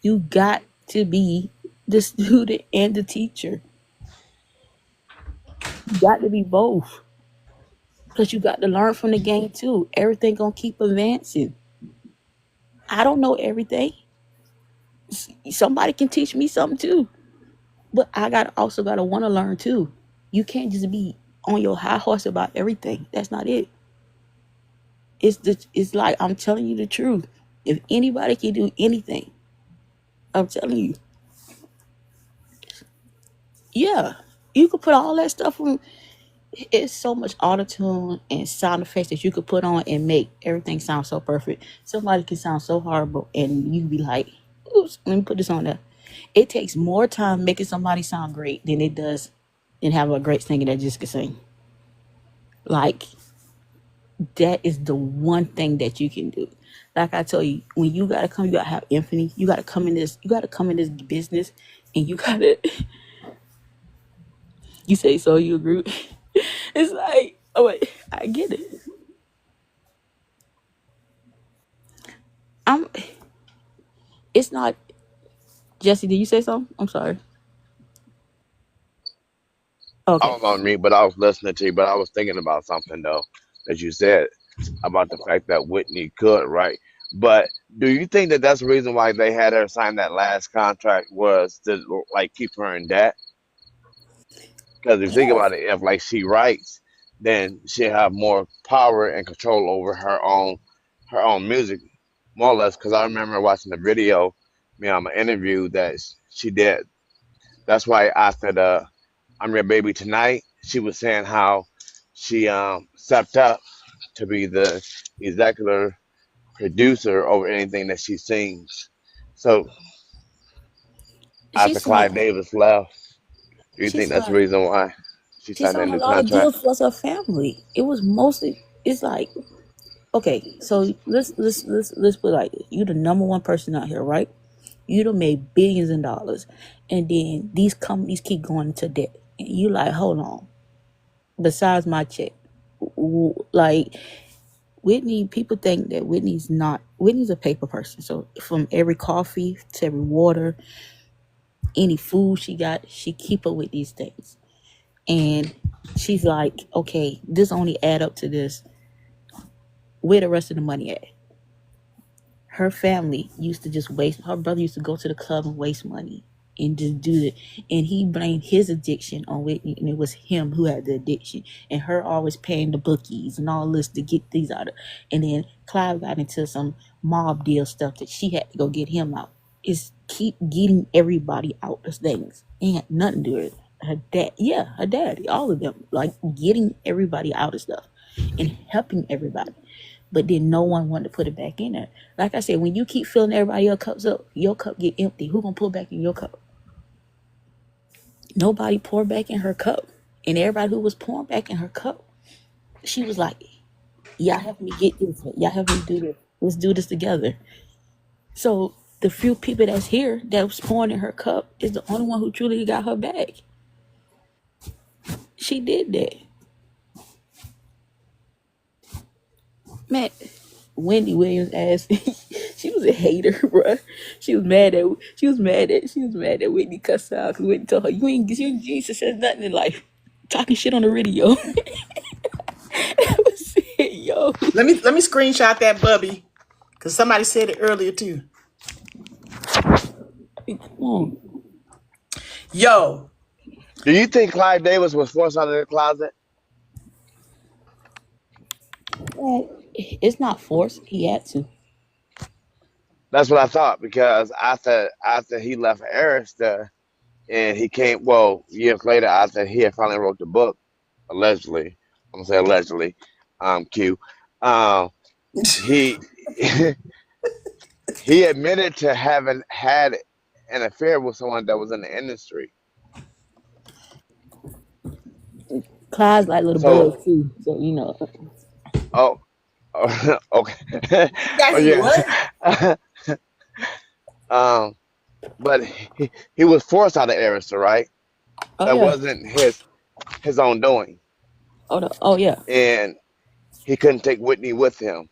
You got to be the student and the teacher. You got to be both. Because you got to learn from the game too. Everything gonna keep advancing. I don't know everything. Somebody can teach me something too. But I also gotta want to learn too. You can't just be on your high horse about everything. That's not it. It's like I'm telling you the truth. If anybody can do anything, I'm telling you, yeah, you could put all that stuff on. It's so much autotune and sound effects that you could put on and make everything sound so perfect. Somebody can sound so horrible and you be like, oops, let me put this on there. It takes more time making somebody sound great than it does and have a great singer that just can sing. Like, that is the one thing that you can do. Like I tell you, when you gotta come, you gotta have infinity. You gotta come in this business and you gotta you say so, you agree? It's like, oh wait, I get it. It's not Jesse, did you say something? I'm sorry. I Okay. was on mute, but I was listening to you. But I was thinking about something though that you said about the fact that Whitney could, right? But do you think that that's the reason why they had her sign that last contract was to like keep her in debt? Because if you think Yeah. about it, if like she writes, then she'll have more power and control over her own music, more or less. Because I remember watching the video, an interview that she did. That's why after the "I'm Your Baby Tonight," she was saying how she stepped up to be the executive producer over anything that she sings. So She after Clive signed Davis left, do you she think that's the signed reason why she she signed that signed a new lot of contract? deals plus her family. It was mostly it's like okay, so let's put it like this. You the number one person out here, right? You done made billions in dollars. And then these companies keep going into debt. And you like, hold on. Besides my check. Like Whitney, people think that Whitney's a paper person. So from every coffee to every water, any food she got, she keep up with these things. And she's like, okay, this only add up to this. Where the rest of the money at? Her family used to just waste. Her brother used to go to the club and waste money and just do it. And he blamed his addiction on Whitney, and it was him who had the addiction. And her always paying the bookies and all this to get these out of. And then Clive got into some mob deal stuff that she had to go get him out. Is keep getting everybody out of things. Ain't nothing to do with it. Her dad, yeah, her daddy, all of them, like getting everybody out of stuff and helping everybody. But then no one wanted to put it back in there. Like I said, when you keep filling everybody else's cups up, your cup get empty. Who gonna pull back in your cup? Nobody poured back in her cup. And everybody who was pouring back in her cup, she was like, y'all help me get this. Y'all help me do this. Let's do this together. So the few people that's here that was pouring in her cup is the only one who truly got her back. She did that. Man, Wendy Williams asked, she was a hater, bruh. She was mad that Whitney cussed her out because Whitney told her, you ain't success nothing in life. Talking shit on the radio. That was it, yo. Let me screenshot that, Bubby, because somebody said it earlier too. Come on. Yo, Do you think Clive Davis was forced out of the closet? It's not forced. He had to. That's what I thought because after he left Arista and he came, well, years later after he had finally wrote the book, allegedly, I'm gonna say allegedly, Q, he he admitted to having had an affair with someone that was in the industry. Clive's like little So, boys too, so you know. oh, okay, guys, oh what? yeah, um, but he was forced out of Arista, right? Oh That yeah. wasn't his own doing, Oh yeah. and he couldn't take Whitney with him,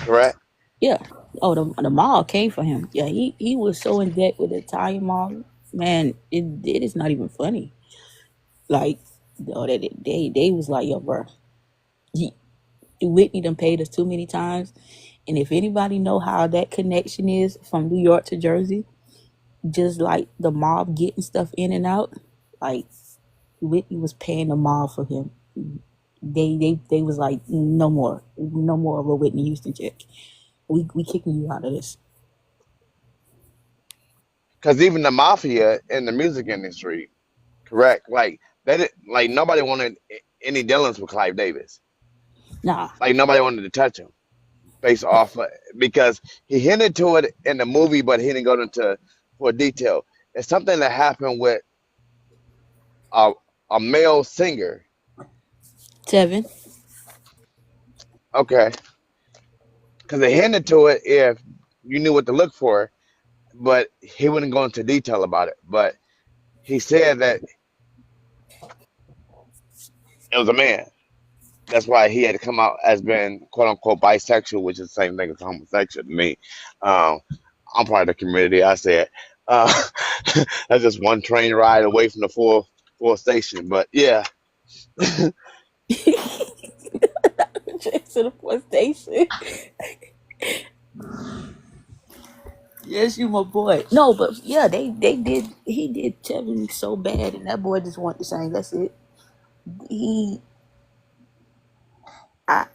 correct? Yeah. Oh, the mall came for him. Yeah, he was so in debt with the Italian mall. Man, it is not even funny. Like, oh, they was like, yo, bro, Whitney done paid us too many times. And if anybody know how that connection is from New York to Jersey, just like the mob getting stuff in and out, like Whitney was paying the mob for him. They was like, no more of a Whitney Houston check. We kicking you out of this. Because even the mafia in the music industry, correct? Like they did, like nobody wanted any dealings with Clive Davis. Nah, Like nobody wanted to touch him based off because he hinted to it in the movie, but he didn't go into for detail. It's something that happened with a a male singer. Tevin. Okay, because they hinted to it if you knew what to look for, but he wouldn't go into detail about it. But he said that it was a man. That's why he had to come out as being quote unquote bisexual, which is the same thing as homosexual to me. Um, I'm part of the community. I said uh, that's just one train ride away from the full station. But yeah, To the fourth station. Yes, you my boy. No, but yeah, they did. He did Tevin so bad, and that boy just wanted to sing. That's it. He,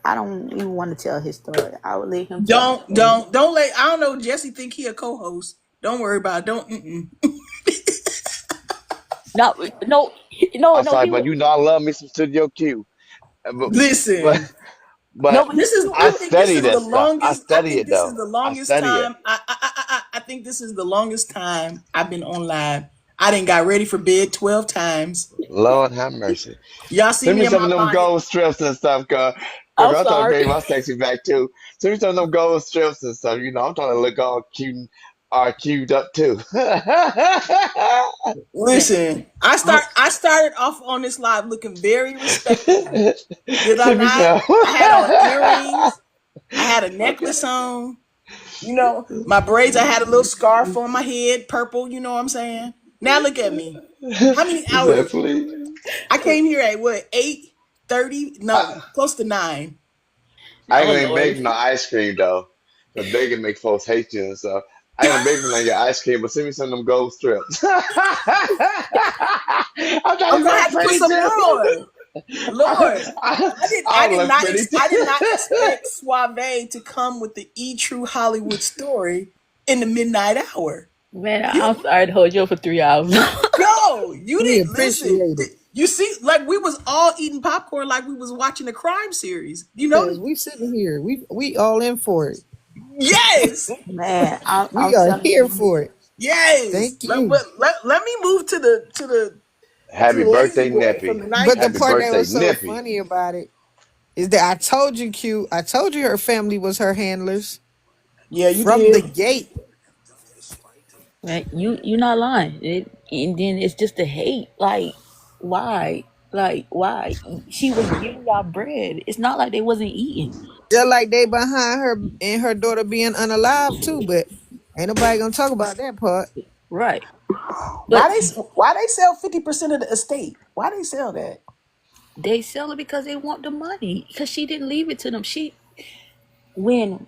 I don't even want to tell his story. I would let him tell his story. Don't let. I don't know. Jesse think he a co-host. Don't worry about it. Don't. No, no, no, I'm no. sorry, He but was you know I love me some Studio Q. Listen. But but no, but he This is. was I I good. think this study is the this stuff. I longest. I study think it this is though. the I longest study it. time. I think this is the longest time I've been on live. I didn't got ready for bed 12 times. Lord have mercy. Y'all see Send me me in some of my them bonnet. gold strips and stuff, cause I'm I'm trying to sorry. pay my sexy back too. Send me some of them gold strips and stuff. You know, I'm trying to look all cute, all queued up too. Man, Listen, I'm, I started off on this live looking very respectable. Did I Send me not? some. I had on earrings. I had a necklace on. You know, my braids. I had a little scarf on my head, purple. You know what I'm saying? Now look at me. How many He said, hours? please. I came here at what 8:30? No, I, close to 9. I ain't Oh gonna Lord. make no ice cream though, cause they can make folks hate you and stuff. I ain't gonna make no your ice cream, but send me some of them gold strips. I'm trying I'm to gonna look have to put pretty some too. more. Lord, I look pretty I did not too. expect Suave to come with the True Hollywood story in the midnight hour. Man, You I'm sorry to hold you up for 3 hours. no, you We didn't listen. appreciate it You see, like we was all eating popcorn like we was watching a crime series. You because know? we sitting here. We all in for it. Yes. Man, I'm We are telling here you, for it. Yes. Thank you. Let me move to Happy the lazy birthday, boy from Nippy. the But the Happy nineties. part that birthday, was so Nippy. funny about it is that I told you, Q. I told you her family was her handlers Yeah, you from the did. gate. Right? You're not lying. And then it's just the hate. Like, why? Like, why? She was giving y'all bread. It's not like they wasn't eating. Just like they behind her and her daughter being unalive too. But ain't nobody gonna talk about that part. Right. But Why they sell 50% of the estate? Why they sell that? they sell it because they want the money. Because she didn't leave it to them. When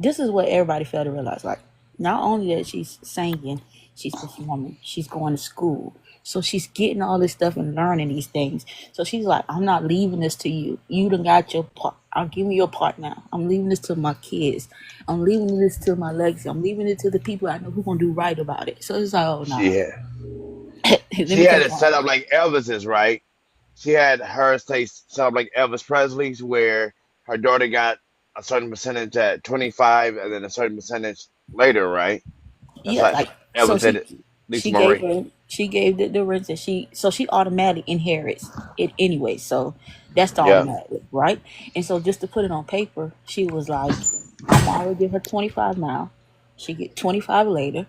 this is what everybody failed to realize. Like, not only that she's singing, she's performing, she's going to school. So she's getting all this stuff and learning these things. So she's like, I'm not leaving this to you. You done got your part. I'm giving you your part now. I'm leaving this to my kids. I'm leaving this to my legacy. I'm leaving it to the people I know who gonna do right about it. So it's like, oh She no. had Let she me tell had you it set something. up like Elvis's, right? She had her say set up like Elvis Presley's, where her daughter got a certain percentage at 25, and then a certain percentage later, right? That's Yeah, like like so Elvis did it. Lisa Marie. she gave the rents that she automatically inherits it anyway. So that's the Yeah, automatic, right? And so just to put it on paper, she was like, I'm already give her 25 now. She get 25 later.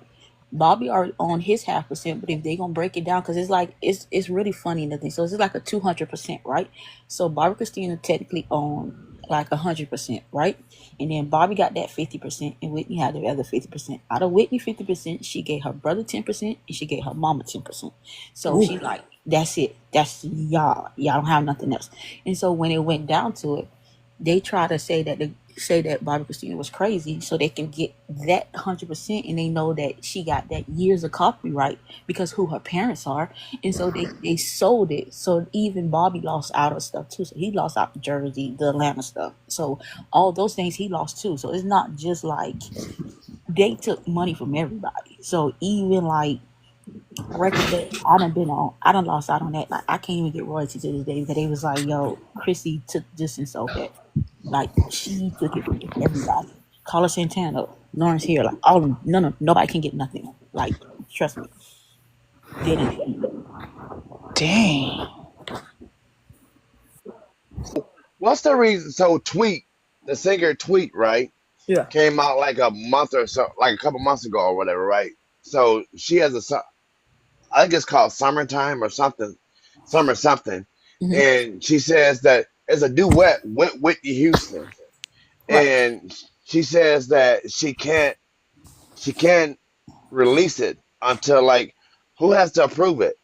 Bobby are on his half percent, but if they gonna break it down, because it's like it's really funny and everything. So it's like a 200%, right? So Bobby Christina technically own like 100%, right? And then Bobby got that 50%, and Whitney had the other 50%. Out of Whitney 50%, she gave her brother 10%, and she gave her mama 10%. So she's like, that's it. That's y'all. Y'all don't have nothing else. And so when it went down to it, they try to say that Bobby Christina was crazy so they can get that 100%, and they know that she got that years of copyright because who her parents are. And so they sold it, so even Bobby lost out of stuff too. So he lost out the Jersey, the Atlanta stuff, so all those things he lost too. So it's not just like they took money from everybody. So even like records that I done lost out on that. Like I can't even get royalties to this day because they was like, yo, Chrissy took this and sold that. Like she took it from everybody. Carlos Santana, Lawrence here, like all of them. Nobody can get nothing. Like trust me, they didn't do it. Dang. what's the reason? So Tweet, the singer Tweet, right, Yeah. came out like a month or so, like a couple months ago or whatever, right? So she has I think it's called Summertime or something, Summer something, Hmm. and she says that it's a duet with Whitney Houston, Right. and she says that she can't release it until like who has to approve it?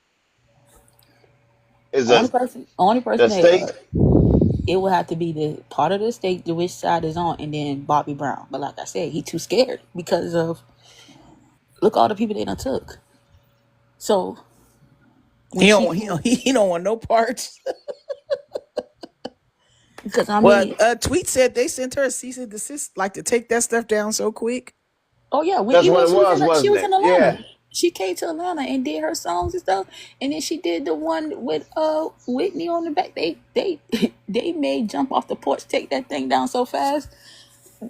Is it Only person the that state? it would have to be the part of the state to which side is on, and then Bobby Brown. But like I said, he too scared because of look all the people they done took. So when she He don't want no parts. because I Well, mean, tweet said they sent her a cease and desist, like to take that stuff down so quick. oh yeah, That's Whitney what it was was, she wasn't was it? in Yeah. Atlanta. She came to Atlanta and did her songs and stuff, and then she did the one with Whitney on the back. They made jump off the porch, take that thing down so fast.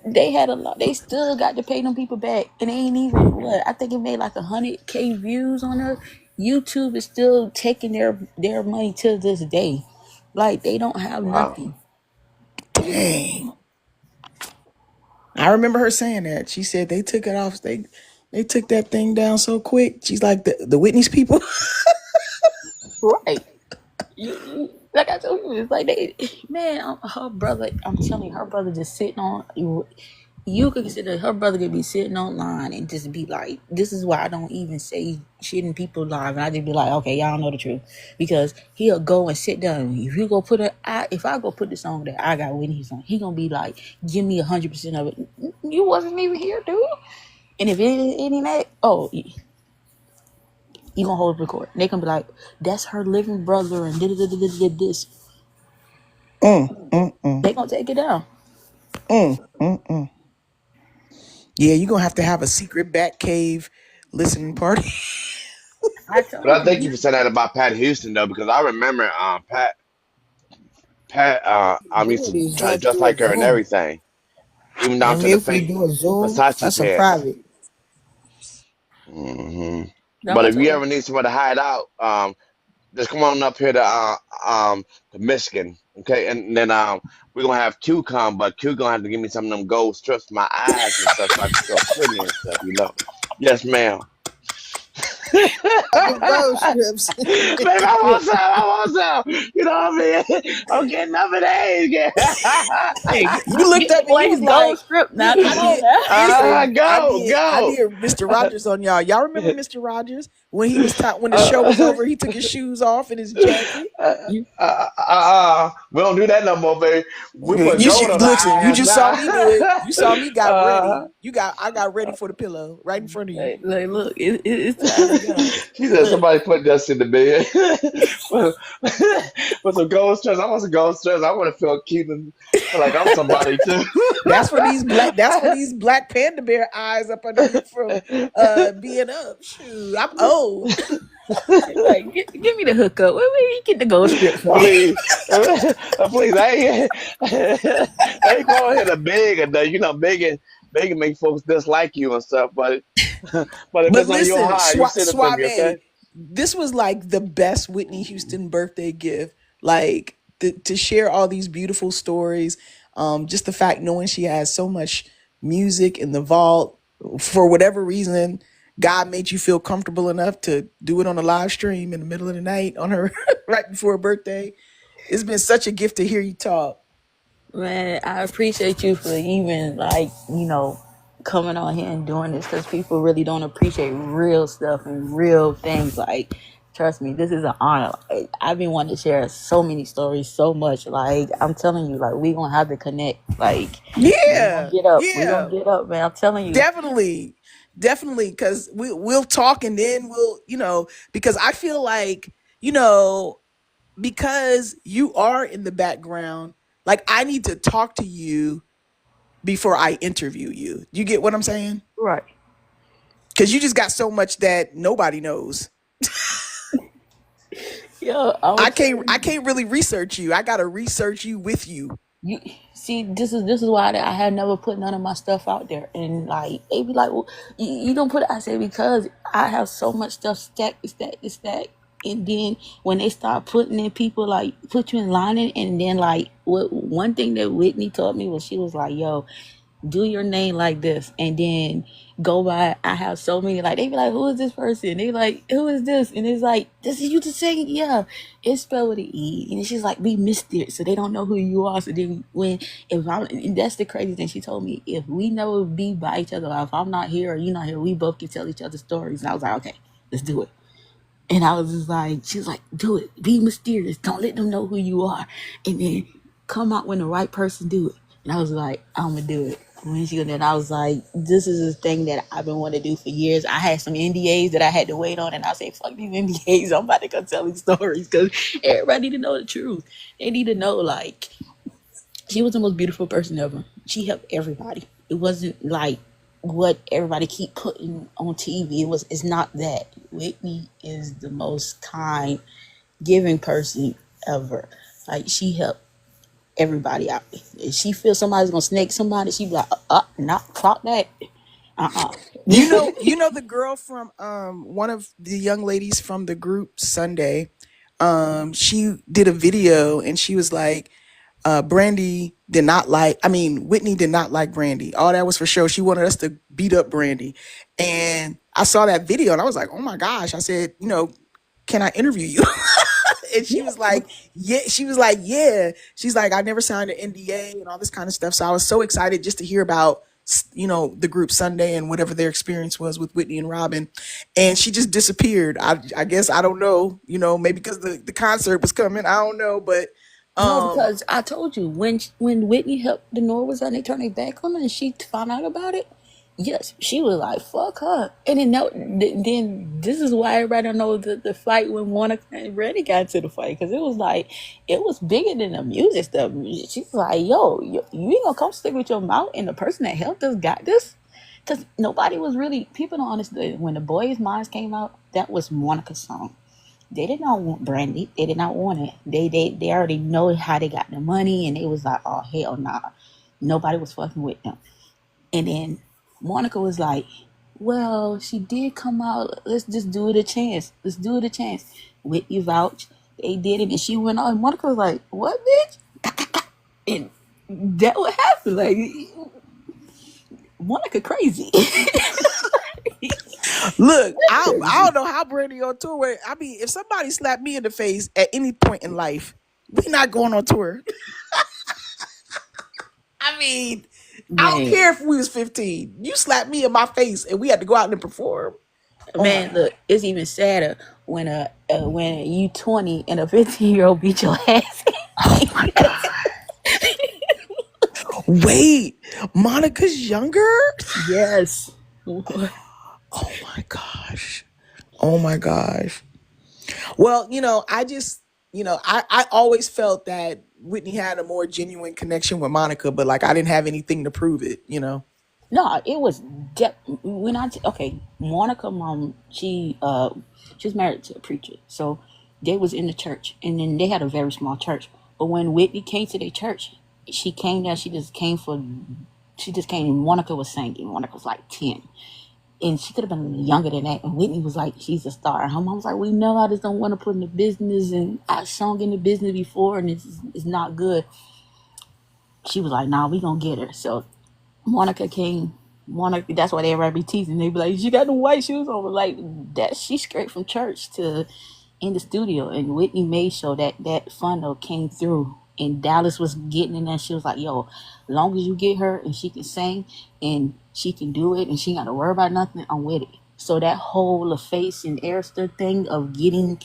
They had a lot. They still got to pay them people back, and they ain't even what I think it made like 100K views on her. YouTube is still taking their money to this day. Like they don't have Wow. nothing. Dang. I remember her saying that. She said they took it off. They took that thing down so quick. She's like the Whitney's people. Right. Like I told you, it's like they, man, her brother. I'm telling you, her brother just sitting on. You could consider her brother could be sitting online and just be like, this is why I don't even say shit in people's lives. And I just be like, okay, y'all know the truth. Because he'll go and sit down. If you go if I go put the song that I got Whitney Houston, he gonna be like, give me 100% of it. You wasn't even here, dude. And if it ain't that, you gonna hold the record. They gonna be like, that's her living brother and did this. They gonna take it down. Yeah, you're gonna have to have a secret back cave listening party. I But I told thank you you, for saying that about Pat Houston though, because I remember Pat I Do used it to is try to let's dress do a like her and Zoom. everything, even down And to the if we fake do a Zoom, Versace that's a pants. private. hmm that's But what I if you told ever need somewhere to hide out, just come on up here to Michigan, okay? And then we're gonna have Q come, but Q gonna have to give me some of them gold strips for my eyes and stuff so I can feel pretty and stuff, you know. Yes, ma'am. Them gold strips. Baby, I want some. I want some. You know what I mean? I'm getting up in age. Yeah. Hey, You looked get the up and you boy was his gold like, strip now. I Come on did. now. Listen, Go, I go. did Mr. Rogers on y'all. Y'all remember Mr. Rogers when he was when the show was Uh, over? He took his shoes off and his jacket. You, we don't do that no more, baby. We put You gold should on our listen. You eyes just saw me do it. You saw me got now. ready. I got ready for the pillow right in front of you. like, look, it's time to go. She said Look, somebody put dust in the bed. with, with some gold stress. I want some gold stress. I want to feel cute and feel like I'm somebody too. That's for these black panda bear eyes up underneath from being up. Shoot, I'm old. like, give me the hookup. Where you get the gold strip from? Please, please, I ain't calling it a big and you know, big and make folks dislike you and stuff. But but if But it's on your listen, heart, you send it to me, Suave, okay? this was like the best Whitney Houston birthday gift. Like to share all these beautiful stories. Just the fact knowing she has so much music in the vault for whatever reason. God made you feel comfortable enough to do it on a live stream in the middle of the night on her right before her birthday. It's been such a gift to hear you talk. Man, I appreciate you for even coming on here and doing this because people really don't appreciate real stuff and real things. Like, trust me, this is an honor. Like, I've been wanting to share so many stories, so much. Like, I'm telling you, like, we gonna have to connect. Like, we gonna Yeah, get up. We gonna yeah. get up, man. I'm telling you. Definitely, because we'll talk and then because I feel like because you are in the background, like I need to talk to you before I interview you. You get what I'm saying? Right. Because you just got so much that nobody knows. Yeah, I was telling I you. can't really research you. I gotta research you with you. You see, this is why I had never put none of my stuff out there, and like they be like, well, you don't put it. I say because I have so much stuff stacked, and then when they start putting in people like put you in line, and then like what one thing that Whitney taught me was she was like, yo, do your name like this and then go by. I have so many like they be like, who is this person? They like, who is this? And it's like, this is you to say, yeah, it's spelled with an E. And she's like, be mysterious, so they don't know who you are. So then when if I'm and that's the crazy thing. She told me if we never be by each other, like if I'm not here or you're not here, we both can tell each other stories. And I was like, okay, let's do it. And I was just like, she was like, do it. Be mysterious. Don't let them know who you are. And then come out when the right person do it. And I was like, I'm going to do it. When she and I was like, this is a thing that I've been wanting to do for years. I had some NDAs that I had to wait on. And I said, fuck these NDAs. I'm about to go tell these stories because everybody need to know the truth. They need to know, like, she was the most beautiful person ever. She helped everybody. It wasn't like what everybody keep putting on TV. It's not that. Whitney is the most kind, giving person ever. Like she helped everybody out. If she feels somebody's gonna snake somebody, she be like, not clock that. You know the girl from one of the young ladies from the group Sunday. She did a video and she was like, Whitney did not like Brandy. All that was for show. She wanted us to beat up Brandy. And I saw that video and I was like, oh my gosh. I said, can I interview you? And she was like, yeah. She was like, yeah. She's like, I never signed an NDA and all this kind of stuff. So I was so excited just to hear about the group Sunday and whatever their experience was with Whitney and Robin, and she just disappeared. I guess I don't know, maybe because the concert was coming. I don't know, but No, because I told you when Whitney helped the Norwoods and they turned their back on her and she found out about it. Yes, she was like, "Fuck her," and then this is why everybody don't know the fight when Monica and Randy got into the fight, because it was bigger than the music stuff. She's like, "Yo, you ain't gonna come stick with your mouth," and the person that helped us got this, because nobody was really, people don't understand, when the Boys Minds came out, that was Monica's song. They did not want Brandy. They did not want it. They already know how they got the money, and they was like, "Oh hell nah," nobody was fucking with them. And then Monica was like, "Well, she did come out. Let's just do it a chance. Let's do it a chance." Whitney vouch. They did it, and she went on. And Monica was like, "What, bitch?" And that would happen. Like, Monica crazy. Look, I don't know how Brandy on tour. I mean, if somebody slapped me in the face at any point in life, we not going on tour. I mean, I don't Man, care if we was 15. You slapped me in my face and we had to go out and perform. man, look, it's even sadder when you 20 and a 15-year-old beat your ass. Oh my God. Wait, Monica's younger? Yes. Oh my gosh. Oh my gosh. Well, I always felt that Whitney had a more genuine connection with Monica, but like I didn't have anything to prove it. No, it was Monica mom, she was married to a preacher. So they was in the church, and then they had a very small church. But when Whitney came to their church, she came there, she just came, and Monica was singing. Monica was like 10. And she could have been younger than that. And Whitney was like, she's a star. And her mom was like, "We know, I just don't want to put in the business. And I sung in the business before, and it's not good." She was like, "Nah, we gonna get her." So Monica came. Monica, that's why everybody be teasing. They be like, "She got the white shoes on." Like, that, she straight from church to in the studio. And Whitney made sure that funnel came through. And Dallas was getting in there. She was like, "Yo, as long as you get her and she can sing and she can do it and she ain't got to worry about nothing, I'm with it." So that whole LaFace and Arista thing of getting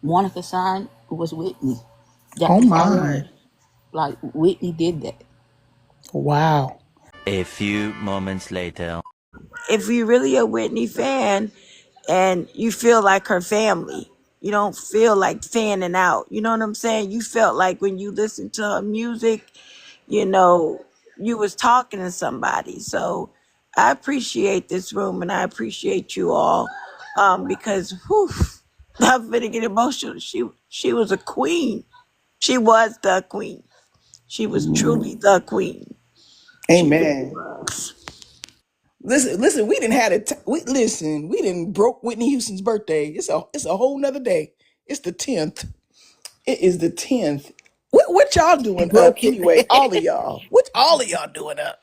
Monica signed was Whitney. Oh That's all my. right. Like, Whitney did that. Wow. A few moments later. If you're really a Whitney fan and you feel like her family, you don't feel like fanning out. You know what I'm saying? You felt like when you listened to her music, you was talking to somebody. So I appreciate this room and I appreciate you all, because whew, I'm gonna get emotional. She was a queen. She was the queen. She was truly the queen. She really Amen. was. Listen. We didn't had it. We didn't broke Whitney Houston's birthday. It's a whole nother day. It's the 10th. It is the 10th. What y'all doing up Broke anyway? it. All of y'all. What all of y'all doing up?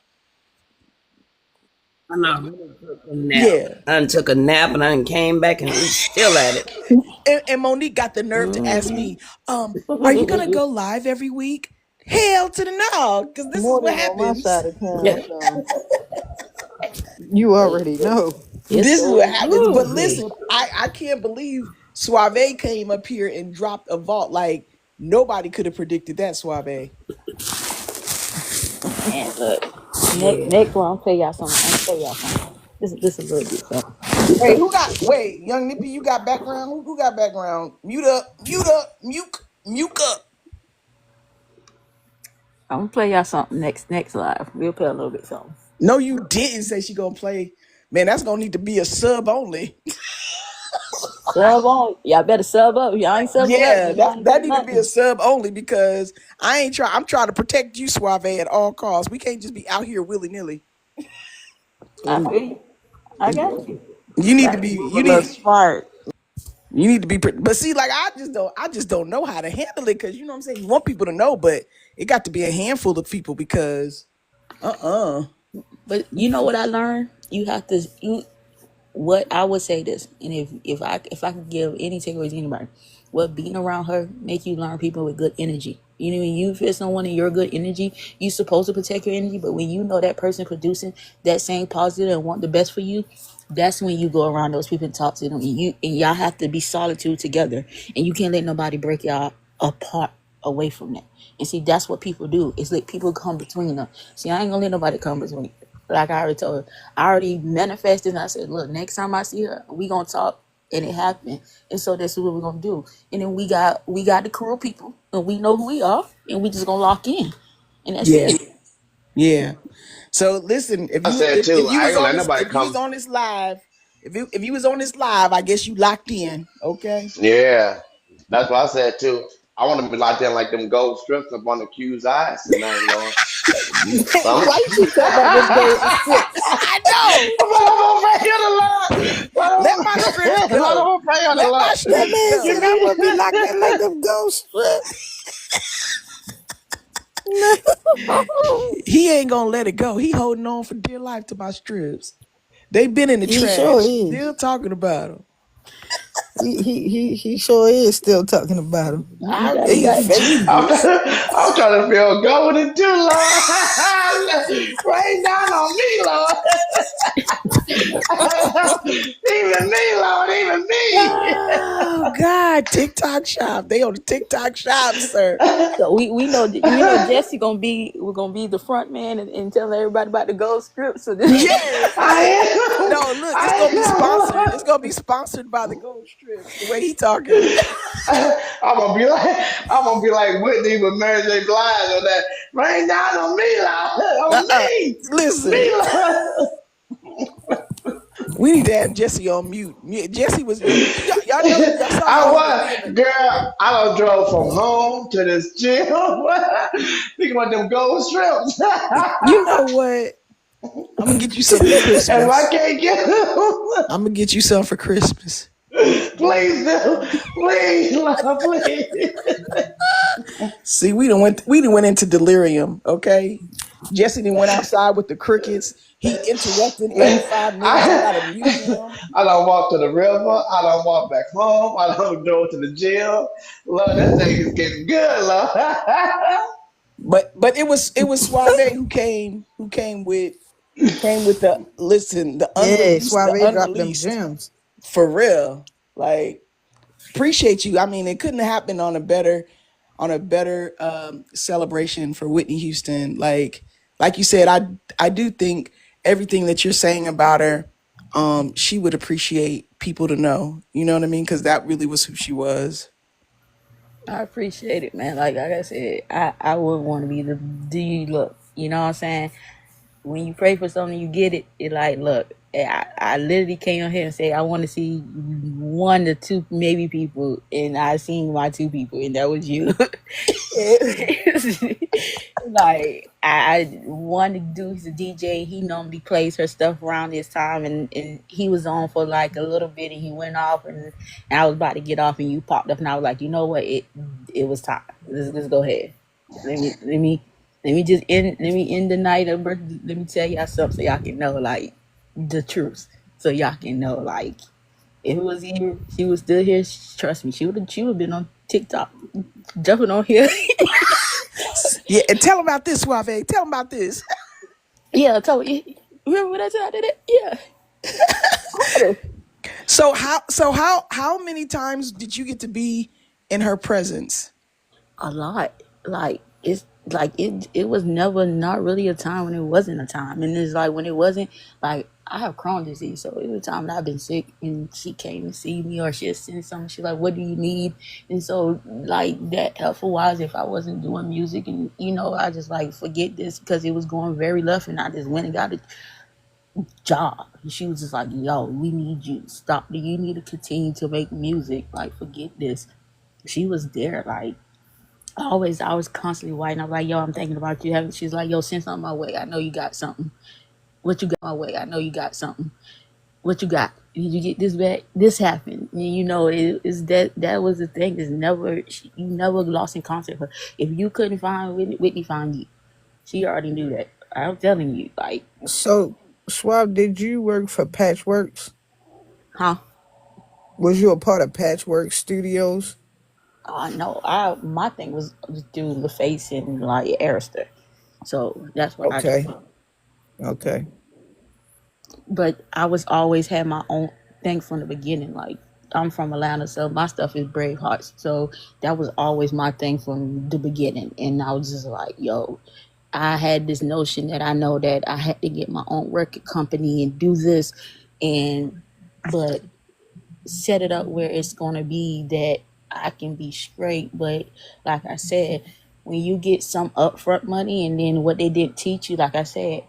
I know. I done took a nap. Yeah. I done took a nap and I done came back and we still at it. And Monique got the nerve to ask me, are you gonna go live every week? Hell to the no, because this is More what than on my happens. side of town, so you already know. It's This is what happens. But Ooh-wee. listen, I can't believe Suave came up here and dropped a vault. Like nobody could have predicted that, Suave. Man, look. Yeah. Next one, I'm tell y'all something. I'm tell y'all something. This is a little bit something. Wait, young Nippy, you got background? Who got background? Mute up, mute up. I'm gonna play y'all something next live. We'll play a little bit something. No, you didn't say she gonna play. Man, that's gonna need to be a sub only. Sub on. Y'all better sub up. Y'all ain't subbing up. Yeah, Y'all ain't that getting need to be a nothing. sub only because I'm trying to protect you, Suave, at all costs. We can't just be out here willy-nilly. I feel you. I got you. You need to Gotta be move a little smart. but see, like I just don't know how to handle it because you know what I'm saying? You want people to know, but it got to be a handful of people because But you know what I learned? You have to. what I would say this, and if I could give any takeaways to anybody, what being around her make you learn people with good energy. You know, when you feel someone in your good energy, you supposed to protect your energy. But when you know that person producing that same positive and want the best for you, that's when you go around those people and talk to them. And y'all have to be solitude together, and you can't let nobody break y'all apart away from that. And see, that's what people do. It's like people come between them. See, I ain't gonna let nobody come between. Like I already told her, I already manifested. And I said, look, next time I see her, we gonna talk, and it happened. And so that's what we're gonna do. And then we got the crew of people, and we know who we are, and we just gonna lock in, and that's Yeah, it. yeah. So listen, I said too, if you I was ain't gonna on let this nobody if you was come. on this live, if you was on this live, I guess you locked in. Okay. Yeah, that's what I said too. I want to be locked in like them gold strips up on the Q's eyes tonight, Lord. Some. Why you keep talking about them gold strips? I know. I'm gonna pray on Let the my strips Lord. I'm go. gonna pray on the Let my Lord. That strips man go. Give said I me. would be locked in like them gold strips. No. He ain't gonna let it go. He holding on for dear life to my strips. They've been in the He sure trash. is. Still talking about them. He sure is still talking about him. You I got you mean, got Jesus. I'm trying to feel golden too, Lord. Rain down on me, Lord. Even me, Lord. Even me. Oh God, TikTok shop. They on the TikTok shop, sir. so we know Jesse we're gonna be the front man and telling everybody about the gold strip. So this Yes, I yes. am. No, look, it's I gonna be sponsored. am. It's gonna be sponsored by the gold strips. The way he talking. I'm gonna be like Whitney with Mary J. Blige on that. Rain down on me, Lord. On Uh-uh. me. Listen, Me, Lord. we need to have Jesse on mute. Jesse was y'all know y'all saw I how he was was, living. girl. I done drove from home to this gym. Think about them gold strips. You know what? I'm gonna get you some for And if I Christmas. can't get them, I'm gonna get you some for Christmas. please do. Please, Lord, please. See, we done went into delirium, okay? Jesse then went outside with the crickets. He interrupted every 5 minutes. I gotta mute him. I don't walk to the river. I don't walk back home. I don't go to the gym. Lord, this thing is getting good, Lord. But it was Suave who came with the listen, Yeah, the Suave dropped them unreleased gems. for real. Like, appreciate you. I mean, it couldn't have happened on a better celebration for Whitney Houston. Like you said, I do think everything that you're saying about her, she would appreciate people to know. You know what I mean? Because that really was who she was. I appreciate it, man. Like I said, I wouldn't want to be the look. You know what I'm saying? When you pray for something, you get it. It like, look, I literally came on here and say I want to see one to two maybe people, and I seen my two people, and that was you. Like I one dude, he's a DJ. He normally plays her stuff around this time, and he was on for like a little bit, and he went off, and I was about to get off, and you popped up, and I was like, you know what, it was time. Let's go ahead. Let me just end the night of birthday. Let me tell y'all something so y'all can know like the truth. So y'all can know like if it was here, she was still here. Trust me, she would been on TikTok jumping on here. Yeah, and tell him about this, Suave. Tell him about this. Yeah, I told you. Remember when I said I did it? Yeah. So how many times did you get to be in her presence? A lot. Like it's like it was never not really a time when it wasn't a time. And it's like when it wasn't like I have Crohn's disease, so every time that I've been sick and she came to see me or she sent something, she's like, what do you need? And so like that helpful wise if I wasn't doing music and I just like forget this because it was going very left and I just went and got a job. And she was just like, yo, we need you. Stop. You need to continue to make music. Like forget this. She was there like I was constantly writing. I'm like, yo, I'm thinking about you. She's like, yo, send something my way. I know you got something. What you got my way? I know you got something. What you got? Did you get this back? This happened. And is that was the thing. Is you never lost in contact with her. If you couldn't find Whitney found you. She already knew that. I'm telling you, like So, Swab, did you work for Patchworks? Huh? Was you a part of Patchwork Studios? No, my thing was do LaFace and like Arista. So that's what I Okay. did. Okay. But I was always had my own thing from the beginning. Like I'm from Atlanta, so my stuff is Brave Hearts. So that was always my thing from the beginning. And I was just like, yo, I had this notion that I know that I had to get my own record company and do this and but set it up where it's gonna be that I can be straight. But like I said, when you get some upfront money and then what they didn't teach you, like I said,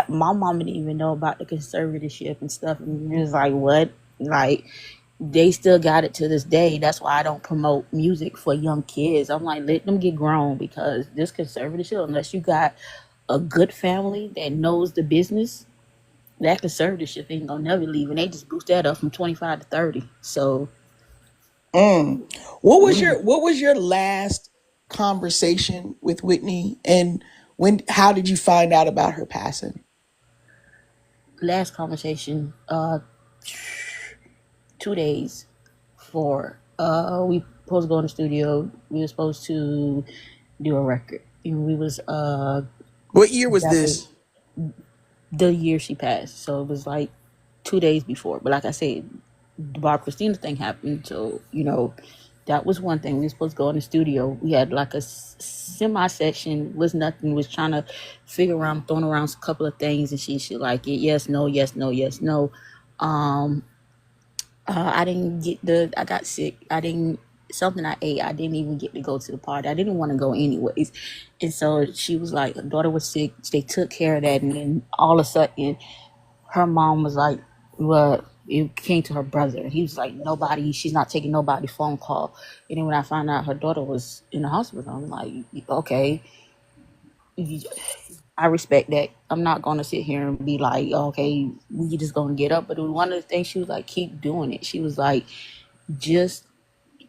my mom didn't even know about the conservatorship and stuff, and it was like, what? Like they still got it to this day. That's why I don't promote music for young kids. I'm like, let them get grown because this conservatorship, unless you got a good family that knows the business, that conservatorship ain't gonna never leave, and they just boost that up from 25 to 30. So What was your last conversation with Whitney, and how did you find out about her passing? last conversation, 2 days for we supposed to go in the studio. We were supposed to do a record, and we was What year was that was this? the year she passed. So it was like 2 days before. But like I said, the Bob Christina thing happened. So, that was one thing. We were supposed to go in the studio. We had like a semi session, was nothing, was trying to figure around, throwing around a couple of things, and she like it. Yes, no, yes, no, yes, no. I didn't I got sick. Something I ate, I didn't even get to go to the party. I didn't want to go anyways. And so she was like, her daughter was sick. They took care of that. And then all of a sudden, her mom was like, well, it came to her brother. He was like, she's not taking nobody's phone call. And then when I found out her daughter was in the hospital, I'm like, okay, I respect that. I'm not going to sit here and be like, okay, we just going to get up. But it was one of the things she was like, keep doing it. She was like, just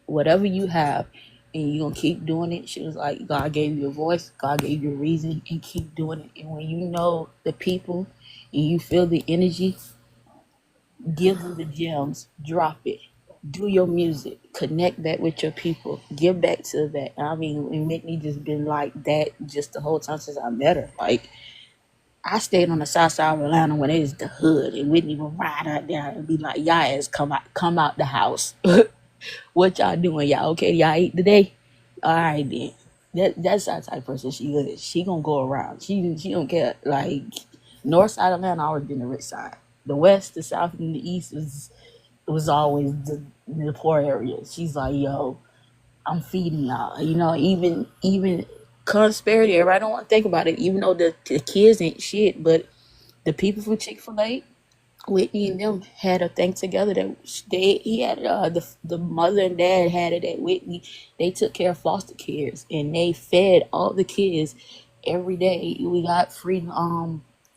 whatever you have and you're gonna keep doing it. She was like, God gave you a voice, God gave you a reason, and keep doing it. And when you know the people and you feel the energy, give them the gems, drop it, do your music, connect that with your people, give back to that. I mean, and Whitney just been like that just the whole time since I met her. Like I stayed on the south side of Atlanta when it was the hood, and Whitney would ride out there and be like, y'all ass come out the house. What y'all doing? Y'all okay? Y'all eat today? All right then. That's that type of person she is. She gonna go around. She don't care. Like north side of Atlanta always been the rich side. The west, the south, and the east was always the poor areas. She's like, yo, I'm feeding y'all. Even conspiracy. Everybody don't want to think about it. Even though the kids ain't shit, but the people from Chick-fil-A, Whitney and them had a thing together that he had the mother and dad had it at Whitney. They took care of foster kids and they fed all the kids every day. We got free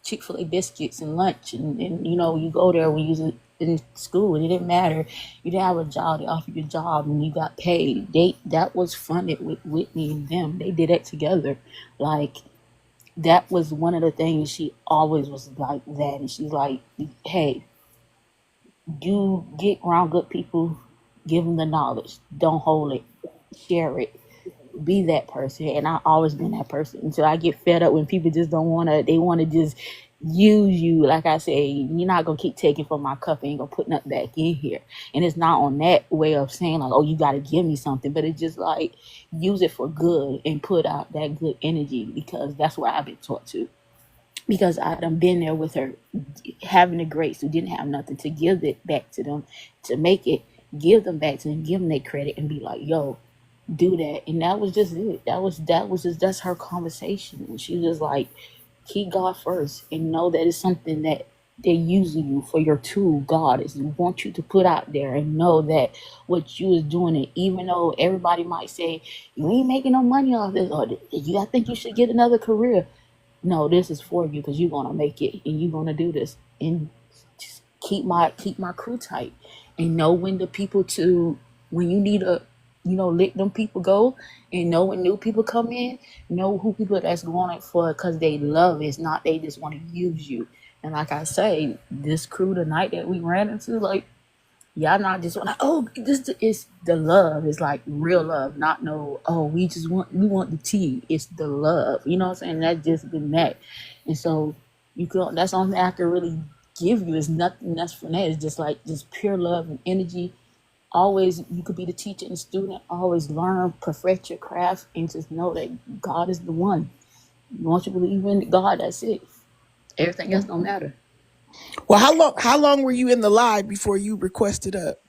Chick-fil-A biscuits and lunch and you go there when you was in school and it didn't matter. You didn't have a job, they offered you a job and you got paid. That was funded with Whitney and them. They did that together. Like that was one of the things she always was like that. And she's like, hey, you get around good people, give them the knowledge. Don't hold it. Share it. Be that person. And I always been that person until I get fed up when people just don't want to, they want to just use you. Like I say, you're not going to keep taking from my cup and ain't going to put nothing back in here. And it's not on that way of saying like, oh, you got to give me something, but it's just like use it for good and put out that good energy because that's what I've been taught to. Because I done been there with her, having the greats who didn't have nothing to give it back to them, to make it, give them back to them, give them their credit and be like, yo, do that. And that was just it. That's her conversation. And she was like, keep God first and know that it's something that they're using you for your tool. God is want you to put out there and know that what you is doing it, even though everybody might say you ain't making no money off this or I think you should get another career. No, this is for you because you're gonna make it and you're gonna do this. And just keep my crew tight and know when the people when you need a let them people go and know when new people come in, know who people that's going it for because they love it. It's not they just want to use you. And like I say, this crew tonight that we ran into, like, y'all not just like, oh, this is the love. It's like real love, not no, oh, we want the tea. It's the love. You know what I'm saying? That just been that. And so that's the only thing I can really give you is nothing that's from that. It's just like just pure love and energy. Always, you could be the teacher and student. Always learn, perfect your craft, and just know that God is the one. Once you believe in God, that's it. Everything else don't matter. Well, how long were you in the live before you requested up?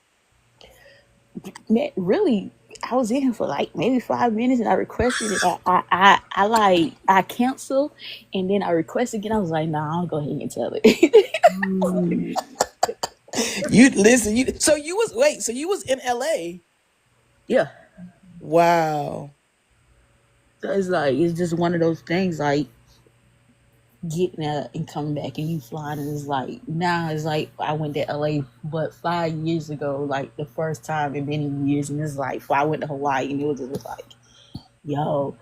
Man, really, I was in here for like maybe 5 minutes, and I requested it. I canceled, and then I requested again. I was like, nah, I'll go ahead and tell it. You listen. So you was in LA. Yeah. Wow. So it's just one of those things, like getting out and coming back and you flying, and it's like now it's like I went to LA but 5 years ago, like the first time in many years, and it's like I went to Hawaii and it was just like, yo,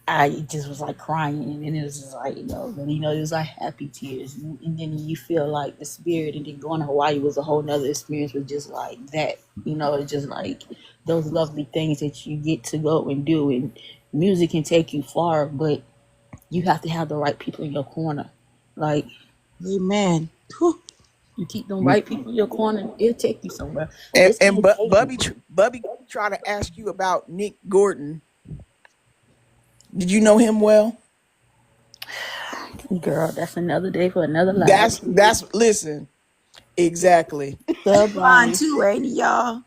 I just was like crying, and it was just like, but it was like happy tears, and then you feel like the spirit, and then going to Hawaii was a whole nother experience with just like that, it's just like those lovely things that you get to go and do, and music can take you far, but you have to have the right people in your corner. Like, Amen. you keep them right people in your corner, it'll take you somewhere. And Bubby tried to ask you about Nick Gordon. Did you know him well? Girl, that's another day for another life. Listen, exactly. Gone too, ain't he, y'all?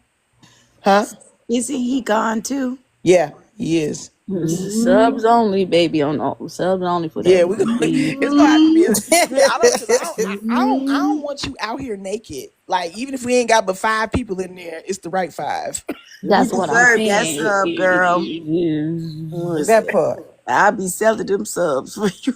Huh? Isn't he gone too? Yeah, he is. Subs only, baby. Subs only for that. Yeah, it's gonna have to be. I don't want you out here naked. Like, even if we ain't got but 5 people in there, it's the right 5. That's what I'm saying. That sub, girl. That part. I'll be selling them subs for you.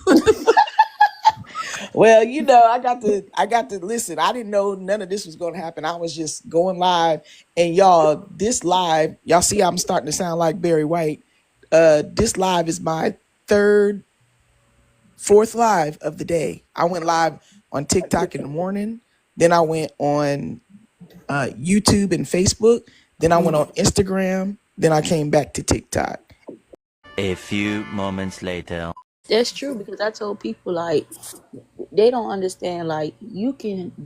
Well, I got to listen. I didn't know none of this was going to happen. I was just going live, and y'all, this live, y'all see I'm starting to sound like Barry White. This live is my 4th live of the day. I went live on TikTok in the morning. Then I went on YouTube and Facebook. Then I went on Instagram. Then I came back to TikTok. A few moments later. That's true, because I told people, like, they don't understand, like,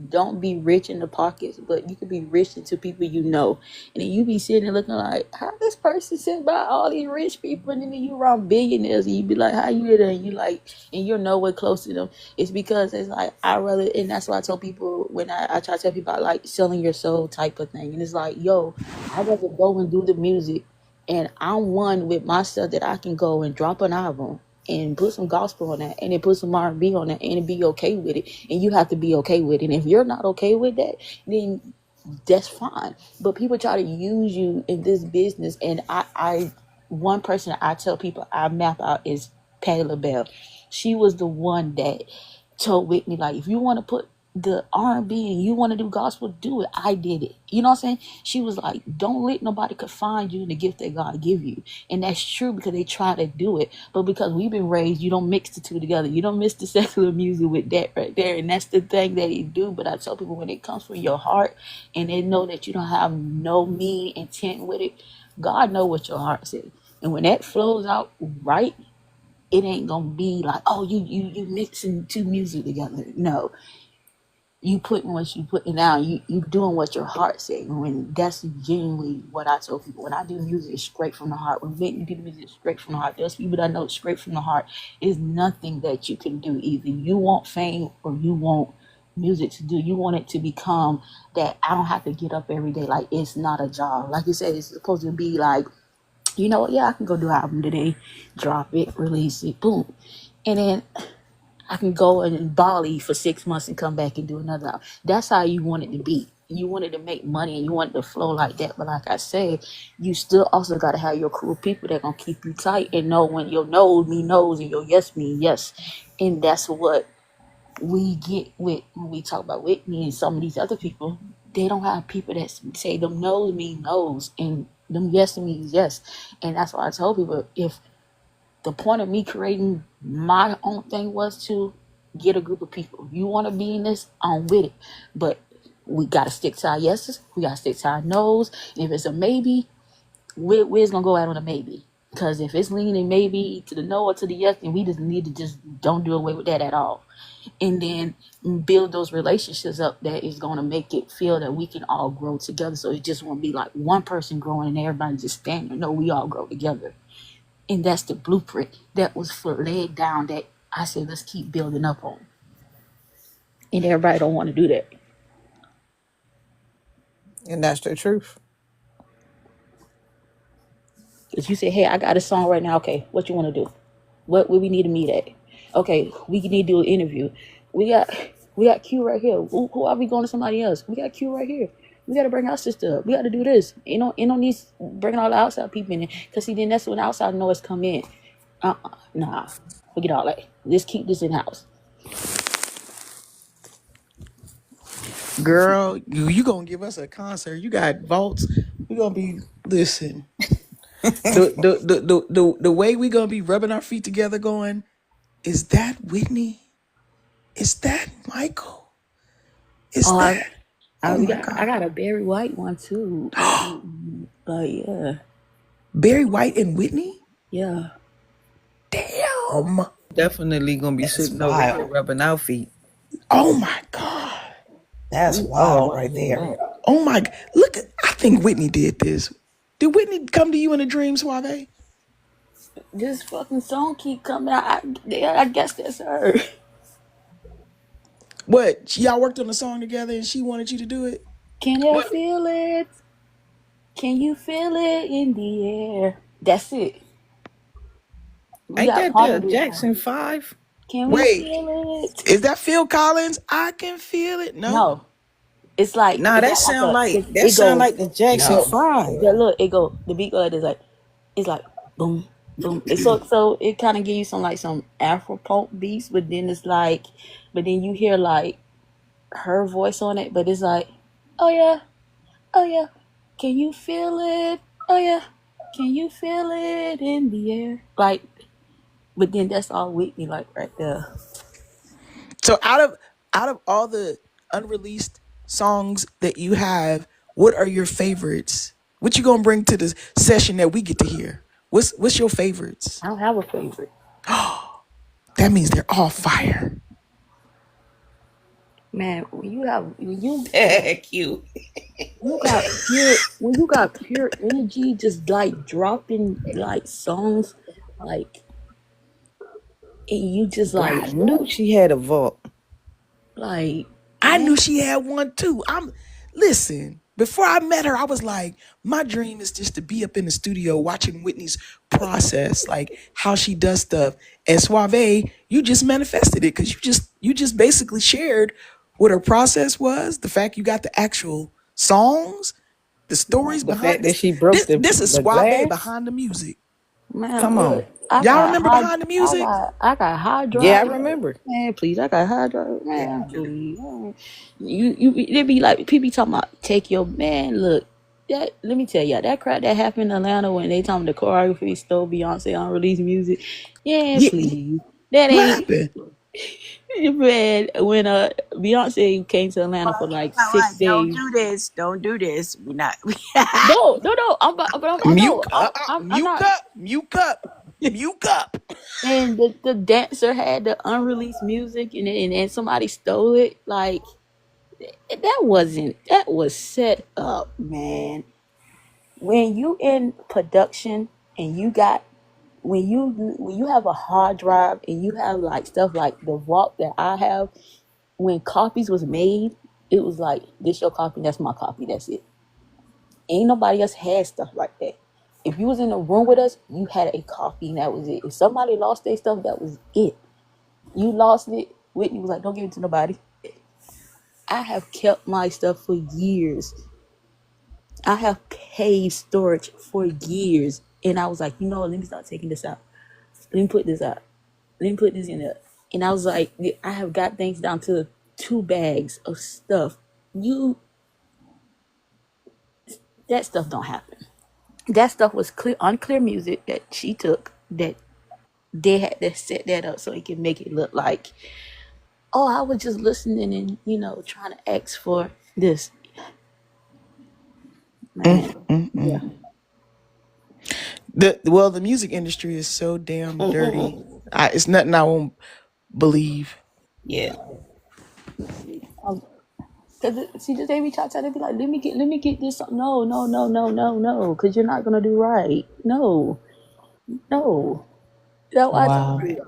don't be rich in the pockets, but you can be rich into people and then you be sitting there looking like, how this person sit by all these rich people, and then you around billionaires, and you be like, how you there, and you like, and you're nowhere close to them. It's because it's like, and that's why I tell people, when I try to tell people about, like, selling your soul type of thing, and it's like, yo, I'd rather go and do the music, and I'm one with myself that I can go and drop an album and put some gospel on that, and then put some R&B on that, and be okay with it. And you have to be okay with it. And if you're not okay with that, then that's fine. But people try to use you in this business. And one person I tell people I map out is Patti LaBelle. She was the one that told Whitney, like, if you want to put the R&B and you want to do gospel, do it. I did it. You know what I'm saying? She was like, don't let nobody confine you in the gift that God give you. And that's true, because they try to do it. But because we've been raised, you don't mix the two together. You don't mix the secular music with that right there. And that's the thing that they do. But I tell people, when it comes from your heart and they know that you don't have no mean intent with it, God know what your heart says. And when that flows out right, it ain't gonna be like, oh, you mixing two music together. No. You putting what you putting down. You doing what your heart says. When that's genuinely what I tell people. When I do music, it's straight from the heart. When Whitney do music, it's straight from the heart. Those people that know it's straight from the heart. Is nothing that you can do. Either you want fame or you want music to do. You want it to become that I don't have to get up every day. Like, it's not a job. Like you said, it's supposed to be like, yeah, I can go do an album today, drop it, release it, boom, and then I can go in Bali for 6 months and come back and do another album. That's how you want it to be. You wanted to make money and you want it to flow like that. But like I said, you still also got to have your crew of people that going to keep you tight and know when your no mean no's and your yes mean yes. And that's what we get with when we talk about Whitney and some of these other people. They don't have people that say them no's mean no's and them yes means yes. And that's why I told people, if the point of me creating my own thing was to Get a group of people. You want to be in this? I'm with it. But we got to stick to our yeses. We got to stick to our no's. And if it's a maybe, we're going to go out on a maybe. Because if it's leaning maybe to the no or to the yes, then we just need to just don't do away with that at all. And then build those relationships up that is going to make it feel that we can all grow together. So it just won't be like one person growing and everybody just standing. No, we all grow together. And that's the blueprint that was laid down that I said, let's keep building up on. And everybody don't want to do that. And that's the truth. If you say, hey, I got a song right now. Okay, what you want to do? What we need to meet at? Okay, we need to do an interview. We got Q right here. Who are we going to somebody else? We got Q right here. We got to bring our sister up. We got to do this. You know, need bringing all the outside people in. Because see, then that's when the outside noise come in. Nah, forget all that. Let's keep this in house. Girl, you gonna give us a concert. You got vaults. We gonna be listen. The way we gonna be rubbing our feet together going, is that Whitney? Is that Michael? Is that I got a Barry White one too. But yeah. Barry White and Whitney? Yeah. Damn. Definitely gonna be sitting over here rubbing our feet. Oh my God. That's wild right there. Oh my, look, I think Whitney did this. Did Whitney come to you in a dream, Suave? This fucking song keep coming out. I guess that's her. What? Y'all worked on the song together and she wanted you to do it? Can you feel it? Can you feel it in the air? That's it. Ain't that the Jackson 5? Can we feel it? Is that Phil Collins? I can feel it. No. It's like that sound like the Jackson 5. Yeah, look, the beat go like this, it's like boom, boom. So it kind of gives you some Afro punk beats, but then you hear like her voice on it, but it's like, oh yeah, can you feel it? Oh yeah, can you feel it in the air? Like, but then that's all Whitney like right there. So out of all the unreleased songs that you have, what are your favorites? What you gonna bring to the session that we get to hear? What's your favorites? I don't have a favorite. That means they're all fire. Man, when you got pure energy, just like dropping like songs, like, and you just like, I knew she had a vault. Like, I knew she had one too. Listen, before I met her, I was like, my dream is just to be up in the studio watching Whitney's process, like how she does stuff. And Suave, you just manifested it because you just basically shared what her process was, the fact you got the actual songs, the stories the behind fact that she broke this is the Suave glass? behind the music. Man, Come on. Y'all remember behind the music? I got hard drive. Yeah, I remember. Man, please, I got hard drive. Man, please. They be like, people be talking about take your man. Look, let me tell y'all, that crap that happened in Atlanta when they talking the choreography stole Beyonce unreleased music. Yeah, please. That ain't happened. Man, when Beyonce came to Atlanta for like 6 days. Don't do this. We're not. No. Mute up. And the dancer had the unreleased music and somebody stole it. Like, that was set up, man. When you in production and when you have a hard drive and you have like stuff like the vault that I have, when copies was made, it was like, this your copy, that's my copy, that's it. Ain't nobody else had stuff like that. If you was in a room with us, you had a copy and that was it. If somebody lost their stuff, that was it. You lost it, Whitney was like, don't give it to nobody. I have kept my stuff for years. I have paid storage for years. And I was like, you know what, let me start taking this out. Let me put this out. Let me put this in there. And I was like, I have got things down to 2 bags of stuff. That stuff don't happen. That stuff was unclear music that she took, that they had to set that up so it can make it look like oh, I was just listening and trying to ask for this, man. Yeah. The music industry is so damn dirty. It's nothing I won't believe. Yeah. Cause see, just every time they be like, let me get this. No, no, no, no, no, no. Cause you're not gonna do right. No, no. So I told Wow. you,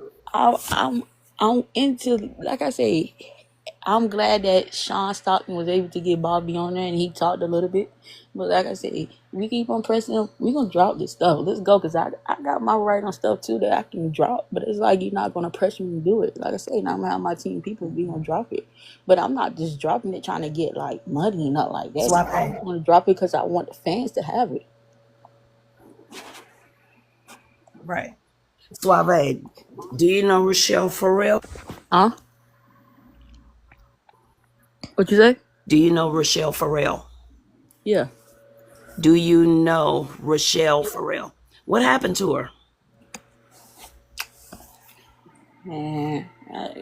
I'm into, like I say, I'm glad that Sean Stockton was able to get Bobby on there and he talked a little bit. But like I said, we keep on pressing him. We gonna drop this stuff. Let's go, cause I got my right on stuff too that I can drop. But it's like you're not gonna pressure me to do it. Like I say, now I'm gonna have my team people be gonna drop it. But I'm not just dropping it trying to get like money and not like that. I Suavay. want to drop it because I want the fans to have it. Right. Suave. Do you know Rochelle Farrell? Huh? What you say? Do you know Rochelle Farrell? Yeah. Do you know Rochelle Farrell? What happened to her? Man,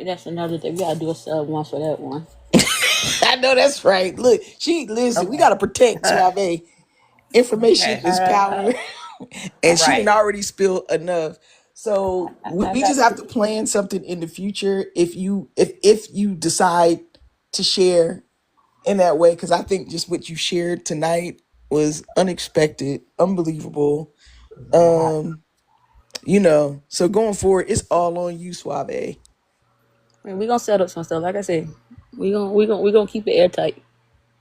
that's another thing. We gotta do a sub one for that one. I know that's right. Look, listen. We gotta protect Suave. Information Okay. is power, and she didn't Right. already spill enough. So I we got just have to you. plan something in the future if you decide to share in that way, because I think just what you shared tonight was unexpected, unbelievable. Um, so going forward, it's all on you, Suave. Man, we gonna set up some stuff. Like I said, we gonna keep it airtight.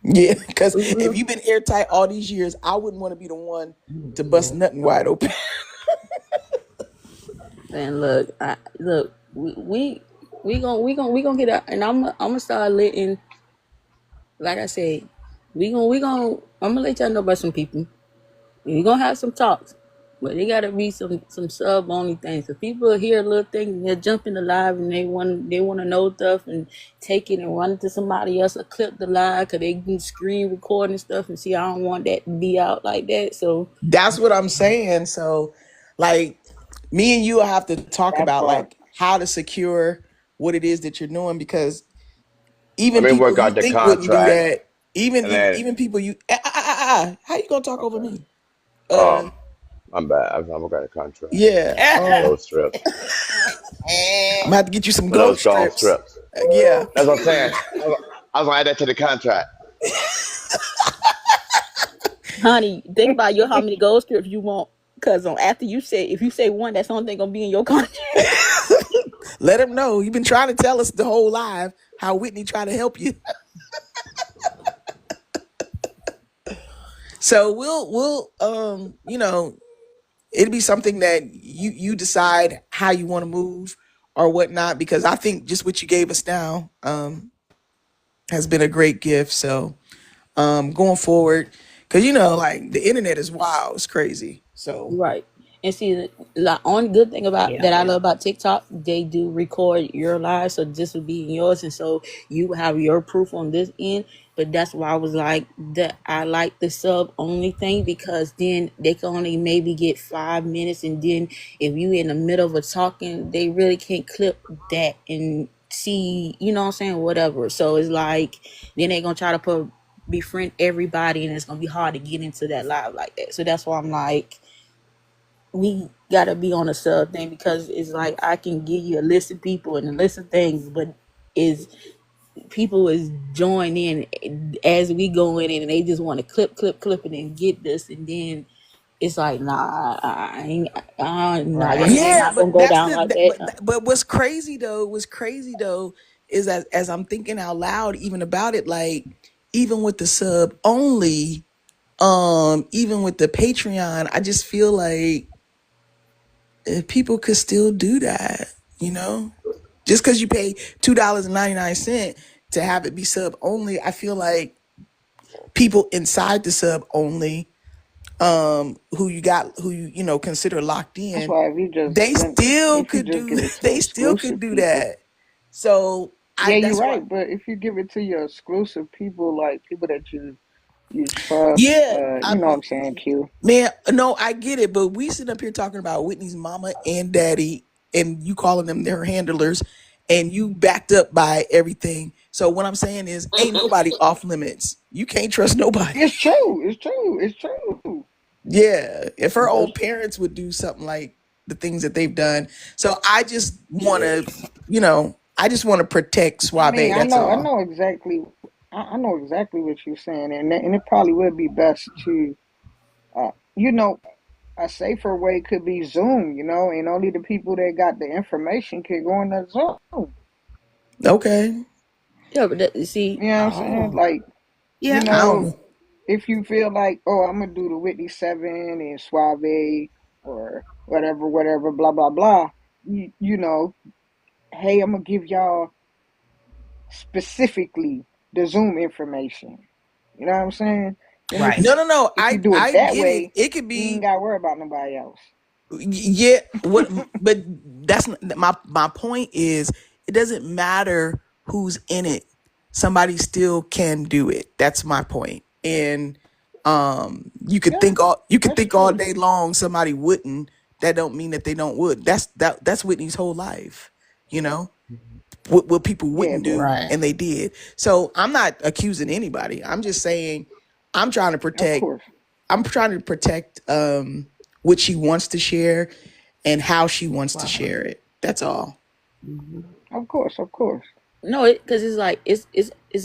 Yeah, because We if gonna, you've been airtight all these years, I wouldn't want to be the one to bust nothing wide open. and look, we gonna get out, and I'm gonna start letting. Like I said, I'm gonna let y'all know about some people. We're gonna have some talks, but they gotta be some sub only things. So people hear a little thing and they're jumping the live and they want to know stuff and take it and run it to somebody else or clip the live because they can screen record and stuff. And see, I don't want that to be out like that. So That's what I'm saying. So, like, me and you will have to talk That about part. like how to secure what it is that you're doing, because Let even me people work you out the think wouldn't do contract, that, even and then even people how you gonna talk over me? um, I'm bad. I'm working out the contract Yeah. for those strips, I'm gonna have to get you some for those ghost golf strips. strips. Yeah. That's what I'm saying. I was gonna add that to the contract. honey, think about how many gold strips you want. Cause after if you say one, that's the only thing gonna be in your contract. Let him know. You've been trying to tell us the whole live how Whitney tried to help you. So we'll it'll be something that you decide how you want to move or whatnot, because I think just what you gave us now has been a great gift. So going forward, because like the internet is wild, it's crazy. So Right. And see, the only good thing about Yeah. that I love about TikTok, they do record your live, so this will be in yours, and so you have your proof on this end. But that's why I was like that. I like the sub only thing because then they can only maybe get 5 minutes, and then if you in the middle of a talking, they really can't clip that and see, you know what I'm saying, whatever. So it's like then they gonna try to befriend everybody, and it's gonna be hard to get into that live like that. So that's why I'm like, we gotta be on a sub thing because it's like I can give you a list of people and a list of things, but is people is joining in as we go in and they just want to clip it and get this, and then it's like I ain't, nah, Right. you're yeah, not gonna but go that's down the like that- that. but what's crazy though is that as I'm thinking out loud even about it, like even with the sub only, even with the Patreon, I just feel like people could still do that, just because you pay $2.99 to have it be sub only. I feel like people inside the sub only, who you consider locked That's in, why if you just they still if you could just do give it to they still could exclusive do people. that. So Yeah, you're that's why. right. But if you give it to your exclusive people, like people that you trust, Yeah, you know what I'm saying, Q. man, no, I get it, but we sit up here talking about Whitney's mama and daddy, and you calling them their handlers, and you backed up by everything. So what I'm saying is, ain't nobody off limits. You can't trust nobody. It's true. It's true. It's true. Yeah, if her That's, own parents would do something like the things that they've done. So I just want Yeah. to, I just want to protect I mean, Suave. That's I all. know exactly. I know exactly what you're saying, and it probably would be best to, you know, a safer way could be Zoom, you know, and only the people that got the information can go on the Zoom. Okay. Yeah, but see, You know what I'm saying? Oh. Like, you Yeah. I don't know, know. if you feel like, oh, I'm gonna do the Whitney Seven and Suave or whatever, blah blah blah. You know, hey, I'm gonna give y'all specifically the Zoom information. You know what I'm saying? Then Right. No. if you do it I that get it. way, It could you ain't be. gotta worry about nobody else. Yeah, what, but that's my point is, it doesn't matter who's in it. Somebody still can do it. That's my point. And Yeah, you could that's think all true. day long somebody wouldn't. That don't mean that they don't would. That's Whitney's whole life. You know what people Yeah, wouldn't but do, Right. and they did. So I'm not accusing anybody. I'm just saying I'm trying to of protect course, I'm trying to protect what she wants to share and how she wants to Right. share it. That's all. Mm-hmm. of course. no, because it's like it's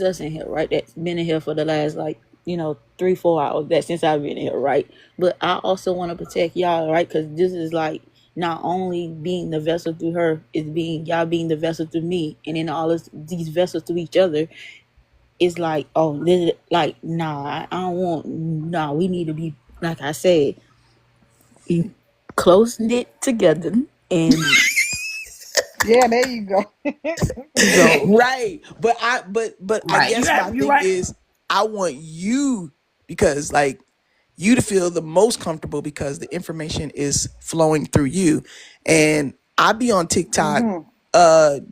us in here, right? That's been in here for the last, like, 3-4 hours. That since I've been here, right? But I also want to protect y'all, right? Because this is like not only being the vessel through her, is being y'all being the vessel through me, and then all these vessels through each other. It's like, oh, this is, like, nah, I don't want, nah. We need to be, like I said, close knit together and Yeah, there you go. go. Right. But I Right. guess my You're thing right. is, I want you, because like, you to feel the most comfortable because the information is flowing through you. And I be on TikTok Hmm.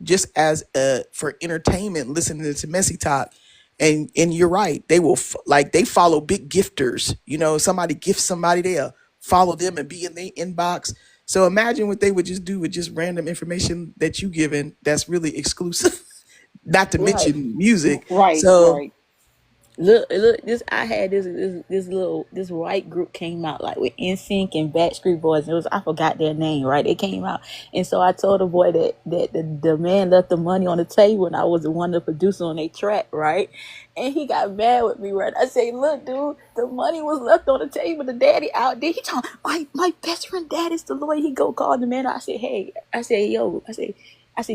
just as for entertainment, listening to Messy Talk. And you're right. They will like, they follow big gifters. Somebody gifts somebody, they'll follow them and be in their inbox. So imagine what they would just do with just random information that you given that's really exclusive, not to Right. mention music. Right, So right. Look, this I had this white group came out, like, with NSYNC and Backstreet Boys. It was, I forgot their name, right? They came out, and so I told the boy that the man left the money on the table, and I was the one the producer on their track, right? And he got mad with me, right? I say, look, dude, the money was left on the table. The daddy out there. He told my best friend dad is the lawyer. He go call the man. I said, hey, I said, yo, I said,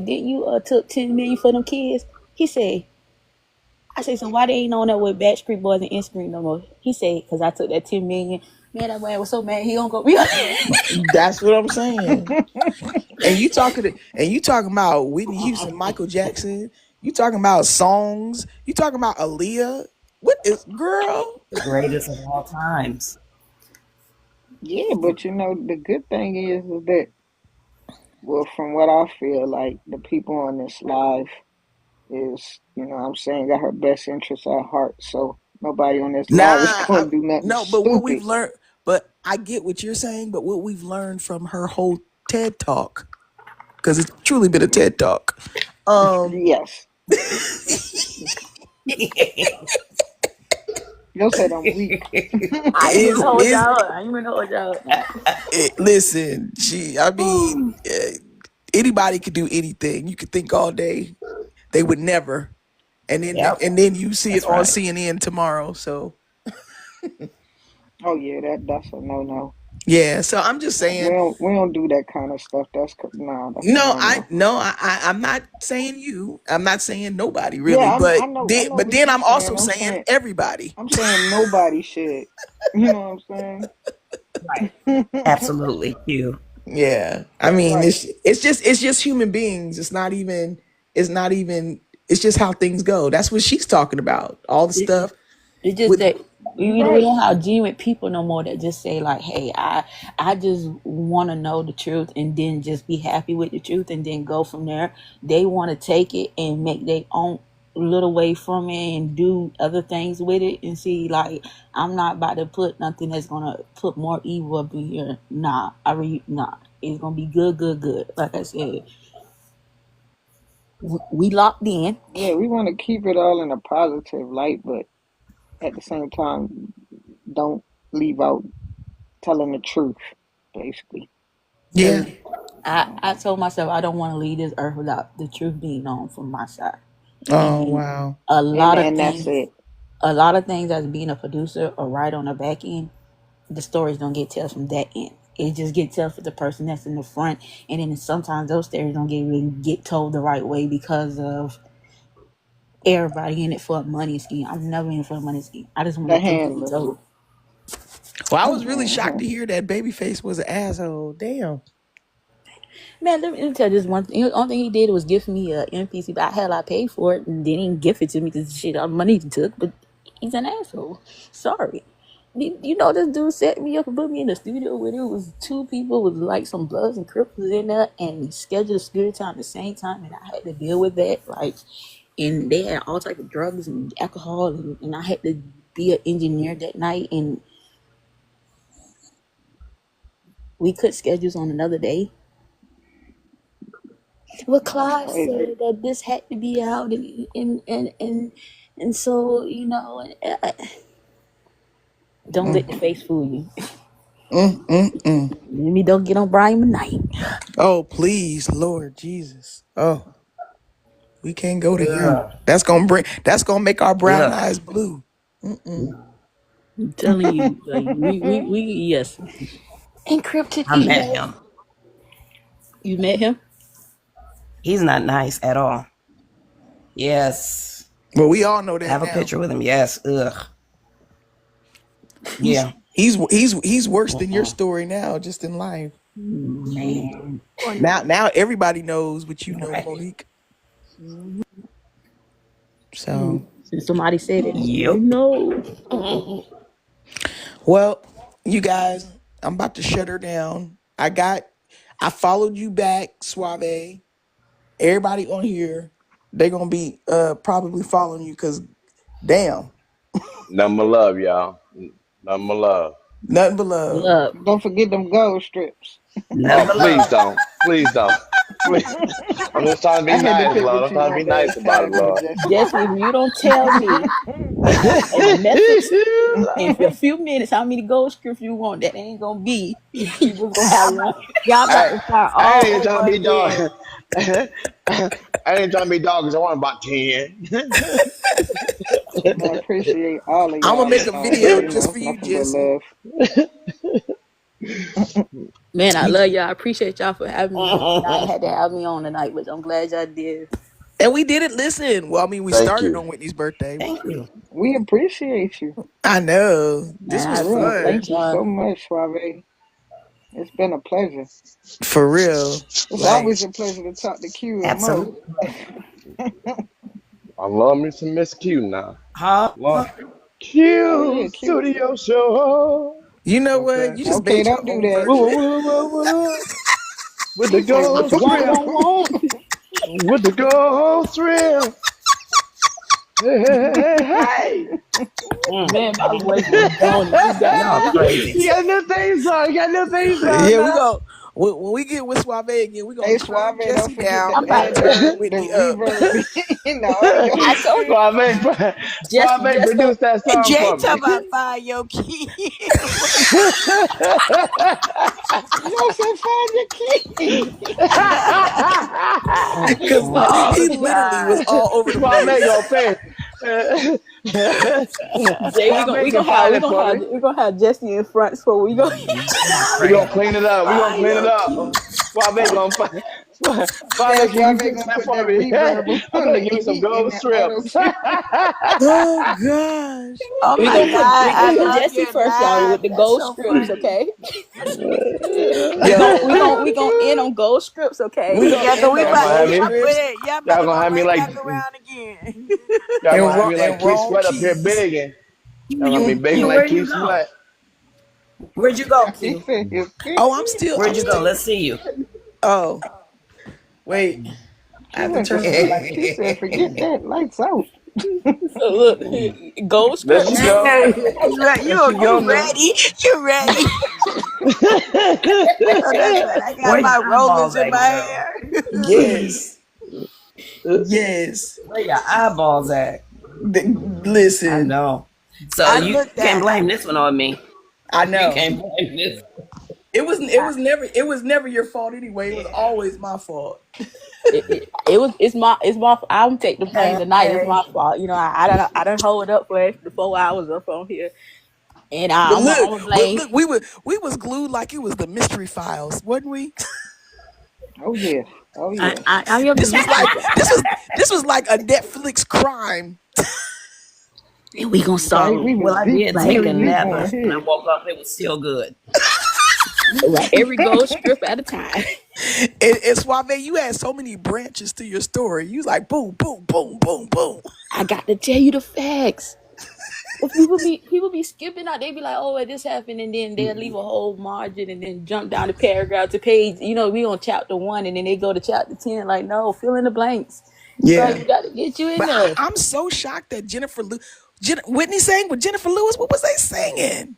didn't you took 10 million for them kids? He said. I said, so why they ain't on that with Backstreet Boys and Instagram no more? He said, because I took that 10 million. Man, that man was so mad he don't go be on. that's what I'm saying. And you talking about Whitney Houston, Michael Jackson. You talking about songs. You talking about Aaliyah. What is, girl? The greatest of all times. Yeah, but the good thing is that, well, from what I feel like, the people on this live is, what I'm saying, got her best interests at heart. So nobody on this Nah, live is gonna do nothing no. But what we've stupid. learned. But I get what you're saying. But what we've learned from her whole TED talk, because it's truly been a TED talk. Um, Yes. You'll say I'm weak. I ain't even is hold is y'all up. I ain't even hold y'all up now. listen, I mean, anybody could do anything. You could think all day. They would never. Yep. And then you see it That's on right. CNN tomorrow. So Oh yeah, that's a no no. yeah. So I'm just saying. We don't do that kind of stuff. Nah, that's a No, no I no. no, I'm not saying you. I'm not saying nobody really. Yeah, But I know but what then you're I'm also saying. saying everybody. I'm saying nobody should. You know what I'm Right. saying? Absolutely. You. Yeah. I mean, Right. it's just human beings. It's not even it's just how things go. That's what she's talking about. All the It, stuff it's just with that we Right. don't have genuine people no more that just say, like, hey, I just want to know the truth and then just be happy with the truth and then go from there. They want to take it and make their own little way from it and do other things with it, and see, like, I'm not about to put nothing that's gonna put more evil up in here. Nah, nah. It's gonna be good, good, good. Like I said, We locked in. Yeah, we want to keep it all in a positive light, but at the same time, don't leave out telling the truth, basically. Yeah. And I told myself I don't want to leave this earth without the truth being known from my side. Oh And wow. a And lot of and that's things, it. a lot of things as being a producer or right on the back end, the stories don't get told from that end. It just gets told for the person that's in the front, and then sometimes those stories don't get told the right way because of everybody in it for a money scheme. I'm never in it for a money scheme. I just want The the truth to be handlers. told. Well, I was really shocked Hmm. to hear that Babyface was an asshole. Damn. Man, let me tell you this one thing. The only thing he did was give me a NPC, but I paid for it and didn't give it to me because shit, all the money he took. But he's an asshole. Sorry. You know, this dude set me up and put me in the studio where there was two people with like some Bloods and Cripples in there, and he scheduled a security time at the same time, and I had to deal with that. Like, and they had all type of drugs and alcohol, and I had to be an engineer that night, and we cut schedules on another day. Well, That's Clyde crazy. said that this had to be out, and so don't let the face fool you. Maybe don't get on Brian McKnight. Oh please, Lord Jesus. Oh, we can't go to him. That's gonna make our brown Ugh. eyes blue. I'm telling you, like we yes. Encrypted I met email. him. You met him? He's not nice at all. Yes. Well, we all know I that have a now. picture with him. Yes. Ugh. Yeah. He's worse than your story now, just in life. Man. Now everybody knows what you know, Right. Monique. So, Since somebody said it, I Yep. know. well, you guys, I'm about to shut her down. I followed you back, Suave. Everybody on here, they're gonna be probably following you because damn, Nothing but love, y'all. Nothing but love. nothing but love. Look, Don't forget them gold strips. Oh, Never please love. don't. Please don't. Please. I'm just trying to be I had to nice, pick Lord. with I'm you trying to one be day, nice about it, kindly, Lord. Jesse. Jesse, if you don't tell me in a message in a few minutes how many gold scripts you want, that ain't gonna be. You just gonna have one. Y'all about I, to start I ain't all even trying over to be dog. again. I ain't trying to be dog because I want about 10. I appreciate all of I'm gonna y'all. make a video just for you, Nothing but Jesse. love. Man, I love y'all. I appreciate y'all for having me on. Y'all ain't had to have me on tonight, but I'm glad y'all did. And we did it. Listen, well, I mean, we Thank started you. on Whitney's birthday. Thank you. We appreciate you. I know this Man, I was had Real. some fun great Thank you so fun. much, Suave. It's been a pleasure. for real. It's Like, always a pleasure to talk to Q and Mo. Absolutely. I love me some Miss Q now. Huh? Love Oh Q yeah, Q. Studio Show. you know what? Okay. You just Okay, made your don't do own that. Woo, version. woo, woo, woo, woo. With the He said gold what you Won't, strip. want. won't, won't. With the gold strip. Hey, hey, hey, hey. Man, my voice was gone. You got Y'all me. crazy. You got a new theme song. You got a new theme song Yeah, we now. go when we get with Suave again. We gonna Hey, Suave, turn don't Jesse forget down to I'm and we gonna about add to. turn the Whitney up. reverb in all of your I told you, scripts. Suave just produce that And song Jay for talk me. about find your key. No, say find your key. Cause Oh he literally was God. all over the Suave place. gonna pay. Jay, we Suave gonna gonna have find it for me. Jesse in front so we go. Y'all We gonna crazy. clean it up. We gonna Find clean it your up. key. Suave gonna find. Then Suave, can you Suave fix gonna that put for that me? reverb I'm on gonna the give me some in gold that auto strips. tune. Oh gosh. Oh We my gonna put God, we I gonna put love Jesse your first, y'all, laugh. with the That's gold so scripts, funny. okay? We gon' we Yo, gon' we Oh, gonna end on gold scrips, okay? we gonna Yeah, cause end we on Y'all about gonna have gold we me. about strips y'all about Y'all to gonna go have me right like. back around again. Y'all gonna have me like and Keith wrong Sweat up here keys. begging. Y'all gonna be begging Q, like where'd you Keith go? Sweat. Where'd you go, he Q? said his Oh, Where'd I'm you go? still. Let's see you. Oh, wait. I Q have to went to turn my sleep. light. Q said, "Forget that. Lights out." So look, gold There she scripts. go. You right, There she go you now. ready? You ready? I know that's right. I got Where your my eyeballs rollers in at, my girl? hair. Yes. Yes. Where your eyeballs at? I Listen, know. So I you looked can't at. blame this one on me. I You know. can't blame this. It was never your fault anyway. It was always my fault. It's my I don't take the blame tonight. It's Hey, my fault. You know, I don't hold up for the 4 hours up on here, and But I'm look, gonna blame. we was glued like it was the mystery files, wasn't we? Oh yes. Oh I, yes. I, I am the This was mystery like guy, this was like a Netflix crime. and we gonna Baby, solve we it. was Well, I deep. did We take was a deep nap, on but when I here. woke up, it was still good. Right, every gold strip at a time. And Suave, you had so many branches to your story. You was like boom, boom, boom, boom, boom. I got to tell you the facts. If people be skipping out, they be like, "Oh, well, this happened," and then they'll leave a whole margin and then jump down the paragraph to page. You know, we on chapter 1, and then they go to chapter 10. Like, no, fill in the blanks. Bro, Yeah. you got to get you in But there. I'm so shocked that Whitney sang with Jennifer Lewis. What was they singing?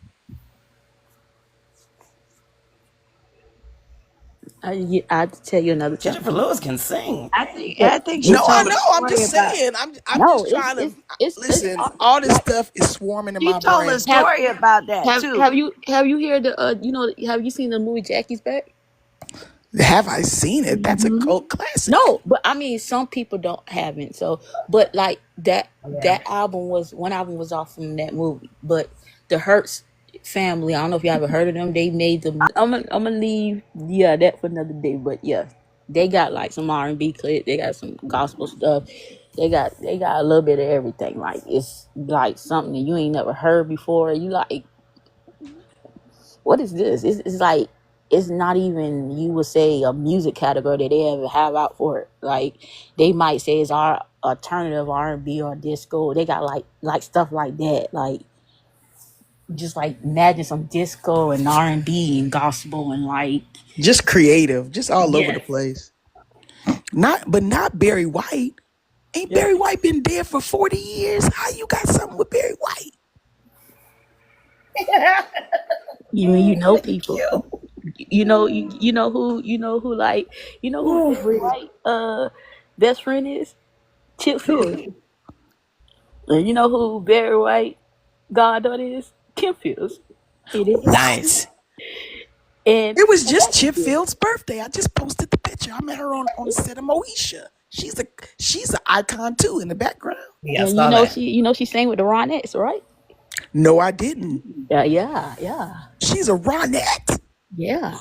I have to tell you another time. Jennifer Lewis can sing. But I think she No, I told a know. I'm story just about. saying. I'm no, just trying to it's listen. All this like stuff is swarming in She my told a brain. story about that too. have you heard the have you seen the movie Jackie's Back? Have I seen it? That's a cult classic. No, but I mean some people don't haven't. So, but like that one album was off from that movie. But the Hertz family, I don't know if you ever heard of them. They made them. I'm gonna leave that for another day. But yeah, they got like some R&B clip. They got some gospel stuff. They got a little bit of everything. Like it's like something that you ain't never heard before. You like, what is this? It's like it's not even, you would say, a music category that they ever have out for it. Like they might say it's our alternative R&B or disco. They got like stuff like that. Like just like imagine some disco and R&B and gospel and like Just creative, just all over the yes, place. Not Barry White. Ain't yeah. Barry White been dead for 40 years? How you got something with Barry White? You know people. You know who like Barry White best friend is Chip Fields. And you know who Barry White goddaughter is? Kim Fields. It is. Nice. And It was just Chip Field's birthday. I just posted the picture. I met her on the set of Moesha. She's an icon too in the background. Yeah, I and saw that. she sang with the Ronettes, right? No, I didn't. Yeah. She's a Ronette. Yeah.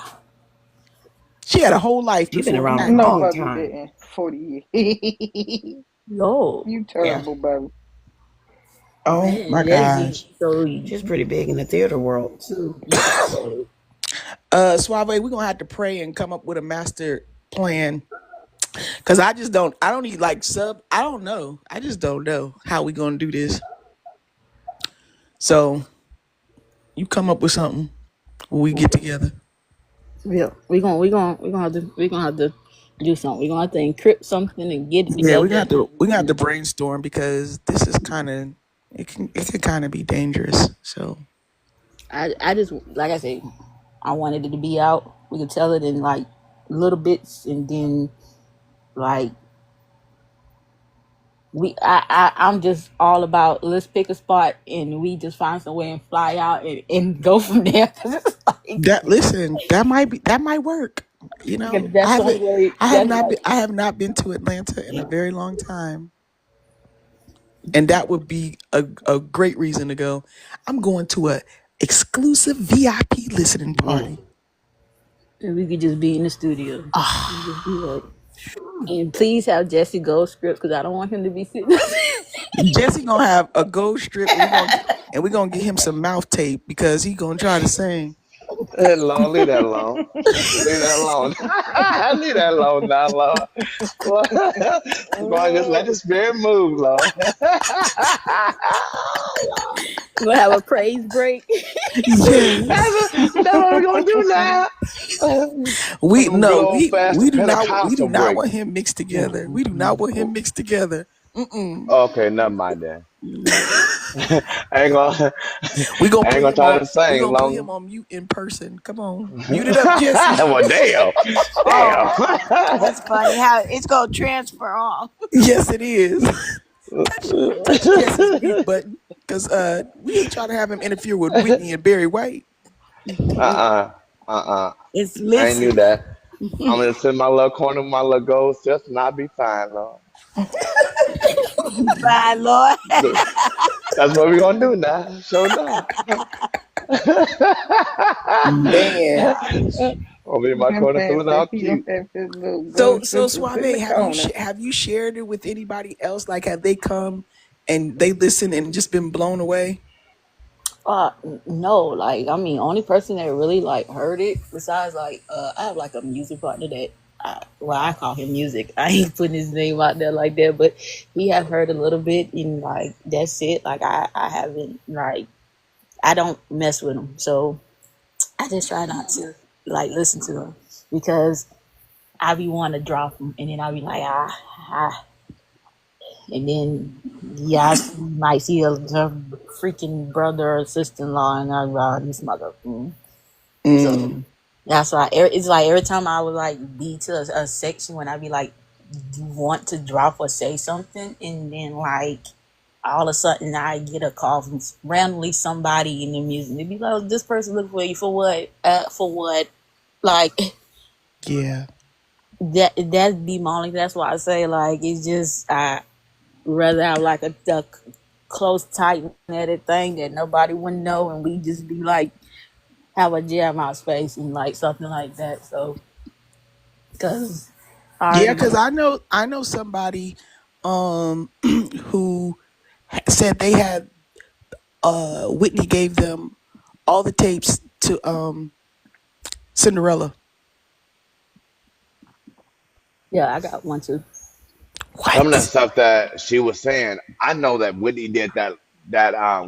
She had a whole life You've been before around a that. No, long baby time. didn't. 40 years. No. You Yeah. terrible, baby. Oh Man, my Leslie. gosh. So She's pretty big in the theater world too. Suave, we're gonna have to pray and come up with a master plan. Cause I don't need like I don't know. I just don't know how we gonna do this. So you come up with something when we get together. yeah, we gonna have to do something. We're gonna have to encrypt something and get it Yeah, together. we gonna have to brainstorm because this is it can kind of be dangerous. So I just, like I said, I wanted it to be out. We could tell it in like little bits, and then like I'm just all about, let's pick a spot and we just find some way and fly out and go from there. 'Cause it's like, that might work. You know, that's the only way. That's like, I have not been to Atlanta in a very long time, and that would be a great reason to go. I'm going to a exclusive VIP listening party. and we could just be in the studio. And just be like, and please have Jesse Gold script, because I don't want him to be sitting. Jesse gonna have a gold strip, and we're gonna get him some mouth tape because he gonna try to sing. Lord, leave that alone. Leave that alone. Leave that alone now, Lord. Lord, just let the spirit move, Lord. We'll have a praise break. Yes. That's what we're gonna do now. We Good old we fast do Pentecostal not break. want him mixed together. We do not want him mixed together. Okay, never mind then. I ain't gonna We gonna I ain't put gonna him try on. to We sing gonna put long. him on mute in person. Come on, mute it up, Jesse. Well, damn, damn. Oh, that's funny how it's gonna transfer off. Yes, it is. Touch Jesse's mute button, cause we ain't trying to have him interfere with Whitney and Barry White. uh-uh, uh-uh. It's I ain't knew listen. that. I'm gonna sit in my little corner with my little ghost just and I'll be fine, Lord. Bye, Lord. That's what we gonna do now. Show enough. Man. I'll be in my That corner man feeling said all he gonna cute. have his little So, ghost so just to sit in Suave, the corner. have you shared it with anybody else? Like, have they come and they listen and just been blown away? No, like I mean, only person that really like heard it besides like I have like a music partner that I call him music. I ain't putting his name out there like that, but he have heard a little bit and like that's it. Like I haven't like I don't mess with him, so I just try not to like listen to him because I be wanting to drop him and then I be like and then yeah, I might see a freaking brother or sister in law and I'm like, this mother. So that's why it's like every time I would like be to a section when I be like want to drop or say something, and then like all of a sudden I get a call from randomly somebody in the music. They be like, oh, "This person looking for you for what? For what?" Like Yeah. that be my only. That's why I say like it's just I rather have like a close tight netted thing that nobody would know, and we just be like have a jam out space and like something like that. So, cause I Yeah, already because know. I know somebody who said they had Whitney gave them all the tapes to Cinderella. Yeah, I got one too. Some of that What? stuff that she was saying, I know that Whitney did that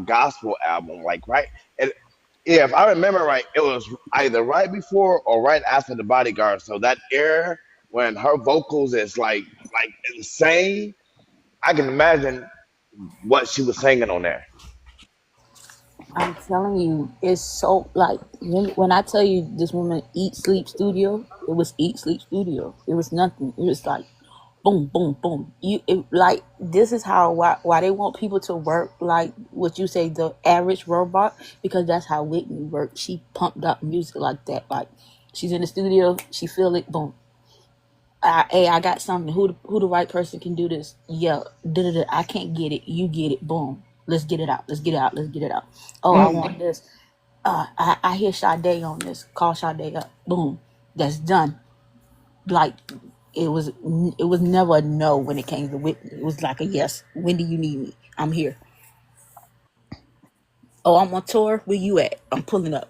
gospel album, like right. It, yeah, if I remember right, it was either right before or right after the Bodyguard. So that era when her vocals is like insane, I can imagine what she was singing on there. I'm telling you, it's so like when I tell you this woman eat sleep studio, it was eat sleep studio. It was nothing. It was like boom, boom, boom. Like this is how why they want people to work like what you say the average robot because that's how Whitney worked. She pumped up music like that. Like she's in the studio, she feel it, boom. Hey, I got something. Who the right person can do this? Yeah, da-da-da. I can't get it. You get it. Boom. Let's get it out. Let's get it out. Let's get it out. Oh, I want this. I hear Sade on this. Call Sade up. Boom. That's done. Like it was never a no when it came to Whitney. It was like a yes. When do you need me? I'm here. Oh, I'm on tour. Where you at? I'm pulling up.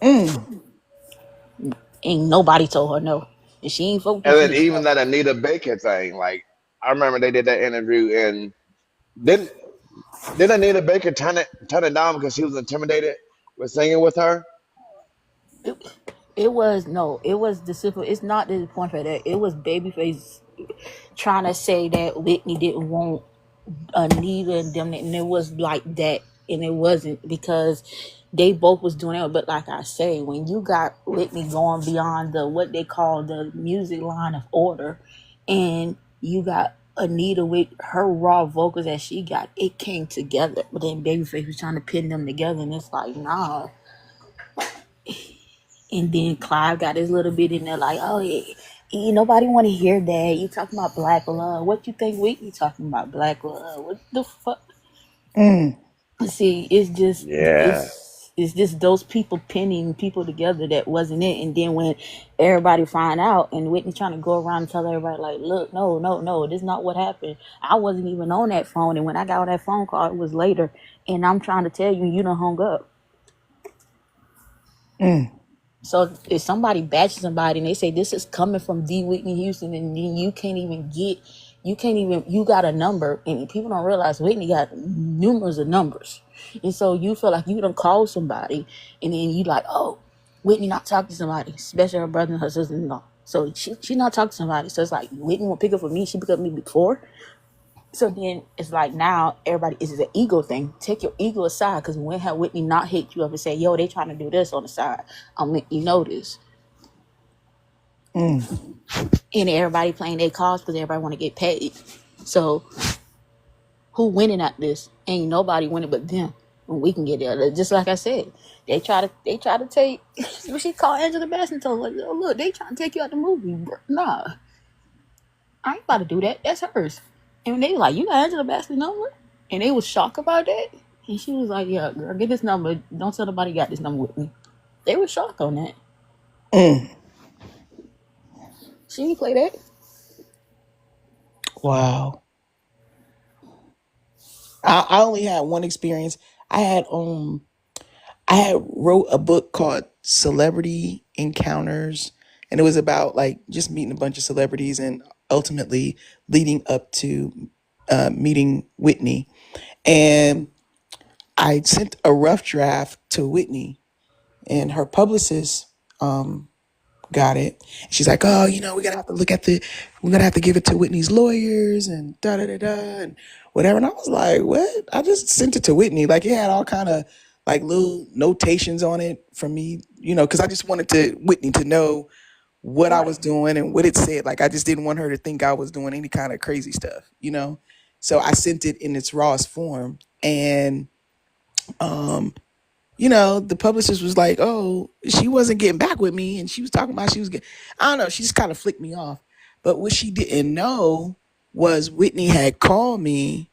Ain't nobody told her no. And she ain't And focused. then even that Anita Baker thing, like I remember they did that interview and didn't did Anita Baker turn it down because she was intimidated with singing with her? It was no. It was the simple. It's not the point for that. It was Babyface trying to say that Whitney didn't want Anita and them, and it was like that, and it wasn't because they both was doing it. But like I say, when you got Whitney going beyond the what they call the music line of order, and you got Anita with her raw vocals that she got, it came together. But then Babyface was trying to pin them together, and it's like nah. And then Clive got his little bit in there, like, oh yeah, nobody want to hear that. You talking about black love? What you think Whitney talking about black love? What the fuck? See, it's just Yeah. it's just those people pinning people together that wasn't it. And then when everybody find out, and Whitney trying to go around and tell everybody, like, look, no, no, no, this is not what happened. I wasn't even on that phone, and when I got on that phone call, it was later, and I'm trying to tell you, you done hung up. So if somebody batches somebody and they say this is coming from the Whitney Houston, and then you got a number, and people don't realize Whitney got numerous of numbers, and so you feel like you done call somebody, and then you like, oh, Whitney not talking to somebody, especially her brother and her sister-in-law. So she not talking to somebody. So it's like Whitney won't pick up for me. She picked up me before. So then it's like now everybody is an ego thing. Take your ego aside, because when have Whitney not hit you up and say, "Yo, they trying to do this on the side. I'm letting you know this." And everybody playing their cards because everybody want to get paid. So who winning at this? Ain't nobody winning but them. When we can get there, just like I said, they try to take. She called Angela Bassett and told her, "Oh, look, they trying to take you out the movie." Nah, I ain't about to do that. That's hers. And they like, "You got Angela Bassett's number?" And they was shocked about that. And she was like, "Yeah, girl, get this number. Don't tell nobody you got this number with me." They were shocked on that. She didn't play that. Wow. I only had one experience. I had wrote a book called Celebrity Encounters, and it was about like just meeting a bunch of celebrities and ultimately leading up to meeting Whitney. And I sent a rough draft to Whitney, and her publicist got it. She's like, "Oh, we're gonna have to we're gonna have to give it to Whitney's lawyers and da da da da and whatever." And I was like, "What?" I just sent it to Whitney. Like it had all kind of like little notations on it from me, because I just wanted Whitney to know what I was doing and what it said. Like I just didn't want her to think I was doing any kind of crazy stuff. So I sent it in its rawest form, and the publicist was like, "Oh, she wasn't getting back with me." And she was talking about I don't know, she just kind of flicked me off. But what she didn't know was Whitney had called me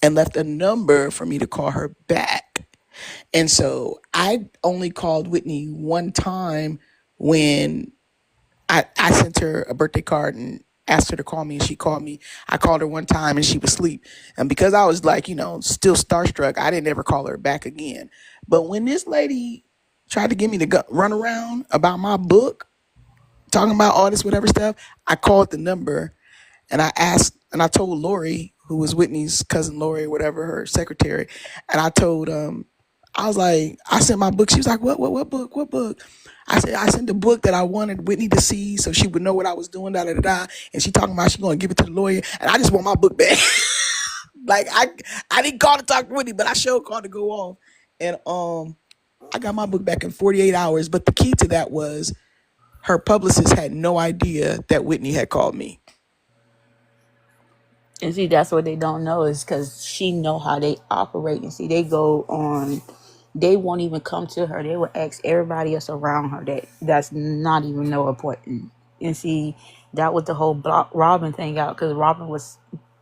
and left a number for me to call her back. And so I only called Whitney one time when I sent her a birthday card and asked her to call me, and she called me. I called her one time and she was asleep. And because I was like, still starstruck, I didn't ever call her back again. But when this lady tried to give me the run around about my book, talking about all this whatever stuff, I called the number and I told Lori, who was Whitney's cousin Lori, whatever, her secretary, and I told I was like, I sent my book. She was like, what book? What book? I said, I sent the book that I wanted Whitney to see so she would know what I was doing, da da da da. And she talking about she gonna give it to the lawyer, and I just want my book back. Like I didn't call to talk to Whitney, but I sure called to go off. And I got my book back in 48 hours. But the key to that was her publicist had no idea that Whitney had called me. And see, that's what they don't know, is because she know how they operate. And see, they won't even come to her. They will ask everybody else around her that's not even no important. And see, that was the whole block Robin thing out, because Robin was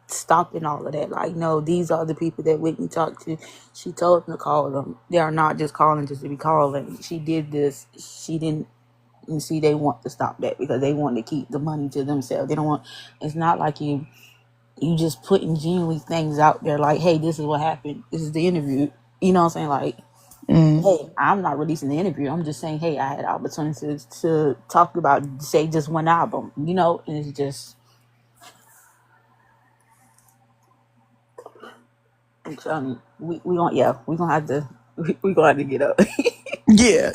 stopping all of that. Like, no, these are the people that Whitney talked to. She told them to call them. They are not just calling just to be calling. She did this. She didn't. And see, they want to stop that because they want to keep the money to themselves. They don't want. It's not like you just putting genuine things out there like, "Hey, this is what happened. This is the interview." You know what I'm saying? Like, hey, I'm not releasing the interview. I'm just saying, hey, I had opportunities to talk about, say, just one album, and it's just, I'm telling you, we gonna have to, we gonna have to get up. Yeah.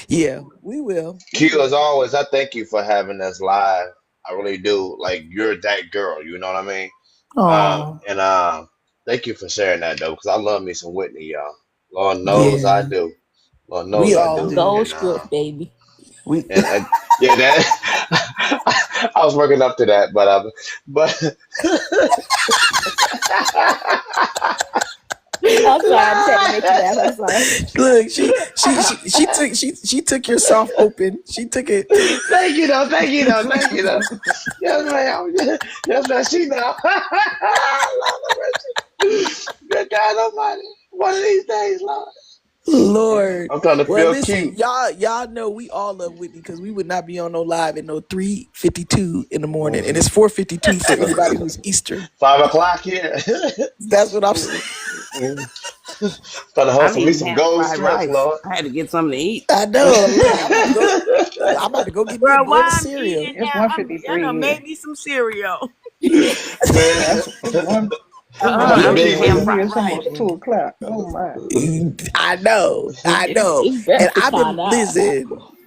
Yeah, we will. Q, as always, I thank you for having us live. I really do. Like, you're that girl, you know what I mean? Oh, And thank you for sharing that, though, because I love me some Whitney, y'all. Lord knows I yeah. do. Lord We knows I all do. Gold do. script, baby. We Yeah, that I was working up to that, but I'm sorry, I just had to make you laugh. I'm sorry. Look, she took your soft open. She took it. thank you though, thank you though. Yes, ma'am. Yes, ma'am. She know. Lord have mercy. Good God Almighty. One of these days, Lord. Lord. I'm trying to Well, feel listen, cute. y'all know we all love Whitney because we would not be on no live at no 3:52 in the morning, and it's 4:52 for anybody who's Eastern. 5 o'clock here. That's what I'm saying. Trying to I hustle didn't me even some have gold fried strips, rice. Lord. I had to get something to eat. I know. Look, I'm about to go get me a Bro, bowl while of I'm cereal. eating It's now, I 1:53 done here. made me some cereal. Man, It's one. It's I'm I the don't even big. have 1:53 here. fried It's rice. almost 2 o'clock. Oh my. I know. It's And breakfast I've time been now.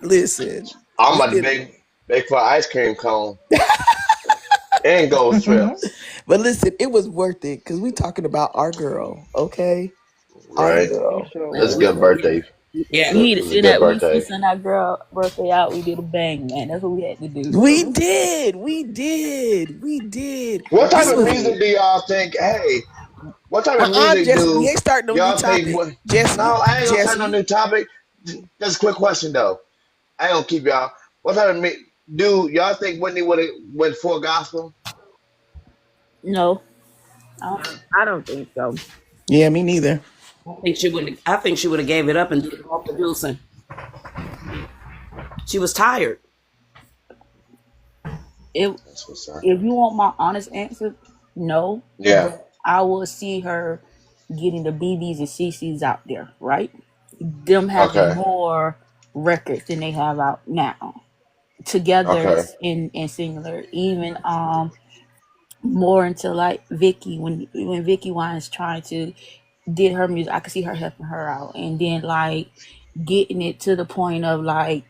listen. I'm We've about to been bake for an ice cream cone. And gold strips. But listen, it was worth it because we talking about our girl, okay? Our Right. It girl. sure It's a Man, we, good was. birthday. we Yeah. need It to was a send good that. We birthday. send our girl birthday out. We did a bang, man. That's what we had to do. We did. We did. We did. What type This of was music do y'all think? Hey, what type of music Jesse. We do ain't starting no new y'all think? topic. No, Jesse. I ain't gonna say no Jesse. new topic. Just a quick question though. I ain't gonna keep y'all. What type of do y'all think Whitney would have went full gospel? No, I don't, I don't think so. Yeah, me neither. I think she would have gave it up and did more producing. She was tired. if That's what's up. if you want my honest answer, no. Yeah. But I will see her getting the BBs and CCs out there, right? Them having Okay. more records than they have out now. Together Okay. in singular. Even more into like Vicky when Vicky Wine's trying to did her music, I could see her helping her out, and then like getting it to the point of like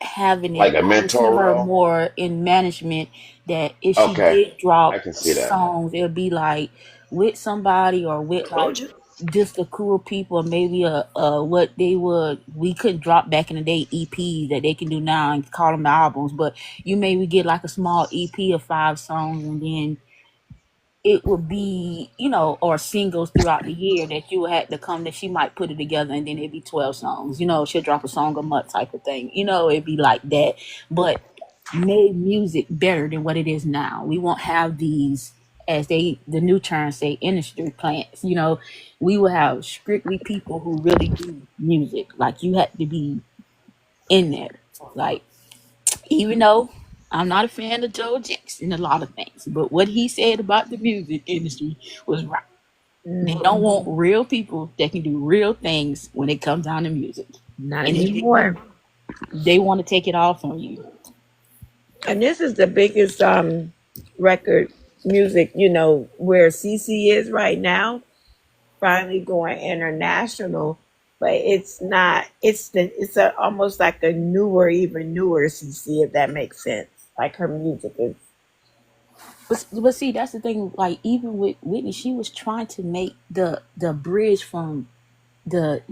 having Like it. a I would see mentor her role. more in management. That if she Okay. did I drop can see that. songs, it'll be like with somebody or with like Told you. just a crew of people, or maybe a what they would we couldn't drop back in the day EPs that they can do now and call them albums, but you maybe get like a small EP of 5 songs, and then it would be, or singles throughout the year that you would have to come that she might put it together, and then it'd be 12 songs. She'll drop a song a month type of thing. It'd be like that. But made music better than what it is now. We won't have these, as the new term say, industry plants. We will have strictly people who really do music. Like you had to be in there. Like, even though I'm not a fan of Joe Jackson, a lot of things, but what he said about the music industry was right. They don't want real people that can do real things when it comes down to music. Not And anymore. they want to take it all from you. And this is the biggest record music, where CC is right now, finally going international. But it's not. Almost like a even newer CC, if that makes sense. Like her music is. But see, that's the thing. Like even with Whitney, she was trying to make the bridge from the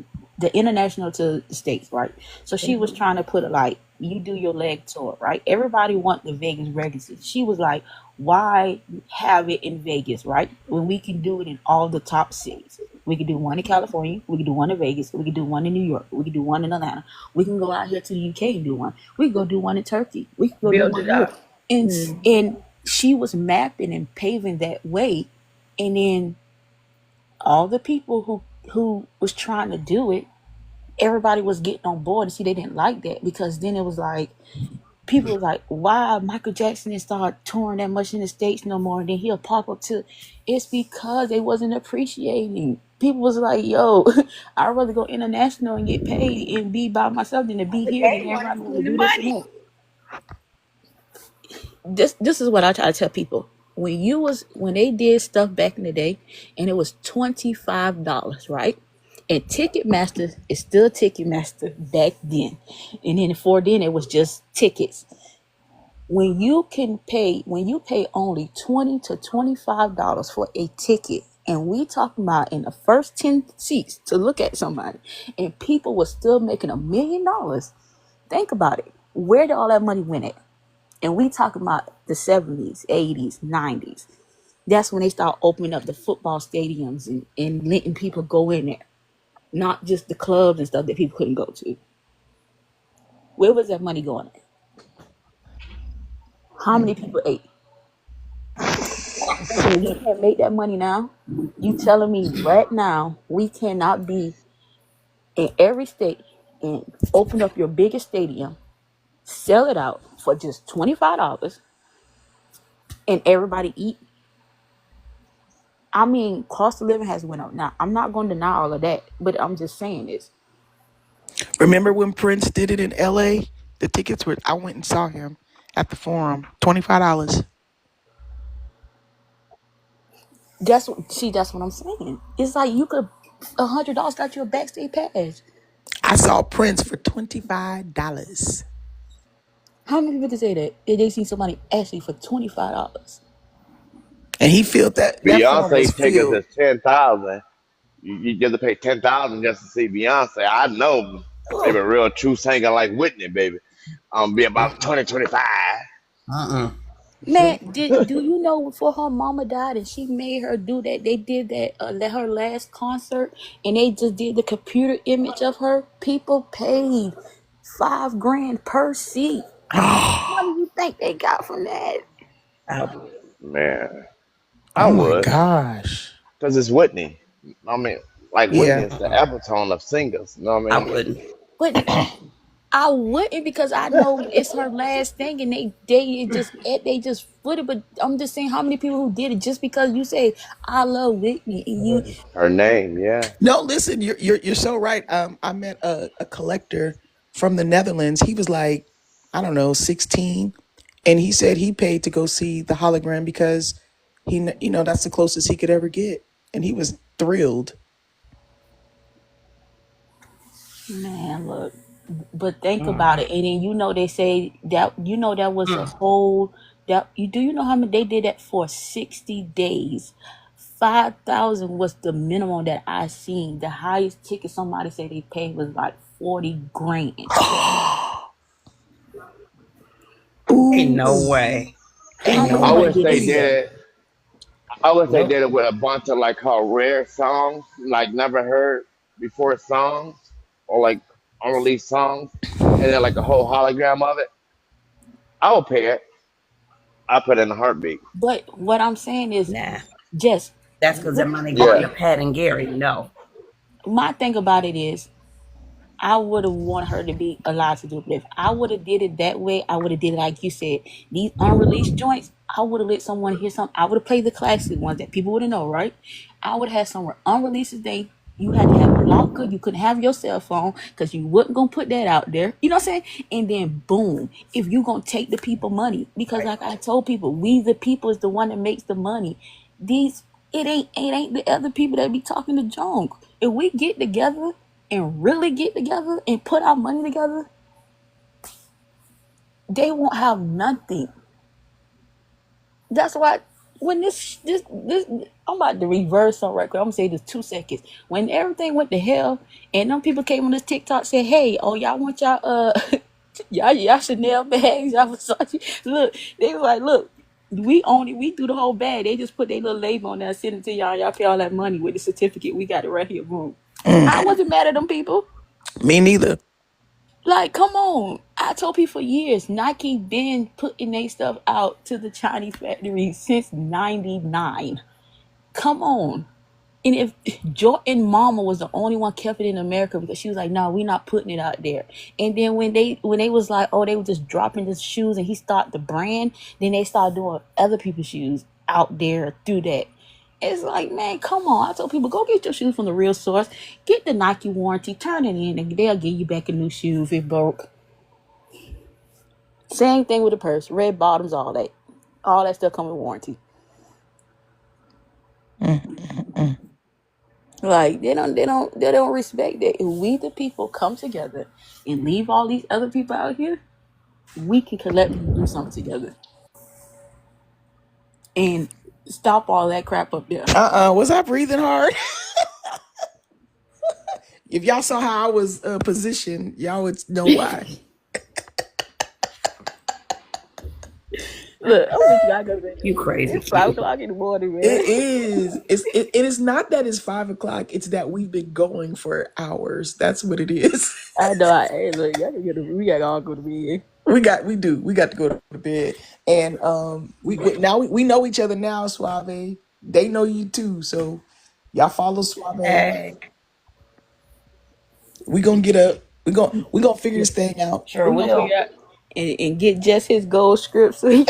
international to the states, right? So she was trying to put it like you do your leg tour, right? Everybody want the Vegas residency. She was like, why have it in Vegas, right? When we can do it in all the top cities. We could do one in California, we could do one in Vegas, we could do one in New York, we could do one in Atlanta. We can go out here to the UK and do one. We could go do one in Turkey. We could go do Build one it here. up. And she was mapping and paving that way, and then all the people who was trying to do it, everybody was getting on board, and see they didn't like that, because then it was like people was like, why Michael Jackson didn't start touring that much in the States no more, and then he'll pop up to. It's because they wasn't appreciating. People was like, yo, I'd rather go international and get paid and be by myself than to be here, They than want everybody to want to spend the do this and money. that. This is what I try to tell people. When they did stuff back in the day, and it was $25, right? And Ticketmaster is still Ticketmaster back then, and then before then it was just tickets. When you pay only $20 to $25 for a ticket, and we talking about in the first 10 seats to look at somebody, and people were still making $1 million. Think about it. Where did all that money went at? And we talking about the 70s, 80s, 90s. That's when they start opening up the football stadiums and letting people go in there. Not just the clubs and stuff that people couldn't go to. Where was that money going at? How many people ate? So we can't make that money now. You telling me right now we cannot be in every state and open up your biggest stadium, sell it out for just $25, and everybody eat? I mean, cost of living has went up. Now, I'm not going to deny all of that, but I'm just saying this. Remember when Prince did it in LA? The tickets were, I went and saw him at the Forum, $25. That's what I'm saying. It's like you could $100 got you a backstage pass. I saw Prince for $25. How many people say that? They seen somebody actually for $25? And he felt that phone was Beyonce tickets filled. is 10,000. You get to pay 10,000 just to see Beyonce. I know, baby, Oh, real true singer like Whitney, baby. Be about 2025. Man, do you know before her mama died and she made her do that? They did that her last concert, and they just did the computer image of her. People paid $5,000 per seat. How much money you think they got from that? I, Man, I Oh my would. gosh. Because it's Whitney. I mean, like Whitney Yeah. is the epitome of singers. You know what I I mean? wouldn't. But I wouldn't, because I know it's her last thing, and they just put it. But I'm just saying, how many people who did it just because you say I love Whitney and you. Her name, yeah. No, listen, you're so right. I met a collector from the Netherlands. He was like, I don't know, 16, and he said he paid to go see the hologram because that's the closest he could ever get, and he was thrilled. Man, look, but think about it, and then they say that that was a whole that you know how many they did that for 60 days. 5,000 was the minimum that I seen. The highest ticket somebody said they paid was like 40,000. Ain't no Ooh, way. How Ain't much no I money wish way. did they they sell? did it. I wish they Nope. did it with a bunch of like her rare songs, like never heard before songs, or like unreleased songs, and then like a whole hologram of it. I would pay it. I put it in a heartbeat. But what I'm saying is, Nah. just That's because that money going Yeah. to Pat and Gary. No. my thing about it is, I would have wanted her to be allowed to do it. But if I would have did it that way, I would have did it like you said. These unreleased joints, I would have let someone hear something. I would have played the classic ones that people wouldn't know, right? I would have had somewhere unreleased thing. You had to have a locker. You couldn't have your cell phone because you wasn't gonna put that out there. You know what I'm saying? And then boom, if you gonna take the people money, because like I told people, we the people is the one that makes the money. These it ain't the other people that be talking to junk. If we get together and really get together and put our money together, they won't have nothing. That's why when this I'm about to reverse on right quick. I'm gonna say this 2 seconds. When everything went to hell and them people came on this TikTok said, "Hey, oh y'all want y'all y'all Chanel bags, y'all Versace." Look, they was like, "Look, we own it. We do the whole bag. They just put their little label on there, and send it to y'all. Y'all pay all that money with the certificate. We got it right here. Boom." I wasn't mad at them people. me neither. Like, come on. I told people for years, Nike been putting their stuff out to the Chinese factory since 99. Come on. And if Jordan Mama was the only one kept it in America because she was like, no, we not putting it out there. And then when they was like, oh, they were just dropping the shoes and he started the brand, then they started doing other people's shoes out there through that. It's like, man, come on. I told people, go get your shoes from the real source. Get the Nike warranty, turn it in, and they'll give you back a new shoe if it broke. Same thing with the purse, red bottoms, all that. All that stuff come with warranty. Like they don't respect that. If we the people come together and leave all these other people out here, we can collectively do something together and stop all that crap up there. Was I breathing hard? If y'all saw how I was positioned, y'all would know why. Look, I'm with you. I go to bed. You crazy, It's 5 Q. o'clock in the morning, man. It is. It is not that it's 5 o'clock. It's that we've been going for hours. That's what it is. I know. Hey, look, we gotta all go to bed. We got to go to bed, and we know each other now. Suave, they know you too. So y'all follow Suave. Hey, We gonna get up. We gonna figure this thing out. sure We're gonna will. figure out and get just his gold script. So he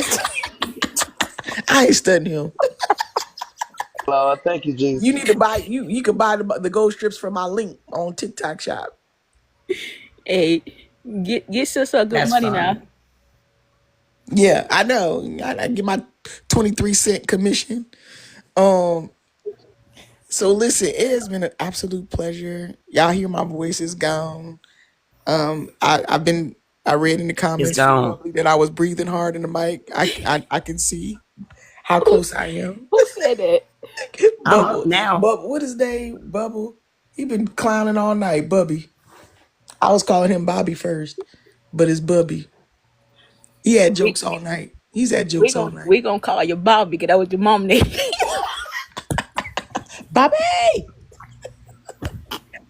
I ain't studying him. Lord, thank you, Jesus. You need to buy you can buy the gold strips from my link on TikTok shop. hey, get sis a good That's money now. fine. Yeah, I know. I get my 23-cent commission. Um, so listen, it has been an absolute pleasure. Y'all hear my voice is gone. I read in the It's comments from gone. Lovely that I was breathing hard in the mic. I can see. How close I am. Who said that? I'm up Bubble. now. What his name? Bubble. He been clowning all night. Bubby. I was calling him Bobby first, but it's Bubby. He had We jokes all night. He's had we jokes all gonna night. we gonna call you Bobby because that was your mom name. Bobby!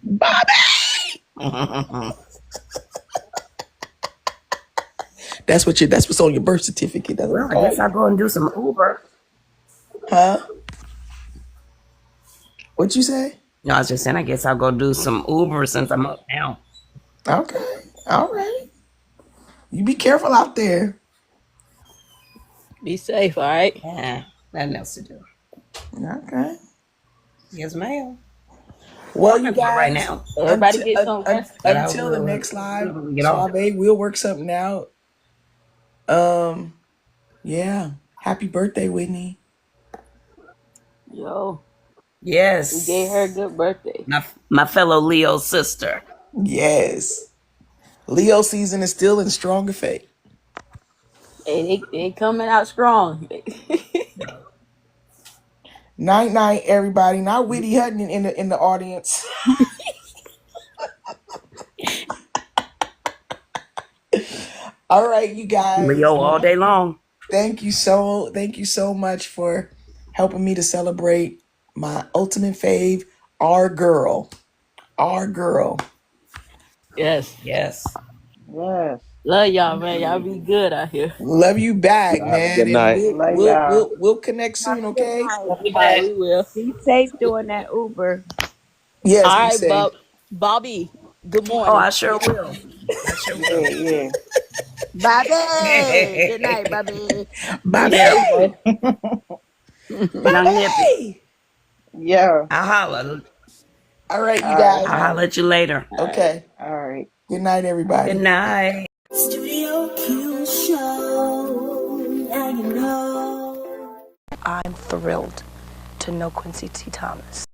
Bobby! That's what's on your birth certificate. That's what Well, I I call guess I'll you. go and do some Uber. Huh? What you say? No, I was just saying, I guess I'll go do some Uber since I'm up now. Okay. All right. You be careful out there. Be safe, all right? Yeah, nothing else to do. Okay. Yes, ma'am. Well, I'm you gonna go right guys, now. Everybody get some rest. But I until the will next live, when we get off. Suave, we'll work something out. Yeah. Happy birthday, Whitney. Yo, Yes. we gave her a good birthday. My fellow Leo sister. Yes. Leo season is still in strong effect. Hey, they coming out strong. Night night, everybody. Not Whitney Hutton in the audience. All right, you guys. Leo all day long. Thank you so much for helping me to celebrate my ultimate fave, our girl. Our girl. Yes. Yes. Yes. Love y'all, man. Y'all be good out here. Love you back, Y'all have a man. good And night. we'll Love we'll y'all. we'll, we'll connect Have soon, a good okay? night. Love you All right, back. we will. Be safe doing that Uber. Yes, All be right, safe. Bobby. Good Oh, morning. I sure will. I sure will. Yeah, yeah. Bobby. Good night, Bobby. Be Bobby! safe, man. Young Nippy. Bobby! Yeah. I'll holler. All right, you All right. guys. I'll holler at you later. All right. Okay. All right. Good night, everybody. Good night. Studio Q Show. Now you know. I'm thrilled to know Quencie T. Thomas.